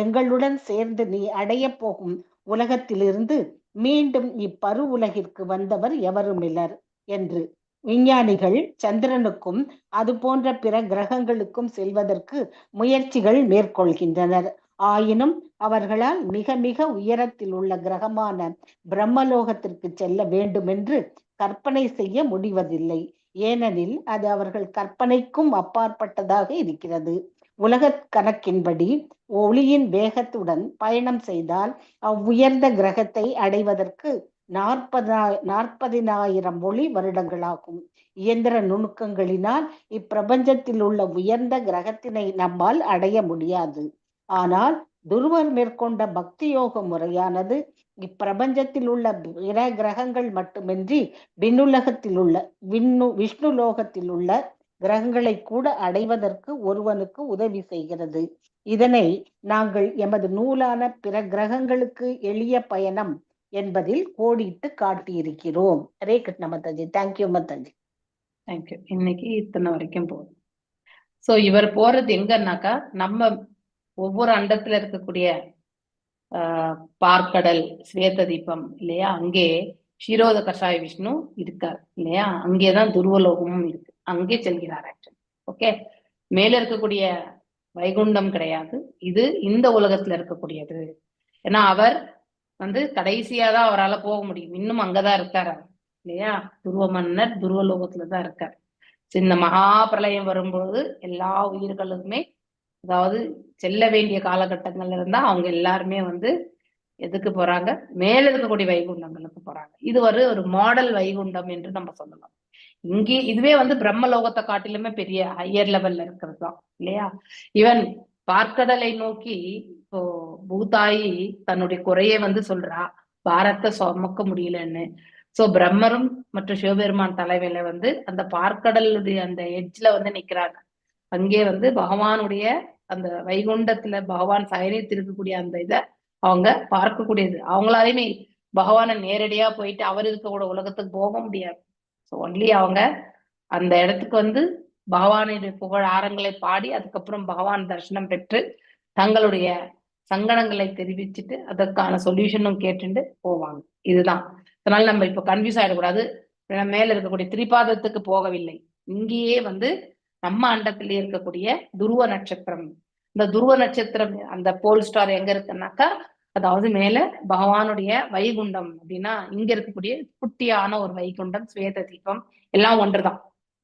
எங்களுடன் சேர்ந்து நீ அடைய போகும் உலகத்திலிருந்து மீண்டும் இப்பரு உலகிற்கு வந்தவர் எவருமில்லர் என்று. விஞ்ஞானிகள் சந்திரனுக்கும் அது போன்ற பிற கிரகங்களுக்கும் செல்வதற்கு முயற்சிகள் மேற்கொள்கின்றனர். ஆயினும் அவர்களால் மிக மிக உயரத்தில் உள்ள கிரகமான பிரம்மலோகத்திற்கு செல்ல வேண்டுமென்று கற்பனை செய்ய முடிவதில்லை. ஏனெனில் அது அவர்கள் கற்பனைக்கும் அப்பாற்பட்டதாக இருக்கிறது. உலக கணக்கின்படி ஒளியின் வேகத்துடன் பயணம் செய்தால் அவ்வுயர்ந்த கிரகத்தை அடைவதற்கு 40,000 ஒளி வருடங்களாகும். இயந்திர நுணுக்கங்களினால் இப்பிரபஞ்சத்தில் உள்ள உயர்ந்த கிரகத்தினை நம்மால் அடைய முடியாது. ஆனால் துருவர் மேற்கொண்ட பக்தி யோக முறையானது இப்பிரபஞ்சத்தில் உள்ள பிற கிரகங்கள் மட்டுமின்றி விஷ்ணு லோகத்தில் உள்ள கிரகங்களை கூட அடைவதற்கு ஒருவனுக்கு உதவி செய்கிறது. இதனை நாங்கள் எமது நூலான பிற கிரகங்களுக்கு எளிய பயணம் என்பதில் கோடிட்டு காட்டியிருக்கிறோம். ஹரே கிருஷ்ண மாதாஜி. தேங்க்யூ மாதாஜி. தேங்க்யூ. இன்னைக்கு இத்தனை வரைக்கும் போதும். சோ இவர் போறது எங்கன்னாக்கா, நம்ம ஒவ்வொரு அண்டத்துல இருக்கக்கூடிய பார்க்கடல், ஸ்வேத தீபம் இல்லையா, அங்கே ஷிரோத கஷாய விஷ்ணு இருக்கார் இல்லையா, அங்கேதான் துருவலோகமும் இருக்கு. அங்கே செல்கிறார் ஆக்சுவலி. ஓகே, மேல இருக்கக்கூடிய வைகுண்டம் கிடையாது, இது இந்த உலகத்துல இருக்கக்கூடியது. ஏன்னா அவர் கடைசியா தான் அவரால் போக முடியும். இன்னும் அங்கதான் இருக்காரு இல்லையா, துருவ மன்னர் துருவலோகத்துலதான் இருக்கார். இந்த மகா பிரளயம் வரும்போது எல்லா உயிர்களுமே, அதாவது செல்ல வேண்டிய காலகட்டங்கள்ல இருந்தா அவங்க எல்லாருமே எதுக்கு போறாங்க, மேல இருக்கக்கூடிய வைகுண்டங்களுக்கு போறாங்க. இது ஒரு மாடல் வைகுண்டம் என்று நம்ம சொல்லலாம். இங்கே இதுவே பிரம்மலோகத்தை காட்டிலுமே பெரிய ஹையர் லெவல்ல இருக்கிறது தான் இல்லையா. ஈவன் பார்க்கடலை நோக்கி இப்போ பூதாயி தன்னுடைய குறைய சொல்றா, பாரத்தை சுமக்க முடியலன்னு. சோ பிரம்மரும் மற்றும் சிவபெருமான் தலைமையில அந்த பார்க்கடலுடைய அந்த எட்ஜ்ல நிக்கிறாங்க. அங்கே பகவானுடைய அந்த வைகுண்டத்துல பகவான் சயனித்திருக்கக்கூடிய அந்த இதை அவங்க பார்க்கக்கூடியது. அவங்களாலையுமே பகவானை நேரடியா போயிட்டு அவர் இருக்கக்கூடிய உலகத்துக்கு போக முடியாது. ஸோ ஒன்லி அவங்க அந்த இடத்துக்கு பகவானுடைய புகழ் ஆரங்களை பாடி அதுக்கப்புறம் பகவான் தரிசனம் பெற்று தங்களுடைய சங்கடங்களை தெரிவிச்சுட்டு அதற்கான சொல்யூஷனும் கேட்டுட்டு போவாங்க. இதுதான். அதனால நம்ம இப்ப கன்ஃபியூஸ் ஆயிடக்கூடாது. மேல இருக்கக்கூடிய திரிபாதத்துக்கு போகவில்லை, இங்கேயே நம்ம அண்டத்திலேயே இருக்கக்கூடிய துருவ நட்சத்திரம். இந்த துருவ நட்சத்திரம் அந்த போல் ஸ்டார் எங்க இருக்குன்னாக்கா, அதாவது மேல பகவானுடைய வைகுண்டம் அப்படின்னா இங்க இருக்கக்கூடிய குட்டியான ஒரு வைகுண்டம், ஸ்வேத தீபம் எல்லாம் ஒன்றுதான்.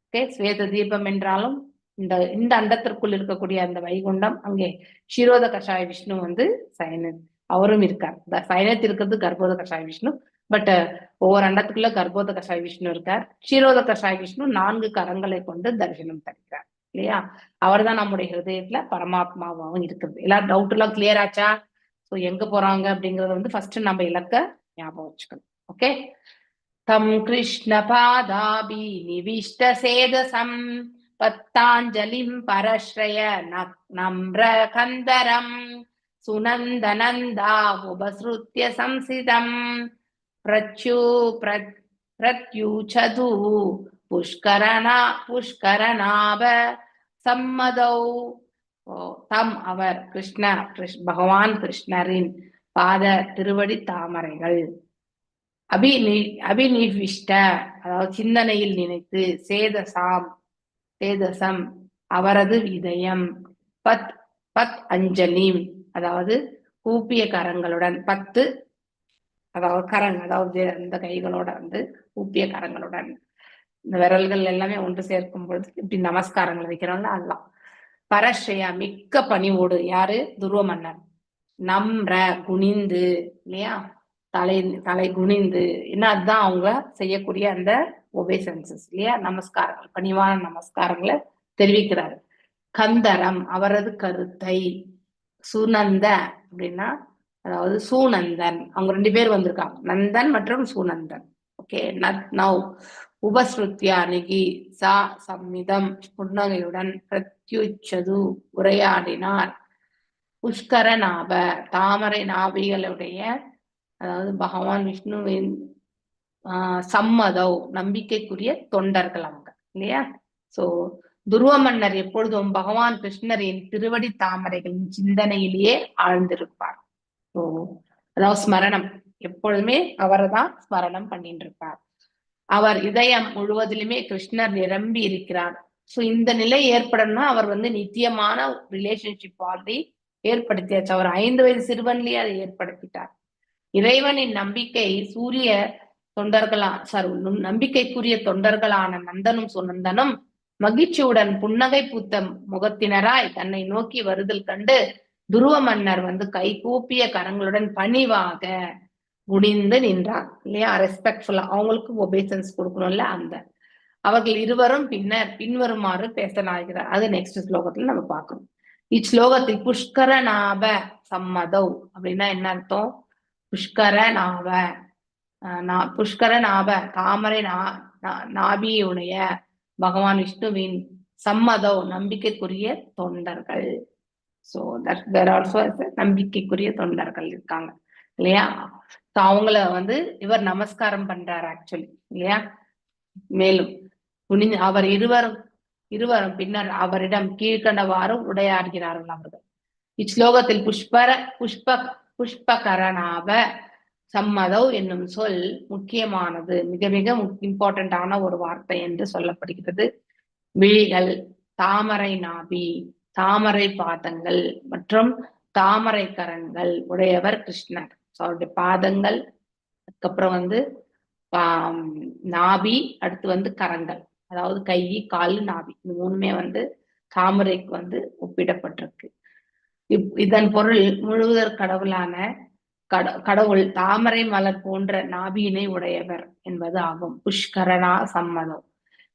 ஓகே, ஸ்வேத தீபம் என்றாலும் இந்த அண்டத்திற்குள் இருக்கக்கூடிய அந்த வைகுண்டம், அங்கே ஷிரோத கஷாய விஷ்ணு சயனத் அவரும் இருக்கார். சயனத் இருக்கிறது கர்ப்போத கஷாய விஷ்ணு, பட் ஒவ்வொரு அண்டத்துக்குள்ள கர்ப்போத கஷாய விஷ்ணு இருக்கார். க்ஷீரோத கஷாய விஷ்ணு 4 கரங்களை கொண்டு தரிசனம் தருகிறார் இல்லையா? அவர் தான் நம்முடைய ஹிருதயத்துல பரமாத்மாவாகவும் இருக்கிறது. எல்லாரும் டவுட் எல்லாம் கிளியர் ஆச்சா? ஸோ எங்க போறாங்க அப்படிங்கறத வந்து ஃபர்ஸ்ட் நம்ம இலக்க ஞாபகம் வச்சுக்கணும். ஓகே. தம் கிருஷ்ண பாதாபி நிவிஷ்ட சேதசம் பத்தாஞ்சலிம் பரஸ்ரய நம்ர கந்தரம் சுனந்தனந்தா உபஸ்ருத்ய சம்சிதம் பிரத்யூச்சது புஷ்கரநாப சம்மதௌ. தம் அவர் பகவான் கிருஷ்ணரின் பாத திருவடி தாமரைகள் அபிநிவிஷ்ட அதாவது சிந்தனையில் நினைத்து சேதசம் அவரது இதயம் பத் அஞ்சலி அதாவது கூப்பிய கரங்களுடன் 10 அதாவது கரங்கள் அதாவது இந்த கைகளோட வந்து கூப்பிய கரங்களுடன் இந்த விரல்கள் எல்லாமே ஒன்று சேர்க்கும் பொழுது இப்படி நமஸ்காரங்கள் வைக்கிறோம்ல அதெல்லாம். பரஸ்ரயா மிக்க பணிவோடு யாரு? துருவ மன்னர். நம்ர குனிந்து இல்லையா? தலை குனிந்து என்ன அதுதான் அவங்க செய்யக்கூடிய அந்த ஒபேசன்சஸ் இல்லையா? நமஸ்காரங்கள், பணிவான நமஸ்காரங்களை தெரிவிக்கிறாரு. கந்தரம் அவரது கருத்தை. சுனந்த அப்படின்னா அதாவது சூனந்தன், அவங்க 2 பேர் வந்திருக்காங்க, நந்தன் மற்றும் சூனந்தன். ஓகே. நவ் உபஸ்ருத்யா அணுகி சா சம்மிதம் புன்னகையுடன் பிரத்யுச்சது உரையாடினார். புஷ்கரநாப தாமரை நாபிகளுடைய அதாவது பகவான் விஷ்ணுவின் சம்மதவ் நம்பிக்கைக்குரிய தொண்டர்கள் அவங்க இல்லையா? சோ துருவ மன்னர் எப்பொழுதும் பகவான் கிருஷ்ணரின் திருவடி தாமரைகளின் சிந்தனையிலேயே ஆழ்ந்திருப்பார். ஸோ அதாவது ஸ்மரணம், எப்பொழுதுமே அவரை தான் ஸ்மரணம் பண்ணிட்டு இருப்பார். அவர் இதயம் முழுவதிலுமே கிருஷ்ணர் நிரம்பி இருக்கிறார். ஸோ இந்த நிலை ஏற்படணும்னா அவர் வந்து நித்தியமான ரிலேஷன்ஷிப் ஆல்ரெடி ஏற்படுத்தியாச்சு. அவர் 5 வயது சிறுவன்லயே அதை ஏற்படுத்திட்டார். இறைவனின் நம்பிக்கை சூரிய நம்பிக்கைக்குரிய தொண்டர்களான நந்தனும் சுனந்தனும் மகிழ்ச்சியுடன் புன்னகை பூத்த முகத்தினராய் தன்னை நோக்கி வருதல் கண்டு துருவ மன்னர் வந்து கை கூப்பிய கரங்களுடன் பணிவாக குனிந்து நின்றார் இல்லையா? ரெஸ்பெக்ட்ஃபுல்லா அவங்களுக்கு ஒபேசன்ஸ் கொடுக்கணும்ல. அந்த அவர்கள் இருவரும் பின்வருமாறு பேசலாகிறார். அது நெக்ஸ்ட் ஸ்லோகத்துல நம்ம பார்க்கணும். இச்லோகத்தில் புஷ்கரநாப சம்மதவ் அப்படின்னா என்ன அர்த்தம்? புஷ்கரநாப தாமரை நாபியுடைய பகவான் விஷ்ணுவின் சம்மதவ் நம்பிக்கைக்குரிய தொண்டர்கள். சோ தேர் ஆல்சோ நம்பிக்கைக்குரிய தொண்டர்கள் இருக்காங்க இல்லையா? சோ அவங்கள வந்து இவர் நமஸ்காரம் பண்றாரு ஆக்சுவலி இல்லையா? மேலும் அவர் இருவரும் பின்னர் அவரிடம் கீழ்கண்டவாறு உரையாடுகிறார்கள் அவர்கள். இச்லோகத்தில் புஷ்பகரநாப சம்மதவ் என்னும் சொல் முக்கியமானது, மிக மிக இம்பார்ட்டன்டான ஒரு வார்த்தை என்று சொல்லப்படுகிறது. விழிகள், தாமரை நாபி, தாமரை பாதங்கள் மற்றும் தாமரை கரங்கள் உடையவர் கிருஷ்ணர். அவருடைய பாதங்கள், அதுக்கப்புறம் வந்து நாபி, அடுத்து வந்து கரங்கள், அதாவது கை, கால், நாபி, இந்த 3மே வந்து தாமரைக்கு வந்து ஒப்பிடப்பட்டிருக்கு. இதன் பொருள் முழுவதற் கடவுளான கடவுள் தாமரை மலர் போன்ற நாபியினை உடையவர் என்பது ஆகும். புஷ்கரணா சம்மதவ்.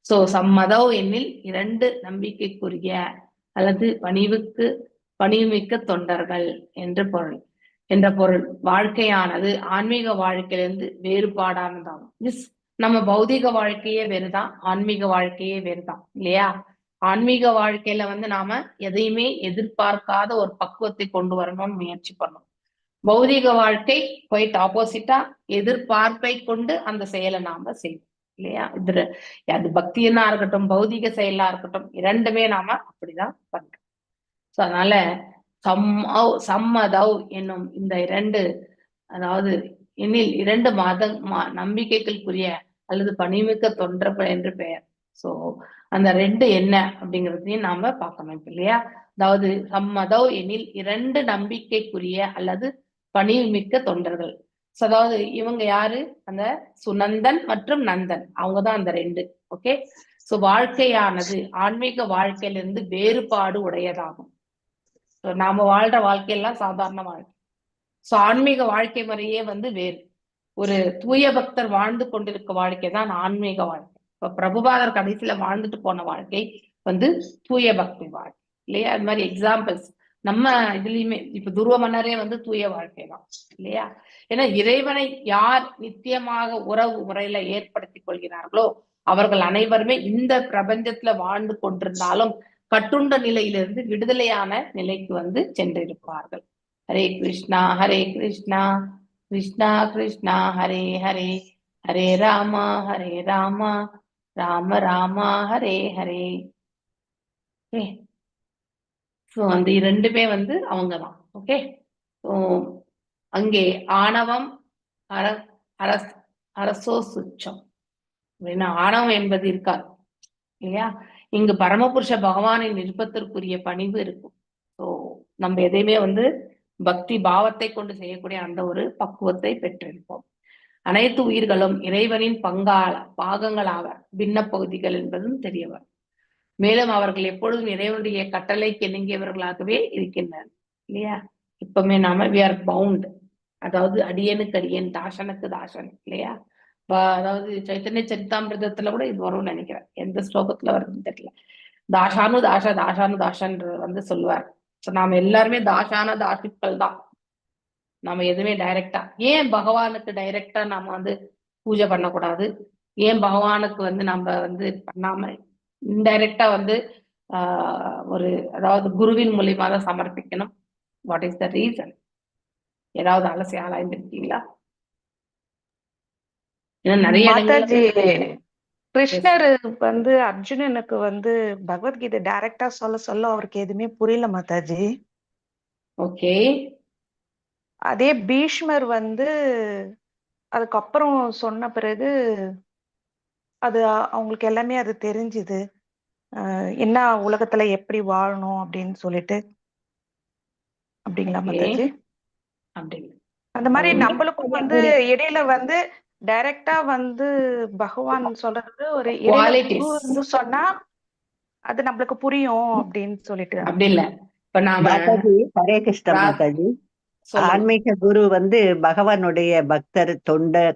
சோ சம்மதவ் எண்ணில் 2 நம்பிக்கைக்குரிய அல்லது பணிவுமிக்க தொண்டர்கள் என்ற பொருள். வாழ்க்கையானது ஆன்மீக வாழ்க்கையிலிருந்து வேறுபாடானதாகும். நம்ம பௌதிக வாழ்க்கையே வேறுதான், ஆன்மீக வாழ்க்கையே வேறுதான் இல்லையா? ஆன்மீக வாழ்க்கையில வந்து நாம எதையுமே எதிர்பார்க்காத ஒரு பக்குவத்தை கொண்டு வரணும்னு முயற்சி பண்ணணும். பௌதிக வாழ்க்கை குவைட் ஆப்போசிட்டா எதிர்பார்ப்பை கொண்டு அந்த செயலை நாம செய்வோம் இல்லையா? அது பக்தியா இருக்கட்டும், பௌதிக செயலா இருக்கட்டும், 2மே நாம அப்படிதான் பண்றோம். சோ அதனால சம்மதவ் என்னும் இந்த 2 அதாவது எண்ணில் 2 நம்பிக்கைகளுக்குரிய அல்லது பணிமிக்க தொண்டர்கள் என்று பெயர். சோ அந்த 2 என்ன அப்படிங்கிறதையும் நாம பார்க்கணும் இல்லையா? அதாவது சம்மதவ் எண்ணில் 2 நம்பிக்கைக்குரிய அல்லது பணிவுமிக்க தொண்டர்கள். அதாவது இவங்க யாரு? அந்த சுனந்தன் மற்றும் நந்தன், அவங்கதான் அந்த 2. ஓகே. சோ வாழ்க்கையானது ஆன்மீக வாழ்க்கையிலிருந்து வேறுபாடு உடையதாகும். நாம வாழ்ற வாழ்க்கையெல்லாம் சாதாரண வாழ்க்கை. சோ ஆன்மீக வாழ்க்கை முறையே வந்து வேறு. ஒரு தூய பக்தர் வாழ்ந்து கொண்டிருக்க வாழ்க்கை தான் ஆன்மீக வாழ்க்கை. இப்ப பிரபுபாதர் கடைசியில வாழ்ந்துட்டு போன வாழ்க்கை வந்து தூய பக்தி வாழ்க்கை இல்லையா? அது மாதிரி எக்ஸாம்பிள்ஸ் நம்ம இதுலயுமே இப்ப துருவ மன்னரே வந்து தூய வாழ்க்கை தான் இல்லையா? ஏன்னா இறைவனை யார் நித்தியமாக உறவு முறையில ஏற்படுத்திக் கொள்கிறார்களோ அவர்கள் அனைவருமே இந்த பிரபஞ்சத்துல வாழ்ந்து கொண்டிருந்தாலும் கட்டுண்ட நிலையிலிருந்து விடுதலையான நிலைக்கு வந்து சென்றிருப்பார்கள். ஹரே கிருஷ்ணா கிருஷ்ணா கிருஷ்ணா ஹரே ஹரே, ஹரே ராமா ராம ராமா ஹரே ஹரே. ஸோ அந்த இரண்டுமே வந்து அவங்கதான். ஓகே, அங்கே ஆணவம் அரசோ சுச்சம் அப்படின்னா ஆணவம் என்பது இருக்காது இல்லையா? இங்கு பரமபுருஷ பகவானின் விருப்பத்திற்குரிய பணிவு இருக்கும். ஸோ நம்ம எதையுமே வந்து பக்தி பாவத்தை கொண்டு செய்யக்கூடிய அந்த ஒரு பக்குவத்தை பெற்றிருப்போம். அனைத்து உயிர்களும் இறைவனின் பாகங்களாவர், பின்ன பகுதிகள் என்பதும் தெரியவர். மேலும் அவர்கள் எப்பொழுதும் இறைவனுடைய கட்டளைக்கு இணங்கியவர்களாகவே இருக்கின்றனர் இல்லையா? இப்பவுமே நாம வி ஆர் பவுண்ட், அதாவது அடியனுக்கு அடியன், தாசனுக்கு தாசன் இல்லையா? அதாவது சைத்தன்ய சரிதாமிரதத்துல கூட இது வரும்னு நினைக்கிறேன், எந்த ஸ்லோகத்துல வருதுன்னு தெரியல. தாசானு தாசன் வந்து சொல்லுவார். நாம எல்லாருமே தாசான தாசிக்கள் தான். நம்ம எதுவுமே டைரக்டா, ஏன் பகவானுக்கு டைரக்டா நாம வந்து பூஜை பண்ணக்கூடாது? ஏன் பகவானுக்கு வந்து நம்ம வந்து பண்ணாம இன்டைரக்டா வந்து ஒரு அதாவது குருவின் மூலியமா தான் சமர்ப்பிக்கணும்? What is the reason? ஏதாவது அலசி ஆராய்ந்திருக்கீங்களா? நிறைய மாதாஜி, கிருஷ்ணர் வந்து அர்ஜுனனுக்கு வந்து பகவத்கீதை டைரக்டா சொல்ல அவருக்கு எதுவுமே புரியல மாதாஜி. ஓகே, அதே பீஷ்மர் வந்து அதுக்கப்புறம் சொன்ன பிறகு அது அவங்களுக்கு எல்லாமே அது தெரிஞ்சுது, என்ன உலகத்துல எப்படி வாழணும் அப்படின்னு சொல்லிட்டு. அப்படிங்களா மாதாஜி? அந்த மாதிரி நம்மளுக்கும் வந்து இடையில வந்து டைரக்டா வந்து பகவான் சொல்றது ஒரு இடையில சொன்னா அது நம்மளுக்கு புரியும் அப்படின்னு சொல்லிட்டு. அப்படி இல்ல. இப்ப நாம ஹரே கிருஷ்ணா மாதாஜி, ஆன்மீக குரு வந்து பகவானுடைய பக்தர், தொண்டர்,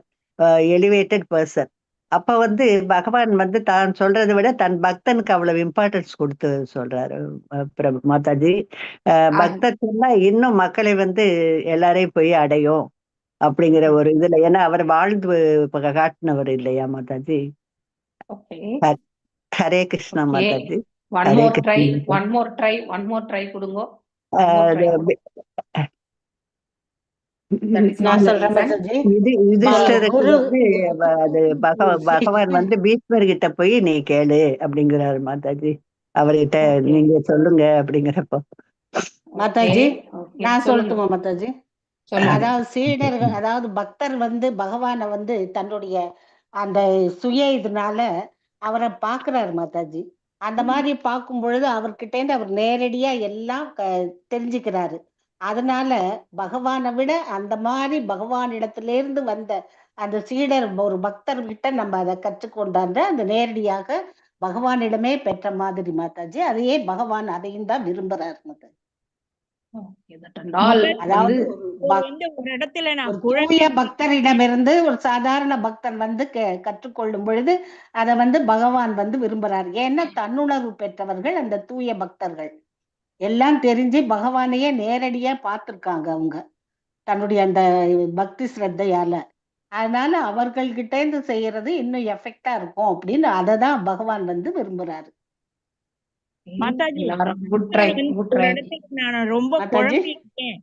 எலிவேட்டட் பர்சன். அப்ப வந்து பகவான் வந்து தான் சொல்றதை விட தன் பக்தனுக்கு அவ்வளவு இம்பார்ட்டன்ஸ் கொடுத்து சொல்றாரு மாதாஜி. பக்தர் சொன்னா இன்னும் மக்களை வந்து எல்லாரையும் போய் அடையும் அப்படிங்கிற ஒரு இதுல, ஏன்னா அவர் வாழ்ந்து காட்டினவர் இல்லையா Mataji? Hare Krishna Mataji. One more try கொடுங்க. பகவான் வந்து பீஷ்மர் கிட்ட போய் நீ கேளு அப்படிங்கிறாரு மாதாஜி. அவர்கிட்ட நீங்க சொல்லுங்க அப்படிங்கிறப்போ. மாதாஜி நான் சொல்லட்டுமா மாதாஜி? அதாவது சீடர்கள், அதாவது பக்தர் வந்து பகவானை வந்து தன்னுடைய அந்த சுய இதனால அவரை பாக்குறாரு மாதாஜி. அந்த மாதிரி பார்க்கும் பொழுது அவர்கிட்ட இருந்து அவர் நேரடியா எல்லாம் தெரிஞ்சுக்கிறாரு. அதனால பகவானை விட அந்த மாதிரி பகவானிடத்திலிருந்து வந்த அந்த சீடர் ஒரு பக்தர்கிட்ட நம்ம அதை கற்றுக்கொண்டாந்த அந்த நேரடியாக பகவானிடமே பெற்ற மாதிரி மாதாஜி. அதையே பகவான் அதையும் தான் விரும்புறாரு மாதாஜி. அதாவது தூய பக்தரிடமிருந்து ஒரு சாதாரண பக்தன் வந்து கற்றுக்கொள்ளும் பொழுது அதை வந்து பகவான் வந்து விரும்புறாரு. ஏன்னா தன்னுணர்வு பெற்றவர்கள் அந்த தூய பக்தர்கள் எல்லாம் தெரிஞ்சு பகவானையே நேரடியா பார்த்திருக்காங்க அவங்க தன்னுடைய அந்த பக்தி ஸ்ரத்தையால. அதனால அவர்கள்கிட்ட இருந்து செய்யறது இன்னும் எஃபெக்டா இருக்கும் அப்படின்னு அதை தான் பகவான் வந்து விரும்புறாரு. மாதாஜி, நான் ரொம்ப குழம்பி இருக்கேன்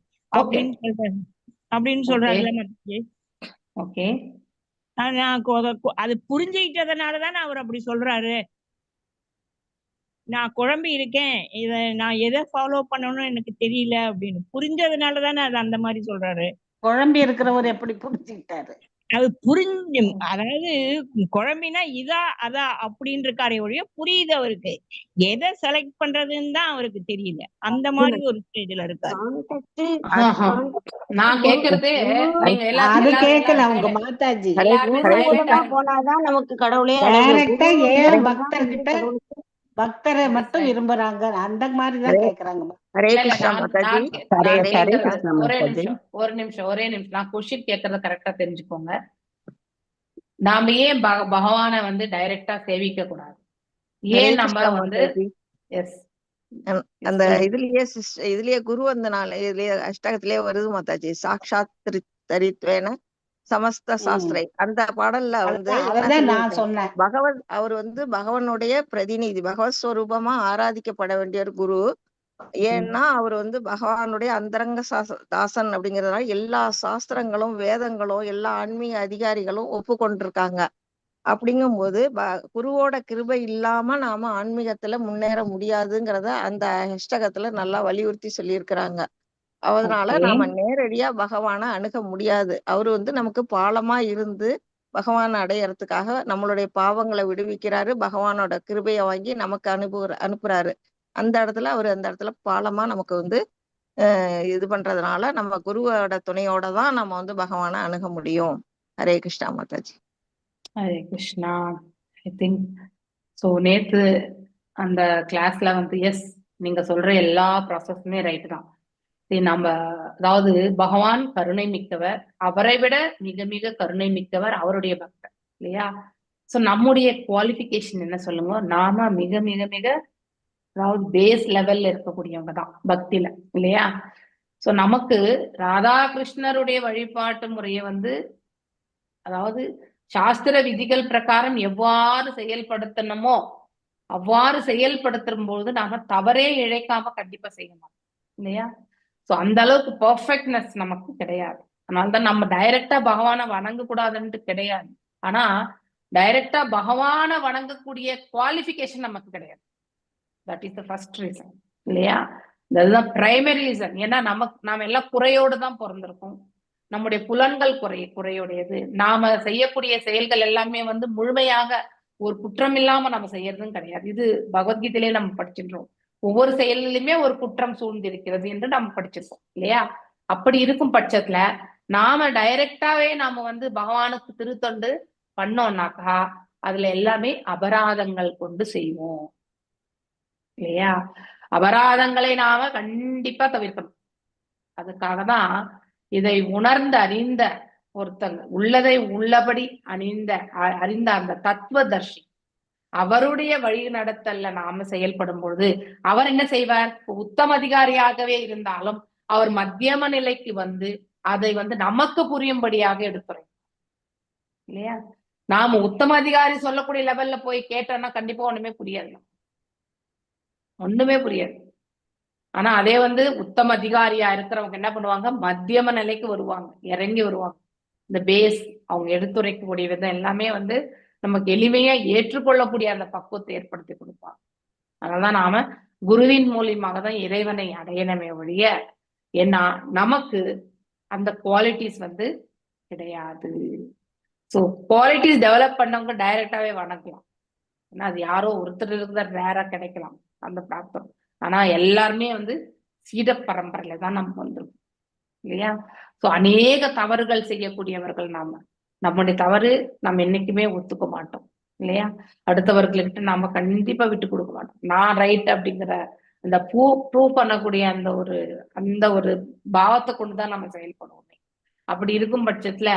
அப்படின்னு சொல்றாருல மாதாஜி. அது புரிஞ்சுக்கிட்டதுனாலதான் அவர் அப்படி சொல்றாரு. நான் குழம்பி இருக்கேன், இத நான் எதை ஃபாலோ பண்ணணும்னு எனக்கு தெரியல அப்படின்னு புரிஞ்சதுனாலதானே அது அந்த மாதிரி சொல்றாரு. குழம்பி இருக்கிறவர் எப்படி புரிஞ்சுக்கிட்டாரு? அது புரிஞ்சு, அதாவது குழம்பினா இதா அதா அப்படின்னு இருக்காரே ஒழிய புரியுது அவருக்கு. எதை செலக்ட் பண்றதுன்னு தான் அவருக்கு தெரியல. அந்த மாதிரி ஒரு ஸ்டேஜ்ல இருக்காரு. நான் கேக்குறதே அது கேட்கல அவங்க மாதாஜி. போனாதான் நமக்கு கடவுளே டைரக்டா ஏன் பக்தர்கிட்ட பக்தரை மட்டும் விரும்புறாங்க அந்த மாதிரிதான் கேக்குறாங்க. ஹரே இல்ல இல்ல கிருஷ்ணா நான் மாதாஜி. நான் ஹரே நான் ஹரே கேக்குறது கிருஷ்ணா ஒரே மாதாஜி. நிமிஷம் நான் கொஸ்டின் கேக்குறத கரெக்டா தெரிஞ்சுக்கோங்க. நாம ஏன் பகவானை வந்து டைரக்டா சேவிக்க கூடாது? ஹரே ஏன் நம்ம கிருஷ்ணா வந்து மாதாஜி. எஸ் அந்த சொல்லுங்க. இதுலயே குரு வந்த நாள் இதுலயே அஷ்டகத்திலேயே வருது மாதாஜி. சாக்ஷாத் தரித்வேன சமஸ்த சாஸ்திரை அந்த பாடல்ல வந்து என்ன அததான் நான் சொல்லியிருக்காரு? சொன்னேன். பகவத் அவர் வந்து பகவானுடைய பிரதிநிதி, பகவத் ஸ்வரூபமா ஆராதிக்கப்பட வேண்டிய ஒரு குரு. ஏன்னா அவர் வந்து பகவானுடைய அந்தரங்க தாசன் அப்படிங்கறதுனால எல்லா சாஸ்திரங்களும் வேதங்களும் எல்லா ஆன்மீக அதிகாரிகளும் ஒப்புக்கொண்டிருக்காங்க. அப்படிங்கும்போது குருவோட கிருபை இல்லாம நாம ஆன்மீகத்துல முன்னேற முடியாதுங்கிறத அந்த அஷ்டகத்துல நல்லா வலியுறுத்தி சொல்லியிருக்கிறாங்க. அதனால நாம நேரடியா பகவானை அணுக முடியாது. அவரு வந்து நமக்கு பாலமா இருந்து பகவானை அடையறதுக்காக நம்மளுடைய பாவங்களை விடுவிக்கிறாரு. பகவானோட கிருபையை வாங்கி நமக்கு அனுப்புறாரு. அந்த இடத்துல பாலமா நமக்கு வந்து இது பண்றதுனால நம்ம குருவோட துணையோட தான் நம்ம வந்து பகவானை அணுக முடியும். Hare Krishna Mataji. Hare Krishna. I think so நேத்து அந்த கிளாஸ்ல வந்து எஸ் நீங்க சொல்ற எல்லா ப்ராசஸுமே ரைட்டு தான். நம்ம அதாவது பகவான் கருணை மிக்கவர், அவரை விட மிக மிக கருணை மிக்கவர் அவருடைய பக்தர் இல்லையா? ஸோ நம்முடைய குவாலிஃபிகேஷன் என்ன சொல்லுங்க? நாம மிக மிக மிக அதாவது பேஸ் லெவல்ல இருக்கக்கூடியவங்க தான் பக்தியில இல்லையா? ஸோ நமக்கு ராதாகிருஷ்ணருடைய வழிபாட்டு முறையை வந்து அதாவது சாஸ்திர விதிகள் பிரகாரம் எவ்வாறு செயல்படுத்தணுமோ அவ்வாறு செயல்படுத்தும் போது நாம தவறே இழைக்காம கண்டிப்பா செய்ய மாட்டோம் இல்லையா? சோ அந்த அளவுக்கு பர்ஃபெக்ட்னஸ் நமக்கு கிடையாது. அதனாலதான் நம்ம டைரக்டா பகவானை வணங்க கூடாதுன்ட்டு கிடையாது. ஆனா டைரக்டா பகவானை வணங்கக்கூடிய குவாலிஃபிகேஷன் நமக்கு கிடையாது. That is the first reason இல்லையா? அதுதான் பிரைமரி ரீசன். ஏன்னா நாம எல்லாம் குறையோடு தான் பிறந்திருக்கோம். நம்முடைய புலன்கள் குறையுடையது. நாம செய்யக்கூடிய செயல்கள் எல்லாமே வந்து முழுமையாக ஒரு குற்றம் இல்லாம நம்ம செய்யறதும் கிடையாது. இது பகவத்கீதையிலே நம்ம படிச்சிருக்கோம். ஒவ்வொரு செயலிலுமே ஒரு குற்றம் சூழ்ந்திருக்கிறது என்று நம்ம படிச்சிருக்கோம் இல்லையா? அப்படி இருக்கும் பட்சத்துல நாம டைரக்டாவே நாம வந்து பகவானுக்கு திருத்தொண்டு பண்ணோம்னாக்கா அதுல எல்லாமே அபராதங்கள் கொண்டு செய்வோம் இல்லையா? அபராதங்களை நாம கண்டிப்பா தவிர்க்கணும். அதுக்காக தான் இதை உணர்ந்து அறிந்த ஒருத்தங்க உள்ளதை உள்ளபடி அறிந்த அந்த தத்துவதர்ஷி அவருடைய வழி நடத்தல்ல நாம செயல்படும் பொழுது அவர் என்ன செய்வார்? உத்தம அதிகாரியாகவே இருந்தாலும் அவர் மத்தியம நிலைக்கு வந்து அதை வந்து நமக்கு புரியும்படியாக எடுத்துறோம் இல்லையா? நாம உத்தம அதிகாரி சொல்லக்கூடிய லெவல்ல போய் கேட்டோம்னா கண்டிப்பா ஒண்ணுமே புரியாது. ஆனா அதே வந்து உத்தம அதிகாரியா இருக்கிறவங்க என்ன பண்ணுவாங்க? மத்தியம நிலைக்கு வருவாங்க, இறங்கி வருவாங்க. இந்த பேஸ் அவங்க எடுத்துரைக்கக்கூடிய விதம் எல்லாமே வந்து நமக்கு எளிமையா ஏற்றுக்கொள்ளக்கூடிய அந்த பக்குவத்தை ஏற்படுத்தி கொடுப்பாங்க. அதனாலதான் நாம குருவின் மூலியமாக தான் இறைவனை அடையணுமே ஒழிய ஏன்னா நமக்கு அந்த குவாலிட்டிஸ் வந்து கிடையாது. ஸோ குவாலிட்டிஸ் டெவலப் பண்ணவங்க டைரக்டாவே வணங்கலாம். ஏன்னா அது யாரோ ஒருத்தர் இருந்தால் ரேரா கிடைக்கலாம் அந்த பிராப்தம். ஆனா எல்லாருமே வந்து சீட பரம்பரையில தான் நம்ம வந்திருக்கோம் இல்லையா? சோ அநேக தவறுகள் செய்யக்கூடியவர்கள் நம்முடைய தவறு நம்ம என்னைக்குமே ஒத்துக்க மாட்டோம் இல்லையா? அடுத்தவர்கள்கிட்ட நாம கண்டிப்பா விட்டு கொடுக்க மாட்டோம். நான் ரைட் அப்படிங்கிற அந்த ப்ரூவ் பண்ணக்கூடிய அந்த ஒரு பாவத்தை கொண்டுதான் நம்ம செயல்படுவோம். அப்படி இருக்கும் பட்சத்துல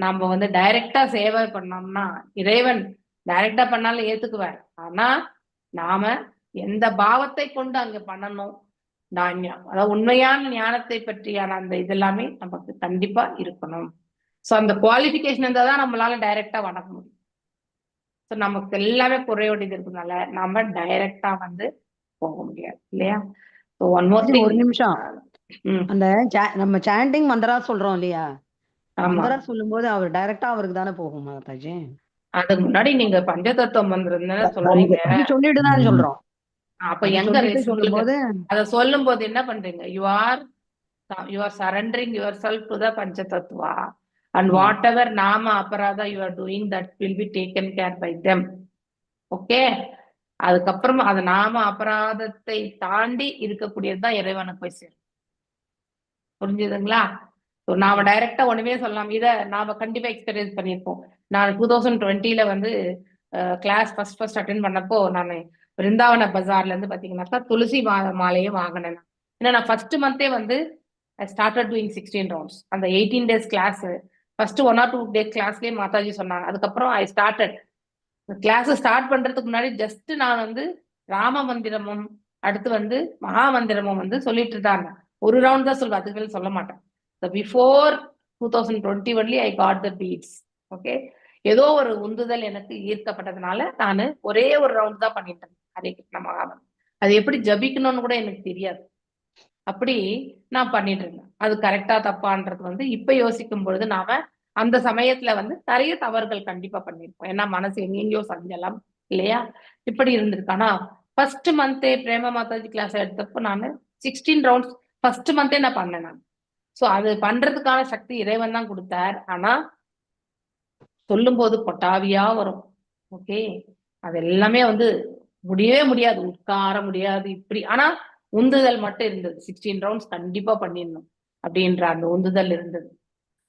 நாம வந்து டைரக்டா சேவை பண்ணோம்னா இறைவன் டைரக்டா பண்ணாலும் ஏத்துக்குவார். ஆனா நாம எந்த பாவத்தை கொண்டு அங்க பண்ணணும், அதாவது உண்மையான ஞானத்தை பற்றியான அந்த இதெல்லாமே நமக்கு கண்டிப்பா இருக்கணும். சோ அந்த குவாலிபிகேஷன் இருந்தா தான் நம்மளால டைரக்டா வணங்க முடியும். சோ நமக்கு எல்லாமே குறையோடியது இருக்கிறதுனால நாம டைரக்டா வந்து போக முடியாது இல்லையா? ஒரு நிமிஷம். அந்த நம்ம சாண்டிங் மந்திரா சொல்றோம் இல்லையா? மந்திரா சொல்லும் போது அவர் டைரக்டா அவருக்கு தானே போகும் மாதாஜி. அதுக்கு முன்னாடி நீங்க பஞ்சதத்துவ மந்திரம் சொல்றீங்க, சொல்லிட்டு தான் சொல்றோம். அப்ப எங்க சொல்லும்போது அத சொல்லும் போது என்ன பண்றீங்க? You are surrendering yourself to the Panchatattva and whatever nama aparada you are doing that will be taken care by them. Okay, அதுக்கப்புறம் அது நாம அபராதத்தை தாண்டி இருக்கக்கூடியதுதான் இறைவனுக்கு போய் சேரும். புரிஞ்சுதுங்களா? நாம டைரக்டா ஒண்ணுமே சொல்லலாம். இதை நாம கண்டிப்பா எக்ஸ்பீரியன்ஸ் பண்ணியிருப்போம். நான் 2020 வந்து கிளாஸ் ஃபர்ஸ்ட் அட்டென்ட் பண்ணப்போ நான் பிருந்தாவன பஜார்ல இருந்து பாத்தீங்கன்னாக்கா துளசி மாலையே வாங்கினேன். ஏன்னா நான் ஃபர்ஸ்ட் மந்தே வந்து ஐ ஸ்டார்டட் டூயிங் 16 ரவுண்ட்ஸ். அந்த 18 days class first 1 or 2 days கிளாஸ்லயே மாதாஜி சொன்னாங்க. அதுக்கப்புறம் ஐ ஸ்டார்டட் கிளாஸ் ஸ்டார்ட் பண்றதுக்கு முன்னாடி ஜஸ்ட் நான் வந்து ராம மந்திரமும் அடுத்து வந்து மகா மந்திரமும் வந்து சொல்லிட்டு இருந்தாங்க. ஒரு ரவுண்ட் தான் சொல்லுவேன், அதுக்கு மேல சொல்ல மாட்டேன். Before 2020 only I got the beats. Okay, ஏதோ ஒரு உந்துதல் எனக்கு ஈர்க்கப்பட்டதுனால நான் ஒரே ஒரு ரவுண்ட் தான் பண்ணிட்டேன் ஹரே கிருஷ்ண மகாமந்திரம். அது எப்படி ஜபிக்கணும்னு கூட எனக்கு தெரியாது, அப்படி நான் பண்ணிட்டு இருந்தேன். அது கரெக்டா தப்பான்றது வந்து இப்ப யோசிக்கும் பொழுது நாம அந்த சமயத்துல வந்து நிறைய தவறுகள் கண்டிப்பா பண்ணிருப்போம். ஏன்னா மனசு எங்கெங்கயோ சஞ்சலம் இல்லையா, இப்படி இருந்திருக்கு. ஆனா ஃபர்ஸ்ட் மந்தே பிரேம மாதாஜி கிளாஸ் எடுத்தப்போ நான் 16 ரவுண்ட்ஸ் ஃபர்ஸ்ட் மந்தே நான் பண்ணேன் நான். சோ அது பண்றதுக்கான சக்தி இறைவன் தான் கொடுத்தார். ஆனா சொல்லும் போது கொட்டாவியா வரும். ஓகே, அது எல்லாமே வந்து முடியவே முடியாது, உட்கார முடியாது இப்படி. ஆனா உந்துதல் மட்டும் இருந்தது. 16 ரவுண்ட்ஸ் கண்டிப்பா பண்ணிடணும் அப்படின்ற அந்த உந்துதல் இருந்தது.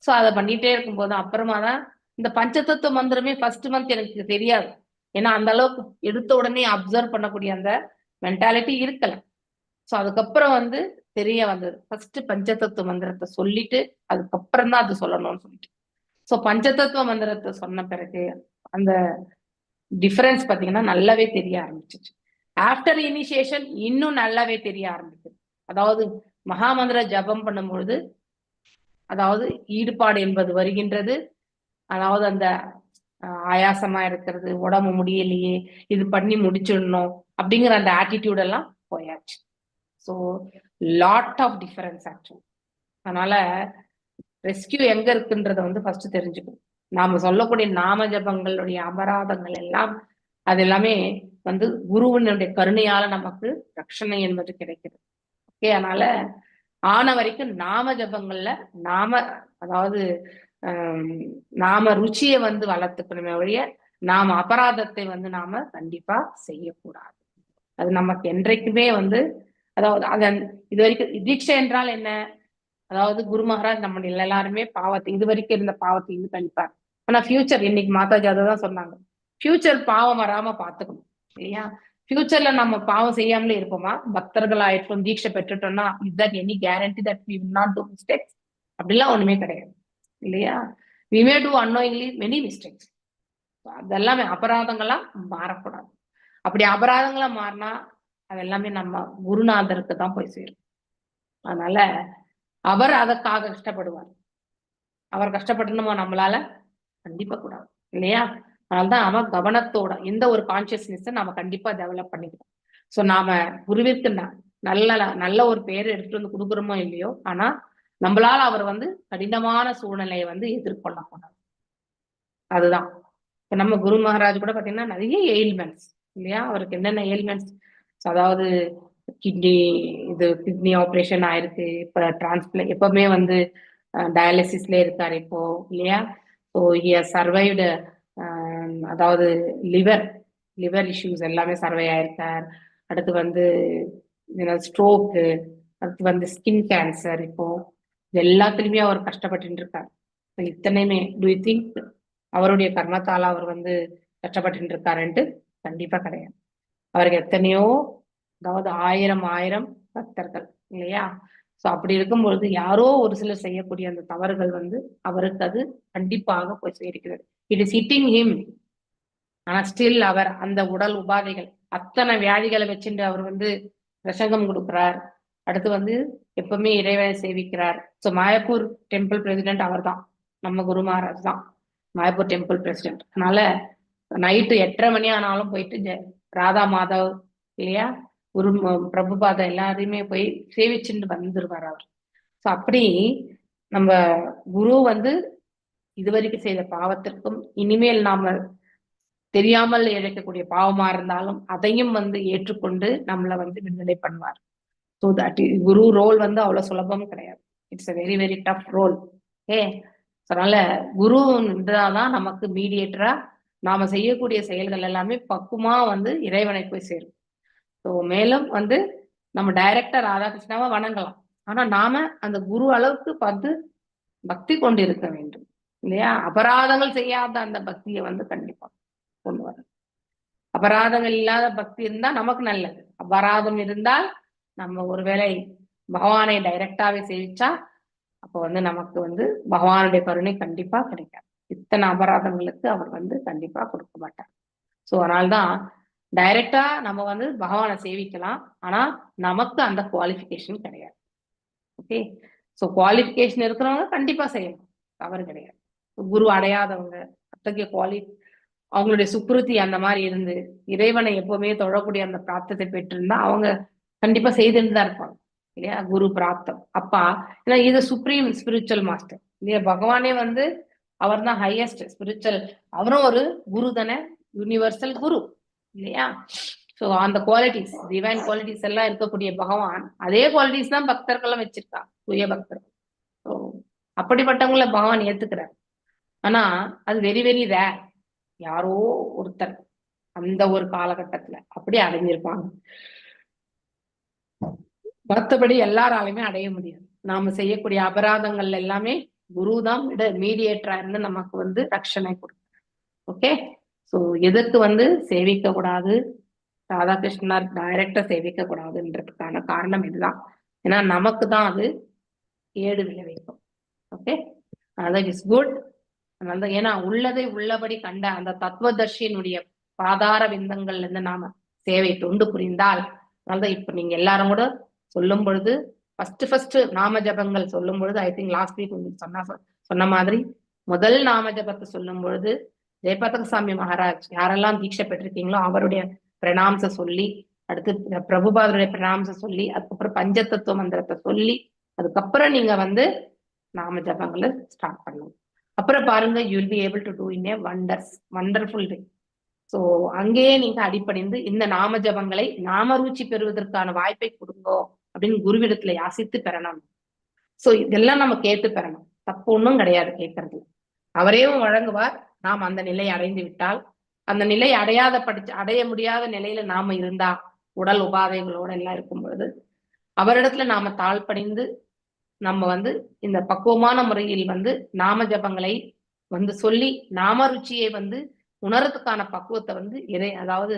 சோ அதை பண்ணிட்டே இருக்கும்போது அப்புறமா தான் இந்த பஞ்சதத்துவ மந்திரமே ஃபர்ஸ்ட் மந்த் எனக்கு தெரியாது. ஏன்னா அந்த அளவுக்கு எடுத்த உடனே அப்சர்வ் பண்ணக்கூடிய அந்த மென்டாலிட்டி இருக்கல. சோ அதுக்கப்புறம் வந்து தெரிய வந்தது. ஃபர்ஸ்ட் பஞ்சதத்துவ மந்திரத்தை சொல்லிட்டு அதுக்கப்புறம் தான் அது சொல்லணும்னு சொல்லிட்டு. சோ பஞ்சதத்துவ மந்திரத்தை சொன்ன பிறகு அந்த டிஃபரன்ஸ் பாத்தீங்கன்னா நல்லாவே தெரிய ஆரம்பிச்சிச்சு. ஆஃப்டர் இனிஷியேஷன் இன்னும் நல்லாவே தெரிய ஆரம்பிக்குது. அதாவது மகாமந்திர ஜபம் பண்ணும்பொழுது அதாவது ஈடுபாடு என்பது வருகின்றது. அதாவது அந்த ஆயாசமா இருக்கிறது, உடம்பு முடியலையே, இது பண்ணி முடிச்சிடணும் அப்படிங்கிற அந்த ஆட்டிடியூட் எல்லாம் போயாச்சு. So lot of difference actually. அதனால ரெஸ்கியூ எங்க இருக்குன்றத வந்து ஃபர்ஸ்ட் தெரிஞ்சுக்கணும். நாம சொல்லக்கூடிய நாம ஜபங்களுடைய அபராதங்கள் எல்லாம் அது எல்லாமே வந்து குருவினுடைய கருணையால நமக்கு ரட்சணை என்பது கிடைக்குது. ஓகே, அதனால ஆன வரைக்கும் நாம ஜபங்கள்ல நாம அதாவது நாம ருச்சியை வந்து வளர்த்துக்கணுமே ஒழிய நாம அபராதத்தை வந்து நாம கண்டிப்பா செய்யக்கூடாது. அது நமக்கு என்றைக்குமே வந்து அதாவது அதன் இது வரைக்கும் தீட்சை என்றால் என்ன, அதாவது குரு மகாராஜ் நம்ம எல்லாருமே பாவத்தை இது வரைக்கும் இருந்த பாவத்தை இது கழிப்பார். ஆனா ஃபியூச்சர் இன்னைக்கு மாதாஜி அதை தான் சொன்னாங்க, ஃபியூச்சர் பாவம் வராம பாத்துக்கணும் இல்லையா. ஃபியூச்சர்ல நம்ம பாவம் செய்யாமலே இருப்போமா? பக்தர்கள் ஆயிட்டோம், தீட்சை பெற்றுட்டோம்னா is that any guarantee that we will not do mistakes? அப்படிலாம் ஒண்ணுமே கிடையாது இல்லையா. we may do unknowingly many mistakes. அதெல்லாமே அபராதங்களா மாறக்கூடாது. அப்படி அபராதங்களா மாறினா அது எல்லாமே நம்ம குருநாதருக்கு தான் போய் சேரும். அதனால அவர் அதற்காக கஷ்டப்படுவார். அவர் கஷ்டப்படணுமா நம்மளால? கண்டிப்பா கூடாது இல்லையா. அதனால்தான் அவன் கவனத்தோட எந்த ஒரு கான்சியஸ்னஸ் நாம கண்டிப்பா டெவலப் பண்ணிக்கணும். சோ நாம குருவிற்கு நல்ல ஒரு பேர் எடுத்துட்டு வந்து கொடுக்குறோமோ இல்லையோ, ஆனா நம்மளால அவர் வந்து கடினமான சூழ்நிலையை வந்து எதிர்கொள்ள கூடாது. அதுதான் இப்ப நம்ம குரு மகாராஜ் கூட பாத்தீங்கன்னா நிறைய எயில்மெண்ட்ஸ் இல்லையா. அவருக்கு என்னென்ன எயில்மெண்ட்ஸ், அதாவது கிட்னி ஆப்ரேஷன் ஆயிருக்கு, இப்ப டிரான்ஸ்பிளே எப்பவுமே வந்து டயாலிசிஸ்ல இருக்காரு இப்போ இல்லையா. ஸோ சர்வைவ்டு, அதாவது லிவர் இஷ்யூஸ் எல்லாமே சர்வை ஆயிருக்கார். அடுத்து வந்து ஸ்ட்ரோக்கு, அடுத்து வந்து ஸ்கின் கேன்சர், இப்போ எல்லாத்துலயுமே அவர் கஷ்டப்பட்டு இருக்கார். இத்தனையுமே டு யூ திங்க் அவருடைய கர்மத்தால அவர் வந்து கஷ்டப்பட்டு இருக்காருன்ட்டு? கண்டிப்பா கிடையாது. அவருக்கு எத்தனையோ, அதாவது ஆயிரம் பக்தர்கள் இல்லையா. சோ அப்படி இருக்கும்பொழுது யாரோ ஒரு சிலர் செய்யக்கூடிய அந்த தவறுகள் வந்து அவருக்கு அது கண்டிப்பாக போய் சேர்க்கிறது. It is hitting him. ஆனா ஸ்டில் அவர் அந்த உடல் உபாதைகள் அத்தனை வியாதிகளை வச்சுட்டு அவர் வந்து பிரசங்கம் கொடுக்கிறார். அடுத்து வந்து எப்பவுமே இறைவனை சேவிக்கிறார். ஸோ மாயப்பூர் டெம்பிள் பிரசிடென்ட் அவர் தான், நம்ம குரு மகாராஜ் தான் மாயப்பூர் டெம்பிள் பிரசிடென்ட். அதனால நைட்டு 8:30 மணி ஆனாலும் போயிட்டு ராதா மாதவ் இல்லையா, குரு பிரபுபாத எல்லாரையுமே போய் சேவிச்சுட்டு வந்துருவார் அவர். ஸோ அப்படி நம்ம குரு வந்து இதுவரைக்கும் செய்த பாவத்திற்கும் இனிமேல் நாம தெரியாமல் இழைக்கக்கூடிய பாவமா இருந்தாலும் அதையும் வந்து ஏற்றுக்கொண்டு நம்மளை வந்து விடுதலை பண்ணுவார். ஸோ தட் குரு ரோல் வந்து அவ்வளவு சுலபம் கிடையாது. It's a very very tough role. அதனால குருதான் நமக்கு மீடியேட்டரா நாம செய்யக்கூடிய செயல்கள் எல்லாமே பக்குவமா வந்து இறைவனை போய் சேரும். ஸோ மேலும் வந்து நம்ம டைரக்டா ராதாகிருஷ்ணாவை வணங்கலாம், ஆனா நாம அந்த குரு அளவுக்கு பார்த்து பக்தி கொண்டு இருக்க வேண்டும் இல்லையா. அபராதங்கள் செய்யாத அந்த பக்தியை வந்து கண்டிப்பா கொண்டு வர. அப்ப அபராதங்கள் இல்லாத பக்தி இருந்தா நமக்கு நல்லது. அபராதம் இருந்தால் நம்ம ஒருவேளை பகவானை டைரக்டாவே சேவிச்சா அப்போ வந்து நமக்கு வந்து பகவானுடைய கருணை கண்டிப்பா கிடைக்காது. இத்தனை அபராதங்களுக்கு அவர் வந்து கண்டிப்பா கொடுக்க மாட்டார். ஸோ அதனால்தான் டைரக்டா நம்ம வந்து பகவானை சேவிக்கலாம், ஆனா நமக்கு அந்த குவாலிஃபிகேஷன் கிடையாது. ஓகே, ஸோ குவாலிஃபிகேஷன் இருக்கிறவங்க கண்டிப்பா செய்யணும், தவறு கிடையாது. குரு அடையாதவங்க அத்தகைய அவங்களுடைய சுக்ருதி அந்த மாதிரி இருந்து இறைவனை எப்பவுமே தொழக்கூடிய அந்த பிராப்தத்தை பெற்றிருந்தா அவங்க கண்டிப்பா செய்துட்டு தான் இருப்பாங்க இல்லையா. குரு பிராப்தம் அப்பா, ஏன்னா இது சுப்ரீம் ஸ்பிரிச்சுவல் மாஸ்டர் இல்லையா. பகவானே வந்து அவர் தான் ஹையஸ்ட் ஸ்பிரிச்சுவல், அவரும் ஒரு குரு தானே, யூனிவர்சல் குரு இல்லையா. ஸோ அந்த குவாலிட்டிஸ், டிவைன் குவாலிட்டிஸ் எல்லாம் இருக்கக்கூடிய பகவான் அதே குவாலிட்டிஸ் தான் பக்தர்களும் வச்சிருக்கா, தூய பக்தர்கள். ஸோ அப்படிப்பட்டவங்கள பகவான் ஏத்துக்கிறார். ஆனா அது வெரி வெரி ரேர், யாரோ ஒருத்தர் அந்த ஒரு காலகட்டத்துல அப்படி அடைஞ்சிருப்பாங்க. மற்றபடி எல்லாராலுமே அடைய முடியாது. நாம செய்யக்கூடிய அபராதங்கள் எல்லாமே குரு தான் மீடியேட்டரா இருந்து நமக்கு வந்து ரட்சணை கொடுக்கும். ஓகே, ஸோ எதுக்கு வந்து சேவிக்க கூடாது, ராதாகிருஷ்ணர் டைரக்டா சேவிக்க கூடாதுன்றதுக்கான காரணம் இதுதான். ஏன்னா நமக்கு தான் அது கேடு விளைவிக்கும். ஓகே, அதான் இஸ் குட். அதனால ஏன்னா உள்ளதை உள்ளபடி கண்ட அந்த தத்துவதர்ஷியினுடைய பாதார விந்தங்கள்ல இருந்து நாம சேவை தொண்டு புரிந்தால், அதனாலதான் இப்ப நீங்க எல்லாரும் கூட சொல்லும் பொழுது ஃபர்ஸ்ட் நாம ஜபங்கள் சொல்லும் பொழுது, ஐ திங்க் லாஸ்ட் வீக் உங்களுக்கு சொன்ன மாதிரி முதல் நாம ஜபத்தை சொல்லும் பொழுது ஜெயபதக சாமி மகாராஜ் யாரெல்லாம் தீட்சை பெற்றிருக்கீங்களோ அவருடைய பிரணாம்ச சொல்லி, அடுத்து பிரபுபாதருடைய பிரணாம்ச சொல்லி, அதுக்கப்புறம் பஞ்சதத்துவ மந்திரத்தை சொல்லி, அதுக்கப்புறம் நீங்க வந்து நாம ஜபங்களை ஸ்டார்ட் பண்ணணும். அப்புறம் பாருங்க, you will be able to do in a wonderful way. So அங்கேயே நீங்க அடிப்படைந்து இந்த நாம ஜபங்களை நாமரூச்சி பெறுவதற்கான வாய்ப்பை கொடுங்கோ அப்படின்னு குருவிடத்துல யாசித்து பெறணும். ஸோ இதெல்லாம் நம்ம கேட்டு பெறணும், தப்பு ஒன்றும் கிடையாது கேட்கறது. அவரேவும் வழங்குவார். நாம் அந்த நிலையை அடைந்து விட்டால், அந்த நிலை அடைய முடியாத நிலையில நாம இருந்தா, உடல் உபாதைகளோட எல்லாம் இருக்கும் பொழுது அவரிடத்துல நாம தாழ்படைந்து நம்ம வந்து இந்த பக்குவமான முறையில் வந்து நாம ஜபங்களை வந்து சொல்லி நாம ருச்சியை வந்து உணர்றதுக்கான பக்குவத்தை வந்து அதாவது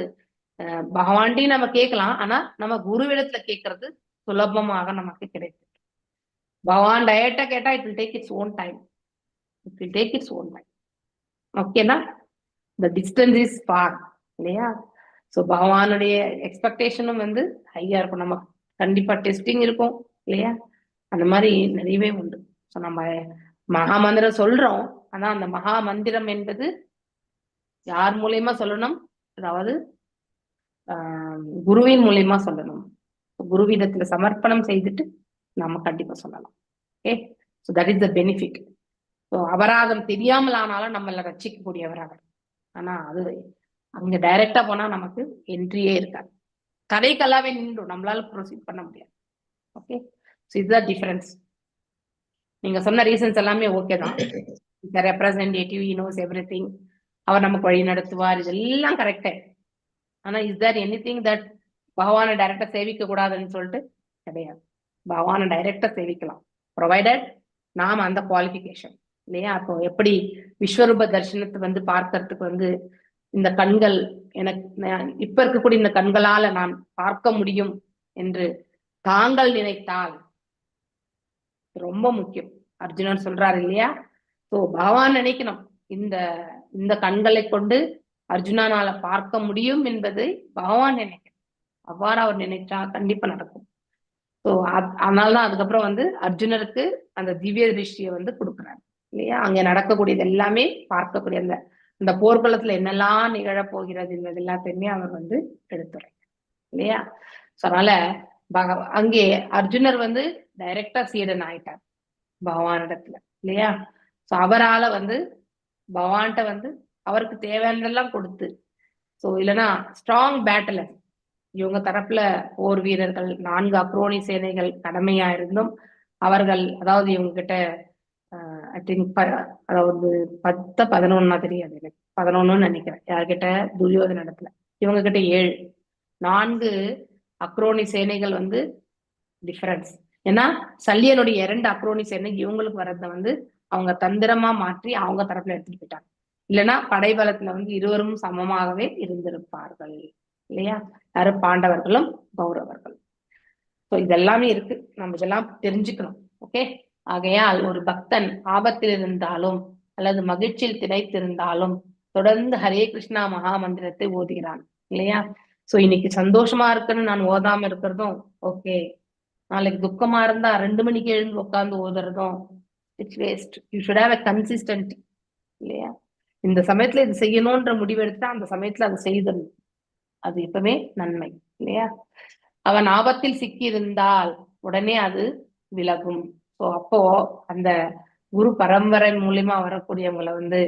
பகவான்டையும் நம்ம கேட்கலாம். ஆனா நம்ம குருவிடத்துல கேட்கறது சுலபமாக நமக்கு கிடைக்கும். பகவான் டைரக்டா கேட்டா it will take its own time, ஓகேனா. த டிஸ்டன்ஸ் இஸ் ஃபார் இல்லையா. ஸோ பகவானுடைய எக்ஸ்பெக்டேஷனும் வந்து ஹையா இருக்கும். நமக்கு கண்டிப்பா டெஸ்டிங் இருக்கும் இல்லையா. அந்த மாதிரி நிறையவே உண்டு. ஸோ நம்ம மகா மந்திரம் சொல்றோம், ஆனா அந்த மகா மந்திரம் என்பது யார் மூலியமா சொல்லணும், அதாவது குருவின் மூலியமா சொல்லணும். குருவிடத்துல சமர்ப்பணம் செய்துட்டு நம்ம கண்டிப்பா சொல்லலாம். Okay, so that is the benefit. So அபராதம் தெரியாமல் ஆனாலும் நம்மள ரட்சிக்கக்கூடியவராக. ஆனா அது அங்க டைரக்டா போனா நமக்கு என்ட்ரியே இருக்காது, கதைக்கல்லாவே நின்றும், நம்மளால ப்ரொசீட் பண்ண முடியாது. ஓகே, ஸோ இதுதான் டிஃபரன்ஸ். நீங்க சொன்ன ரீசன்ஸ் எல்லாமே ஓகே தான். ரெப்ரசன்டேட்டிவ், ஹி நோஸ் எவ்ரிதிங், அவர் நமக்கு வழி நடத்துவார், இதெல்லாம் கரெக்டே. ஆனா இஸ் தேர் எனிதிங் தட் பகவானை டைரக்டா சேவிக்க கூடாதுன்னு சொல்லிட்டு கிடையாது. பகவானை டைரக்டா சேவிக்கலாம், ப்ரொவைடட் நாம அந்த குவாலிஃபிகேஷன் இல்லையா. அப்போ எப்படி விஸ்வரூப தரிசனத்தை வந்து பார்க்கறதுக்கு வந்து இந்த கண்கள் எனக்கு இப்ப இருக்கக்கூடிய இந்த கண்களால நான் பார்க்க முடியும் என்று தாங்கள் நினைத்தால் ரொம்ப முக்கியம். அர்ஜுனன் சொல்றாரு இல்லையா. ஸோ பகவான் நினைக்கணும், இந்த கண்களை கொண்டு அர்ஜுனனால பார்க்க முடியும் என்பதை பகவான் நினைக்கணும். அவ்வாறு அவர் நினைச்சா கண்டிப்பா நடக்கும். ஸோ அதனால்தான் அதுக்கப்புறம் வந்து அர்ஜுனருக்கு அந்த திவ்ய திருஷ்டியை வந்து கொடுக்குறாரு இல்லையா. அங்க நடக்கக்கூடியது எல்லாமே பார்க்கக்கூடிய அந்த போர்க்களத்துல என்னெல்லாம் நிகழப்போகிறது என்பது எல்லாத்தையுமே அவர் வந்து எடுத்துறாங்க இல்லையா. ஸோ அதனால அங்கே அர்ஜுனர் வந்து டைரக்டா சீடன் ஆயிட்டார் பகவானிடத்துல இல்லையா. ஸோ அவரால வந்து பகவான்கிட்ட வந்து அவருக்கு தேவையானதெல்லாம் கொடுத்து, ஸோ இல்லைன்னா ஸ்ட்ராங் பேட்டில் இவங்க தரப்புல போர் வீரர்கள் 4 அக்ரோனி சேனைகள் கடமையா இருந்தும் அவர்கள், அதாவது இவங்க கிட்ட ஐ திங்க் அதாவது 10-11 தெரியாது எனக்கு, 11 நினைக்கிறேன், யார்கிட்ட துரியோதன இடத்துல, இவங்க கிட்ட 4 அக்ரோனி சேனைகள் வந்து டிஃபரன்ஸ். ஏன்னா சல்லியனுடைய 2 அக்ரோனி சேனை இவங்களுக்கு வர்றத வந்து அவங்க தந்திரமா மாற்றி அவங்க தரப்புல எடுத்துட்டு போயிட்டாங்க. இல்லைன்னா படைபலத்துல வந்து இருவரும் சமமாகவே இருந்திருப்பார்கள் இல்லையா? யாரு? பாண்டவர்களும் கௌரவர்களும். ஸோ இதெல்லாமே இருக்கு, நம்ம இதெல்லாம் தெரிஞ்சுக்கணும். ஓகே, ஆகையால் ஒரு பக்தன் ஆபத்தில் இருந்தாலும் அல்லது மகிழ்ச்சியில் திளைத்திருந்தாலும் தொடர்ந்து ஹரே கிருஷ்ணா மகா மந்திரத்தை ஓதுகிறான் இல்லையா? சோ இன்னைக்கு சந்தோஷமா இருக்குன்னு நான் ஓதாம இருக்கிறதும் ஓகே, நாளைக்கு துக்கமா இருந்தா 2 மணிக்கு எழுந்து உட்கார்ந்து ஓதுறதும் it's waste. You should have a consistent இல்லையா? இந்த சமயத்துல இது செய்யணும்ன்ற முடிவு எடுத்தா அந்த சமயத்துல அதை செய்தணும், அது எப்பவுமே நன்மை இல்லையா? அவன் ஆபத்தில் சிக்கி இருந்தால் உடனே அது விலகும். ஸோ அப்போ அந்த குரு பரம்பரை மூலியமா வரக்கூடியவங்களை வந்து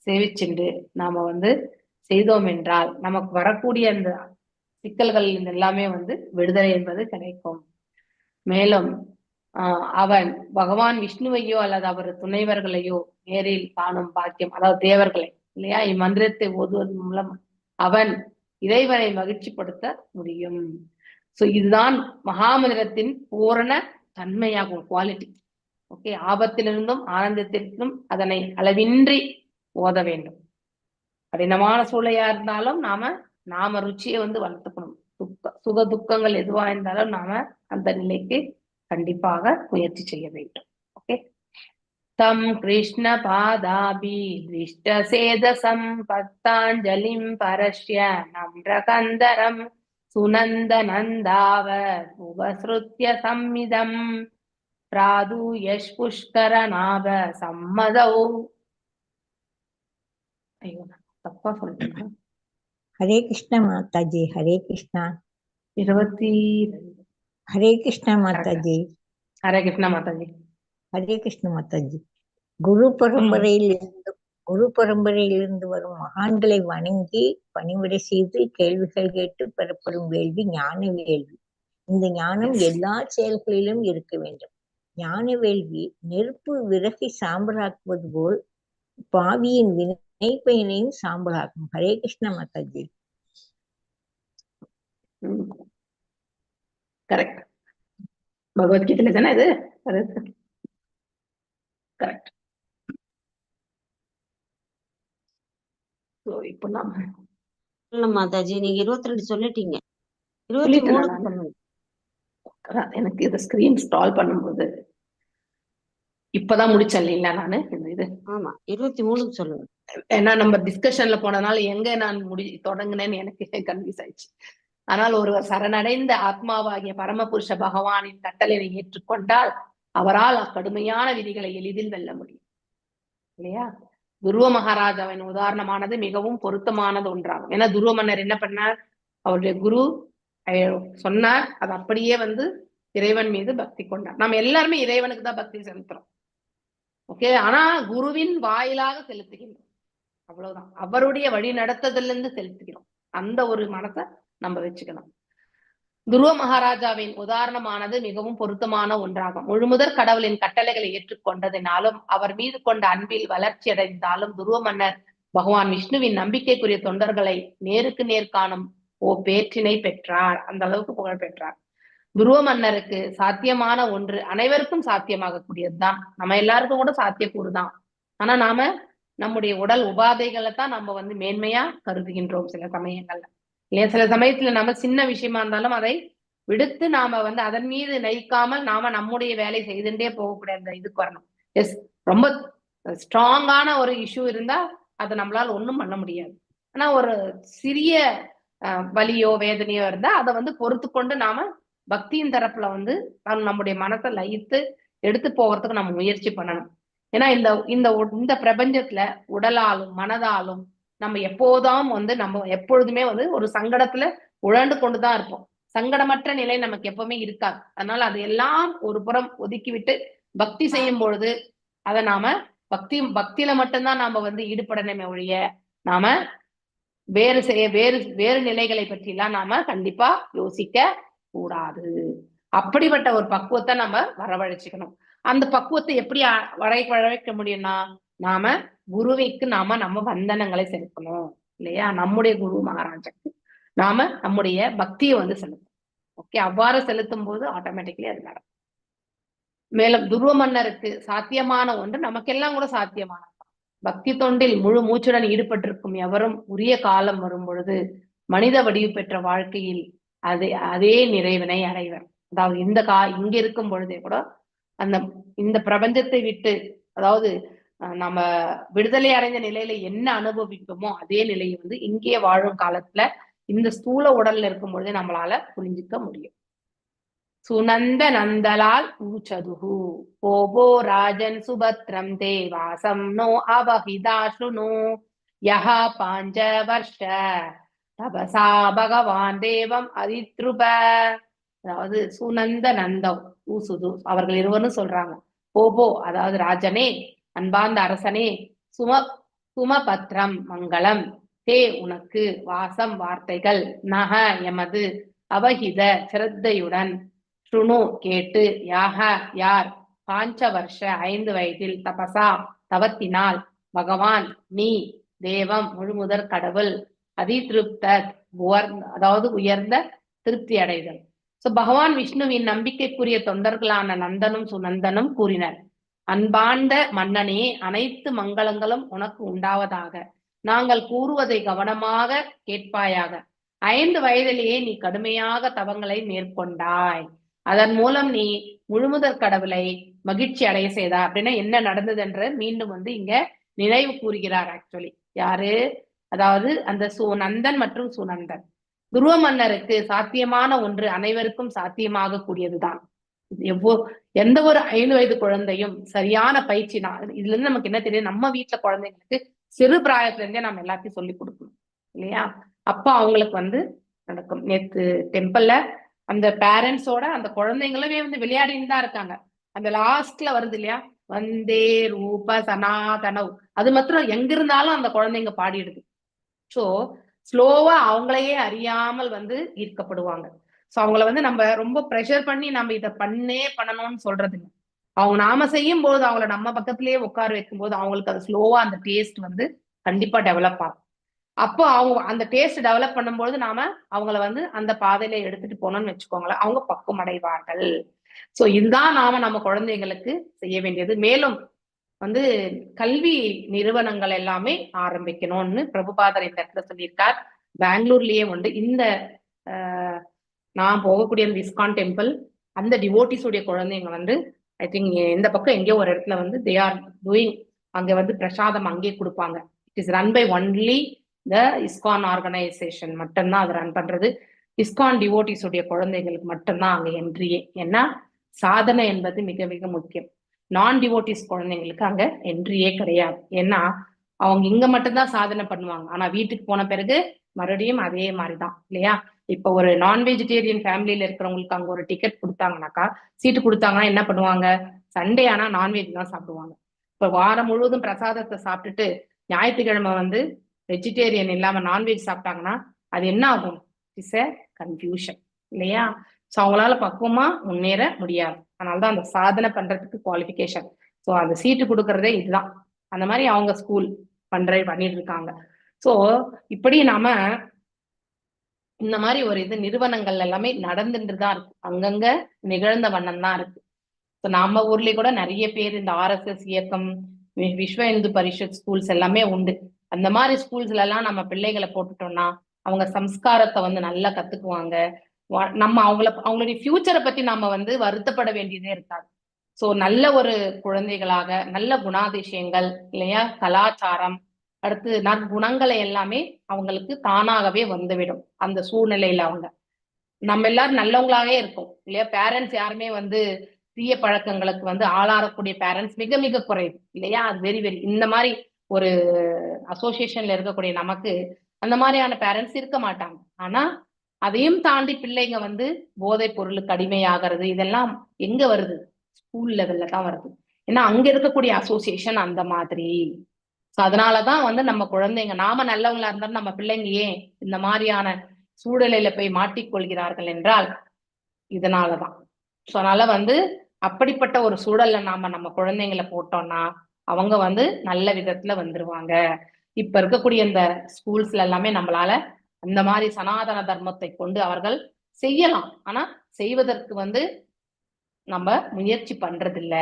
சேவிச்சுண்டு நாம வந்து செய்தோம் என்றால் நமக்கு வரக்கூடிய அந்த சிக்கல்கள் எல்லாமே வந்து விடுதலை என்பது கிடைக்கும். மேலும் அவன் பகவான் விஷ்ணுவையோ அல்லது அவர் துணைவர்களையோ நேரில் காணும் பாக்கியம், அதாவது தேவர்களை இல்லையா, இம்மந்திரத்தை ஓதுவதன் மூலம் அவன் இறைவனை மகிழ்ச்சிப்படுத்த முடியும். சோ இதுதான் மகாமந்திரத்தின் பூரண தன்மையாகும், குவாலிட்டி. ஓகே, ஆபத்திலிருந்தும் ஆனந்தத்திற்கும் அதனை அளவின்றி ஓத வேண்டும். கடினமான சூழலையா இருந்தாலும் நாம ருச்சியை வந்து வளர்த்துக்கணும். சுக துக்கங்கள் எதுவா இருந்தாலும் நாம அந்த நிலைக்கு கண்டிப்பாக முயற்சி செய்ய வேண்டும். ஓகே, தம் கிருஷ்ண பாதாபி திருஷ்ட சேத சம்பத்தாஞ்சலிம் பரஷ்ய நம்ரகந்தரம் சுனந்த நந்தாவ உபஸ்ருத்ய சம்மிதம் பிராது யஷ் புஷ்கர நாப சம்மதௌ. ஐயோ தப்பா சொல்றேன். ஹரே கிருஷ்ணா மாதாஜி. ஹரே கிருஷ்ணா. 22. ஹரே கிருஷ்ணா மாதாஜி. ஹரே கிருஷ்ணா மாதாஜி. ஹரே கிருஷ்ண மாதாஜி. குரு பரம்பரையிலிருந்து வரும் மகான்களை வணங்கி பணிவிடை செய்து கேள்விகள் கேட்டு பெறப்படும் வேள்வி ஞான வேள்வி. இந்த ஞானம் எல்லா செயல்களிலும் இருக்க வேண்டும். ஞான வேள்வி நெருப்பு விறகை சாம்பலாக்குவது போல் பாவியின் வினை பயனையும் சாம்பலாக்கும். ஹரே கிருஷ்ண மாதாஜி. கரெக்ட், பகவத்கீதையில தானே இது. கரெக்ட். இப்போ மாதாஜி நீங்க 22 சொல்லிட்டீங்க. 23 எனக்கு இதை ஸ்கிரீன் ஸ்டால் பண்ணும்போது இப்பதான் முடிச்சேன் இல்லைங்களா நானு இந்த இது. ஆமா 23 சொல்லுங்க. ஏன்னா நம்ம டிஸ்கஷன்ல போனதுனால எங்க நான் தொடங்கினேன்னு எனக்கு கன்ஃபியூஸ் ஆயிடுச்சு. ஆனால் ஒருவர் சரணடைந்த ஆத்மாவாகிய பரமபுருஷ பகவானின் கட்டளையை ஏற்றுக்கொண்டால் அவரால் அக்கடுமையான விதிகளை எளிதில் வெல்ல முடியும் இல்லையா? துருவ மகாராஜாவின் உதாரணமானது மிகவும் பொருத்தமானது ஒன்றாகும். ஏன்னா துருவ மன்னர் என்ன பண்ணார்? அவருடைய குரு சொன்னார், அது அப்படியே வந்து இறைவன் மீது பக்தி கொண்டார். நம்ம எல்லாருமே இறைவனுக்கு தான் பக்தி செலுத்துறோம். ஓகே, ஆனா குருவின் வாயிலாக செலுத்துகின்றோம், அவ்வளவுதான். அவருடைய வழி நடத்துதலிருந்து செலுத்துகிறோம். அந்த ஒரு மனசை நம்ம வச்சுக்கணும். துருவ மகாராஜாவின் உதாரணமானது மிகவும் பொருத்தமான ஒன்றாகும். முழுமுதற் கடவுளின் கட்டளைகளை ஏற்றுக்கொண்டதினாலும் அவர் மீது கொண்ட அன்பில் வளர்ச்சி அடைந்தாலும் துருவ மன்னர் பகவான் விஷ்ணுவின் நம்பிக்கைக்குரிய தொண்டர்களை நேருக்கு நேர் காணும் பேற்றினை பெற்றார். அந்த அளவுக்கு புகழ் பெற்றார். துருவ மன்னருக்கு சாத்தியமான ஒன்று அனைவருக்கும் சாத்தியமாக கூடியதுதான். நம்ம எல்லாருக்கும் கூட சாத்தியக்கூறுதான். ஆனா நாம நம்முடைய உடல் உபாதைகளை தான் நம்ம வந்து மேன்மையா கருதுகின்றோம் சில சமயங்கள்ல இல்லையா? சில சமயத்துல நம்ம சின்ன விஷயமா இருந்தாலும் அதை விடுத்து நாம வந்து அதன் மீது நயிக்காமல் நாம நம்முடைய வேலை செய்துட்டே போகக்கூடிய அந்த இதுக்கு வரணும். எஸ், ரொம்ப ஸ்ட்ராங்கான ஒரு இஷ்யூ இருந்தா அதை நம்மளால ஒண்ணும் பண்ண முடியாது. ஆனா ஒரு சிறிய வலியோ வேதனையோ இருந்தா அதை வந்து பொறுத்து கொண்டு நாம பக்தியின் தரப்புல வந்து நம்முடைய மனசை லயித்து எடுத்து போகிறதுக்கு நம்ம முயற்சி பண்ணணும். ஏன்னா இந்த பிரபஞ்சத்துல உடலாலும் மனதாலும் நம்ம எப்போதும் வந்து நம்ம எப்பொழுதுமே வந்து ஒரு சங்கடத்துல உழண்டு கொண்டுதான் இருப்போம். சங்கடமற்ற நிலை நமக்கு எப்பவுமே இருக்காது. அதனால அது எல்லாம் ஒரு புறம் ஒதுக்கி விட்டு பக்தி செய்யும் பொழுது அதை நாம பக்தியில மட்டும்தான் நாம வந்து ஈடுபடணுமே ஒழிய நாம வேறு நிலைகளை பற்றி எல்லாம் நாம கண்டிப்பா யோசிக்க கூடாது. அப்படிப்பட்ட ஒரு பக்குவத்தை நம்ம வரவழைச்சுக்கணும். அந்த பக்குவத்தை எப்படி வரவைக்க முடியும்னா நாம குருவிக்கு நம்ம வந்தனங்களை செலுத்தணும் இல்லையா? நம்முடைய குரு மகாராஜாக்கு நாம நம்முடைய பக்தியை வந்து செலுத்தணும். ஓகே, அவ்வாறு செலுத்தும் போது ஆட்டோமேட்டிக்கலி அது நடக்கும். மேலும் துருவ மன்னருக்கு சாத்தியமான ஒன்று நமக்கெல்லாம் கூட சாத்தியமானது. பக்தி தொண்டில் முழு மூச்சுடன் ஈடுபட்டிருக்கும் எவரும் உரிய காலம் வரும் பொழுது மனித வடிவு பெற்ற வாழ்க்கையில் அதே நிறைவினை அடைவர். அதாவது இங்க இருக்கும் பொழுதே கூட இந்த பிரபஞ்சத்தை விட்டு, அதாவது நம்ம விடுதலை அடைந்த நிலையில என்ன அனுபவிப்போமோ அதே நிலையை வந்து இங்கே வாழும் காலத்துல இந்த ஸ்தூல உடல்ல இருக்கும் பொழுதே நம்மளால புரிஞ்சுக்க முடியும். சுனந்த நந்தலால் ஊச்சதுகு போபோ ராஜன் சுபத்ரம் தேவாசம் நோ அபஹிதாசுனு யஹா பாஞ்ச வர்ஷ தபசா பகவான் தேவம் அதித்ருப. அதாவது சுனந்த நந்தம் ஊசுது அவர்கள் இருவரும் சொல்றாங்க, போபோ அதாவது ராஜனே, அன்பார்ந்த அரசனே, சுமபத்ரம் மங்களம், தே உனக்கு, வாசம் வார்த்தைகள், நக எமது, அவஹித சிரத்தையுடன், சுணு கேட்டு, யாக யார், பாஞ்ச வருஷ 5 வயதில், தபசா தவத்தினால், பகவான் நீ, தேவம் முழுமுதற் கடவுள், அதிதிருப்த அதாவது உயர்ந்த திருப்தி அடைதல். சோ பகவான் விஷ்ணுவின் நம்பிக்கைக்குரிய தொண்டர்களான நந்தனும் சுனந்தனும் கூறினர், அன்பாண்ட மன்னனே, அனைத்து மங்களங்களும் உனக்கு உண்டாவதாக. நாங்கள் கூறுவதை கவனமாக கேட்பாயாக. 5 வயதிலேயே நீ கடுமையாக தவங்களை மேற்கொண்டாய். அதன் மூலம் நீ முழுமுதற் கடவுளை மகிழ்ச்சி அடைய செய்தார். அப்படின்னா என்ன நடந்தது என்று மீண்டும் வந்து இங்க நினைவு கூறுகிறார். ஆக்சுவலி யாரு, அதாவது அந்த நந்தன் மற்றும் சுனந்தன். துருவ மன்னருக்கு சாத்தியமான ஒன்று அனைவருக்கும் சாத்தியமாக கூடியதுதான். எந்த ஒரு 5 வயது குழந்தையும் சரியான பயிற்சி, இதுல இருந்து நமக்கு என்ன தெரியும், நம்ம வீட்டுல குழந்தைங்களுக்கு சிறு பிராயத்துல இருந்தே நம்ம எல்லாத்தையும் சொல்லி கொடுக்கணும் இல்லையா? அப்ப அவங்களுக்கு வந்து நடக்கும். நேத்து டெம்பிள்ல அந்த பேரண்ட்ஸோட அந்த குழந்தைங்களுமே வந்து விளையாடின்னு தான் இருக்காங்க. அந்த லாஸ்ட்ல வருது இல்லையா, வந்தே ரூப சனாதனவ், அது மாத்திரம் எங்க இருந்தாலும் அந்த குழந்தைங்க பாடிடுது. சோ ஸ்லோவா அவங்களையே அறியாமல் வந்து ஈர்க்கப்படுவாங்க. சோ அவங்கள வந்து நம்ம ரொம்ப ப்ரெஷர் பண்ணி நம்ம இதை பண்ணணும்னு சொல்றது இல்லை. அவங்க நாம செய்யும் போது அவங்கள நம்ம பக்கத்திலேயே உட்கார வைக்கும் போது அவங்களுக்கு அது ஸ்லோவா அந்த டேஸ்ட் வந்து கண்டிப்பா டெவலப் ஆகும். அப்போ அவங்க அந்த டேஸ்ட் டெவலப் பண்ணும்போது நாம அவங்கள வந்து அந்த பாதையில எடுத்துட்டு போனோம்னு வச்சுக்கோங்களேன், அவங்க பக்குவம் அடைவார்கள். சோ இதுதான் நாம நம்ம குழந்தைங்களுக்கு செய்ய வேண்டியது. மேலும் வந்து கல்வி நிறுவனங்கள் எல்லாமே ஆரம்பிக்கணும்னு பிரபுபாதர் இந்த இடத்துல சொல்லியிருக்கார். பெங்களூர்லயே வந்து இந்த நான் போகக்கூடிய அந்த இஸ்கான் டெம்பிள், அந்த டிவோட்டிஸ் உடைய குழந்தைங்க வந்து ஐ திங்க் இந்த பக்கம் எங்கேயோ ஒரு இடத்துல வந்து தே ஆர் டூயிங், அங்க வந்து பிரசாதம் அங்கேயே கொடுப்பாங்க. It is run by only the ISKCON organisation மட்டும்தான் அது ரன் பண்றது. இஸ்கான் டிவோட்டிஸ் உடைய குழந்தைங்களுக்கு மட்டும்தான் அங்க என்ட்ரியே. ஏன்னா சாதனை என்பது மிக மிக முக்கியம். நான் டிவோட்டிஸ் குழந்தைங்களுக்கு அங்க என்ட்ரியே கிடையாது. ஏன்னா அவங்க இங்க மட்டும்தான் சாதனை பண்ணுவாங்க. ஆனா வீட்டுக்கு போன பிறகு மறுபடியும் அதே மாதிரிதான் இல்லையா? இப்ப ஒரு நான் வெஜிடேரியன் ஃபேமிலியில இருக்கிறவங்களுக்கு அங்க ஒரு டிக்கெட் கொடுத்தாங்கனாக்கா, சீட்டு கொடுத்தாங்கன்னா என்ன பண்ணுவாங்க, சண்டே ஆனா நான்வெஜ் தான் சாப்பிடுவாங்க. இப்ப வாரம் முழுவதும் பிரசாதத்தை சாப்பிட்டுட்டு ஞாயிற்றுக்கிழமை வந்து வெஜிடேரியன் இல்லாம நான்வெஜ் சாப்பிட்டாங்கன்னா அது என்ன ஆகும்? இட்ஸ் எ கன்ஃபியூஷன் இல்லையா? சோ அவங்களால பக்குவமா முன்னேற முடியாது. அதனாலதான் அந்த சாதனை பண்றதுக்கு குவாலிஃபிகேஷன். ஸோ அந்த சீட்டு கொடுக்கறதே இதுதான். அந்த மாதிரி அவங்க ஸ்கூல் பண்ணிட்டு இருக்காங்க. ஸோ இப்படி நாம இந்த மாதிரி ஒரு இது நிறுவனங்கள் எல்லாமே நடந்துட்டு தான் இருக்கு, அங்கங்க நிகழ்ந்த வண்ணம் தான் இருக்கு. ஸோ நம்ம ஊர்லயே கூட நிறைய பேர் இந்த RSS இயக்கம், விஸ்வ இந்து பரிஷத் ஸ்கூல்ஸ் எல்லாமே உண்டு. அந்த மாதிரி ஸ்கூல்ஸ்ல எல்லாம் நம்ம பிள்ளைகளை போட்டுட்டோம்னா அவங்க சம்ஸ்காரத்தை வந்து நல்லா கத்துக்குவாங்க. நம்ம அவங்களுடைய ஃபியூச்சரை பத்தி நம்ம வந்து வருத்தப்பட வேண்டியதே இருக்காது. ஸோ நல்ல ஒரு குழந்தைகளாக நல்ல குணாதிசயங்கள் இல்லையா, கலாச்சாரம், அடுத்து நற்குணங்களை எல்லாமே அவங்களுக்கு தானாகவே வந்துவிடும். அந்த சூழ்நிலையில நம்ம எல்லாரும் நல்லவங்களாவே இருக்கும் இல்லையா? பேரண்ட்ஸ் யாருமே வந்து தீய பழக்கங்களுக்கு வந்து ஆளாறக்கூடிய பேரண்ட்ஸ் மிக மிக குறைவு இல்லையா? அது வெரி வெரி இந்த மாதிரி ஒரு அசோசியேஷன்ல இருக்கக்கூடிய நமக்கு அந்த மாதிரியான பேரண்ட்ஸ் இருக்க மாட்டாங்க. ஆனா அதையும் தாண்டி பிள்ளைங்க வந்து போதைப் பொருளுக்கு அடிமையாகிறது, இதெல்லாம் எங்க வருது? ஸ்கூல் லெவல்ல தான் வருது. ஏன்னா அங்க இருக்கக்கூடிய அசோசியேஷன் அந்த மாதிரி. ஸோ அதனாலதான் வந்து நம்ம குழந்தைங்க, நாம நல்லவங்களா இருந்தாலும் நம்ம பிள்ளைங்க ஏன் இந்த மாதிரியான சூழ்நிலையில போய் மாட்டிக்கொள்கிறார்கள் என்றால் இதனாலதான். ஸோ அதனால வந்து அப்படிப்பட்ட ஒரு சூழல்ல நம்ம குழந்தைங்களை போட்டோம்னா அவங்க வந்து நல்ல விதத்துல வந்துருவாங்க. இப்ப இருக்கக்கூடிய இந்த ஸ்கூல்ஸ்ல எல்லாமே நம்மளால அந்த மாதிரி சனாதன தர்மத்தை கொண்டு அவர்கள் செய்யலாம். ஆனா செய்வதற்கு வந்து நம்ம முயற்சி பண்றது இல்ல.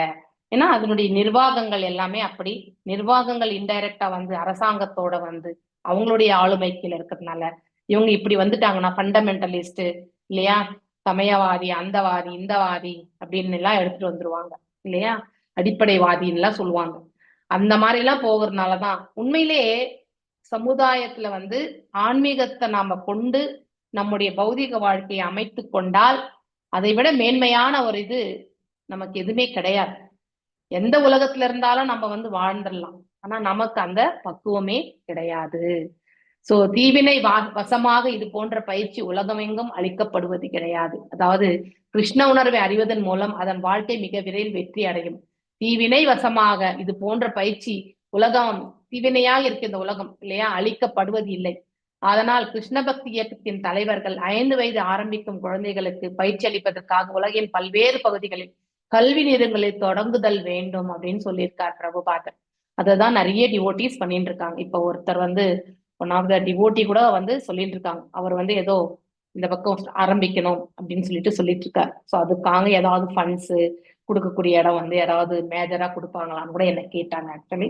ஏன்னா அதனுடைய நிர்வாகங்கள் எல்லாமே அப்படி, நிர்வாகங்கள் இன்டைரக்டா வந்து அரசாங்கத்தோட வந்து அவங்களுடைய ஆளுமை கீழ இருக்கிறதுனால இவங்க இப்படி வந்துட்டாங்கன்னா ஃபண்டமெண்டலிஸ்ட் இல்லையா, சமயவாதி, அந்தவாதி, இந்தவாதி அப்படின்னு எல்லாம் எடுத்துட்டு வந்துருவாங்க இல்லையா, அடிப்படைவாதின்னு எல்லாம் சொல்லுவாங்க. அந்த மாதிரி எல்லாம் போகிறதுனாலதான் உண்மையிலேயே சமுதாயத்துல வந்து ஆன்மீகத்தை நாம கொண்டு நம்முடைய பௌதிக வாழ்க்கையை அமைத்து கொண்டால் அதை விட மேன்மையான ஒரு இது நமக்கு எதுவுமே கிடையாது. எந்த உலகத்துல இருந்தாலும் நம்ம வந்து வாழ்ந்துடலாம், ஆனா நமக்கு அந்த பக்குவமே கிடையாது. சோ தீவினை வசமாக இது போன்ற பயிற்சி உலகமெங்கும் அளிக்கப்படுவது கிடையாது. அதாவது கிருஷ்ண உணர்வை அறிவதன் மூலம் அதன் வாழ்க்கை மிக விரைவில் வெற்றி அடையும். தீவினை வசமாக இது போன்ற பயிற்சி உலகம் தீவினையாக இருக்க இந்த உலகம் இல்லையா அளிக்கப்படுவது இல்லை. அதனால் கிருஷ்ண பக்தி இயக்கத்தின் தலைவர்கள் 5 வயது ஆரம்பிக்கும் குழந்தைகளுக்கு பயிற்சி அளிப்பதற்காக உலகின் பல்வேறு பகுதிகளில் கல்வி நிறுவனங்களில் தொடங்குதல் வேண்டும் அப்படின்னு சொல்லியிருக்கார் பிரபுபாதர். அததான் நிறைய டிவோட்டிஸ் பண்ணிட்டு இருக்காங்க. இப்ப ஒருத்தர் வந்து ஒன் ஆஃப் த டிவோட்டி கூட வந்து சொல்லிட்டு இருக்காங்க, அவர் வந்து ஏதோ இந்த பக்கம் ஆரம்பிக்கணும் அப்படின்னு சொல்லிட்டு இருக்காரு. ஸோ அதுக்காக ஏதாவது ஃபண்ட்ஸ் கொடுக்கக்கூடிய இடம் வந்து யாராவது மேஜரா கொடுப்பாங்களான்னு கூட என்ன கேட்டாங்க ஆக்சுவலி.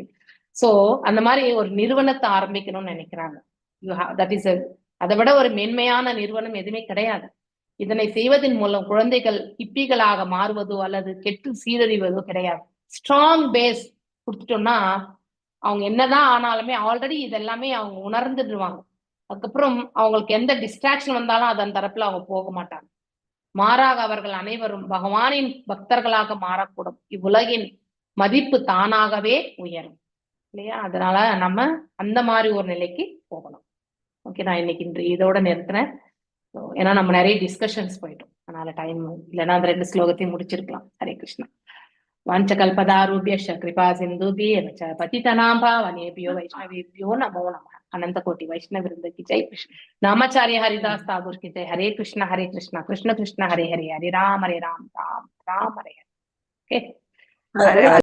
ஸோ அந்த மாதிரி ஒரு நிறுவனத்தை ஆரம்பிக்கணும்னு நினைக்கிறாங்க. தட் இஸ் அதை விட ஒரு மேன்மையான நிறுவனம் எதுவுமே கிடையாது. இதனை செய்வதன் மூலம் குழந்தைகள் ஹிப்பிகளாக மாறுவதோ அல்லது கெட்டு சீரழிவதோ கிடையாது. ஸ்ட்ராங் பேஸ் கொடுத்துட்டோம்னா அவங்க என்னதான் ஆனாலுமே ஆல்ரெடி இதெல்லாமே அவங்க உணர்ந்துடுவாங்க. அதுக்கப்புறம் அவங்களுக்கு எந்த டிஸ்ட்ராக்ஷன் வந்தாலும் அதன் தரப்புல அவங்க போக மாட்டாங்க. மாறாக அவர்கள் அனைவரும் பகவானின் பக்தர்களாக மாறக்கூடும். இவ்வுலகின் மதிப்பு தானாகவே உயரும் இல்லையா. அதனால நம்ம அந்த மாதிரி ஒரு நிலைக்கு போகணும். ஓகே, நான் இன்னைக்கு இதோட நிறுத்தினேன். ஏன்னா நம்ம நிறைய டிஸ்கஷன்ஸ் போயிட்டோம், அதனால டைம் இல்லைன்னா அந்த 2 ஸ்லோகத்தையும் முடிச்சிருக்கலாம். ஹரே கிருஷ்ணா. வாஞ்சகல்பதாருபியஸ்ச கிருபா சிந்துபியேவ ச பதிதனாம் பாவனேபியோ வைஷ்ணவேபியோ நமோ நமः. अनंत कोटि वैष्णव वृंद की जय। नामाचार्य हरिदास ठाकुर की जय। हरे कृष्णा कृष्ण कृष्ण हरे हरे, हरे राम राम राम हरे हरे।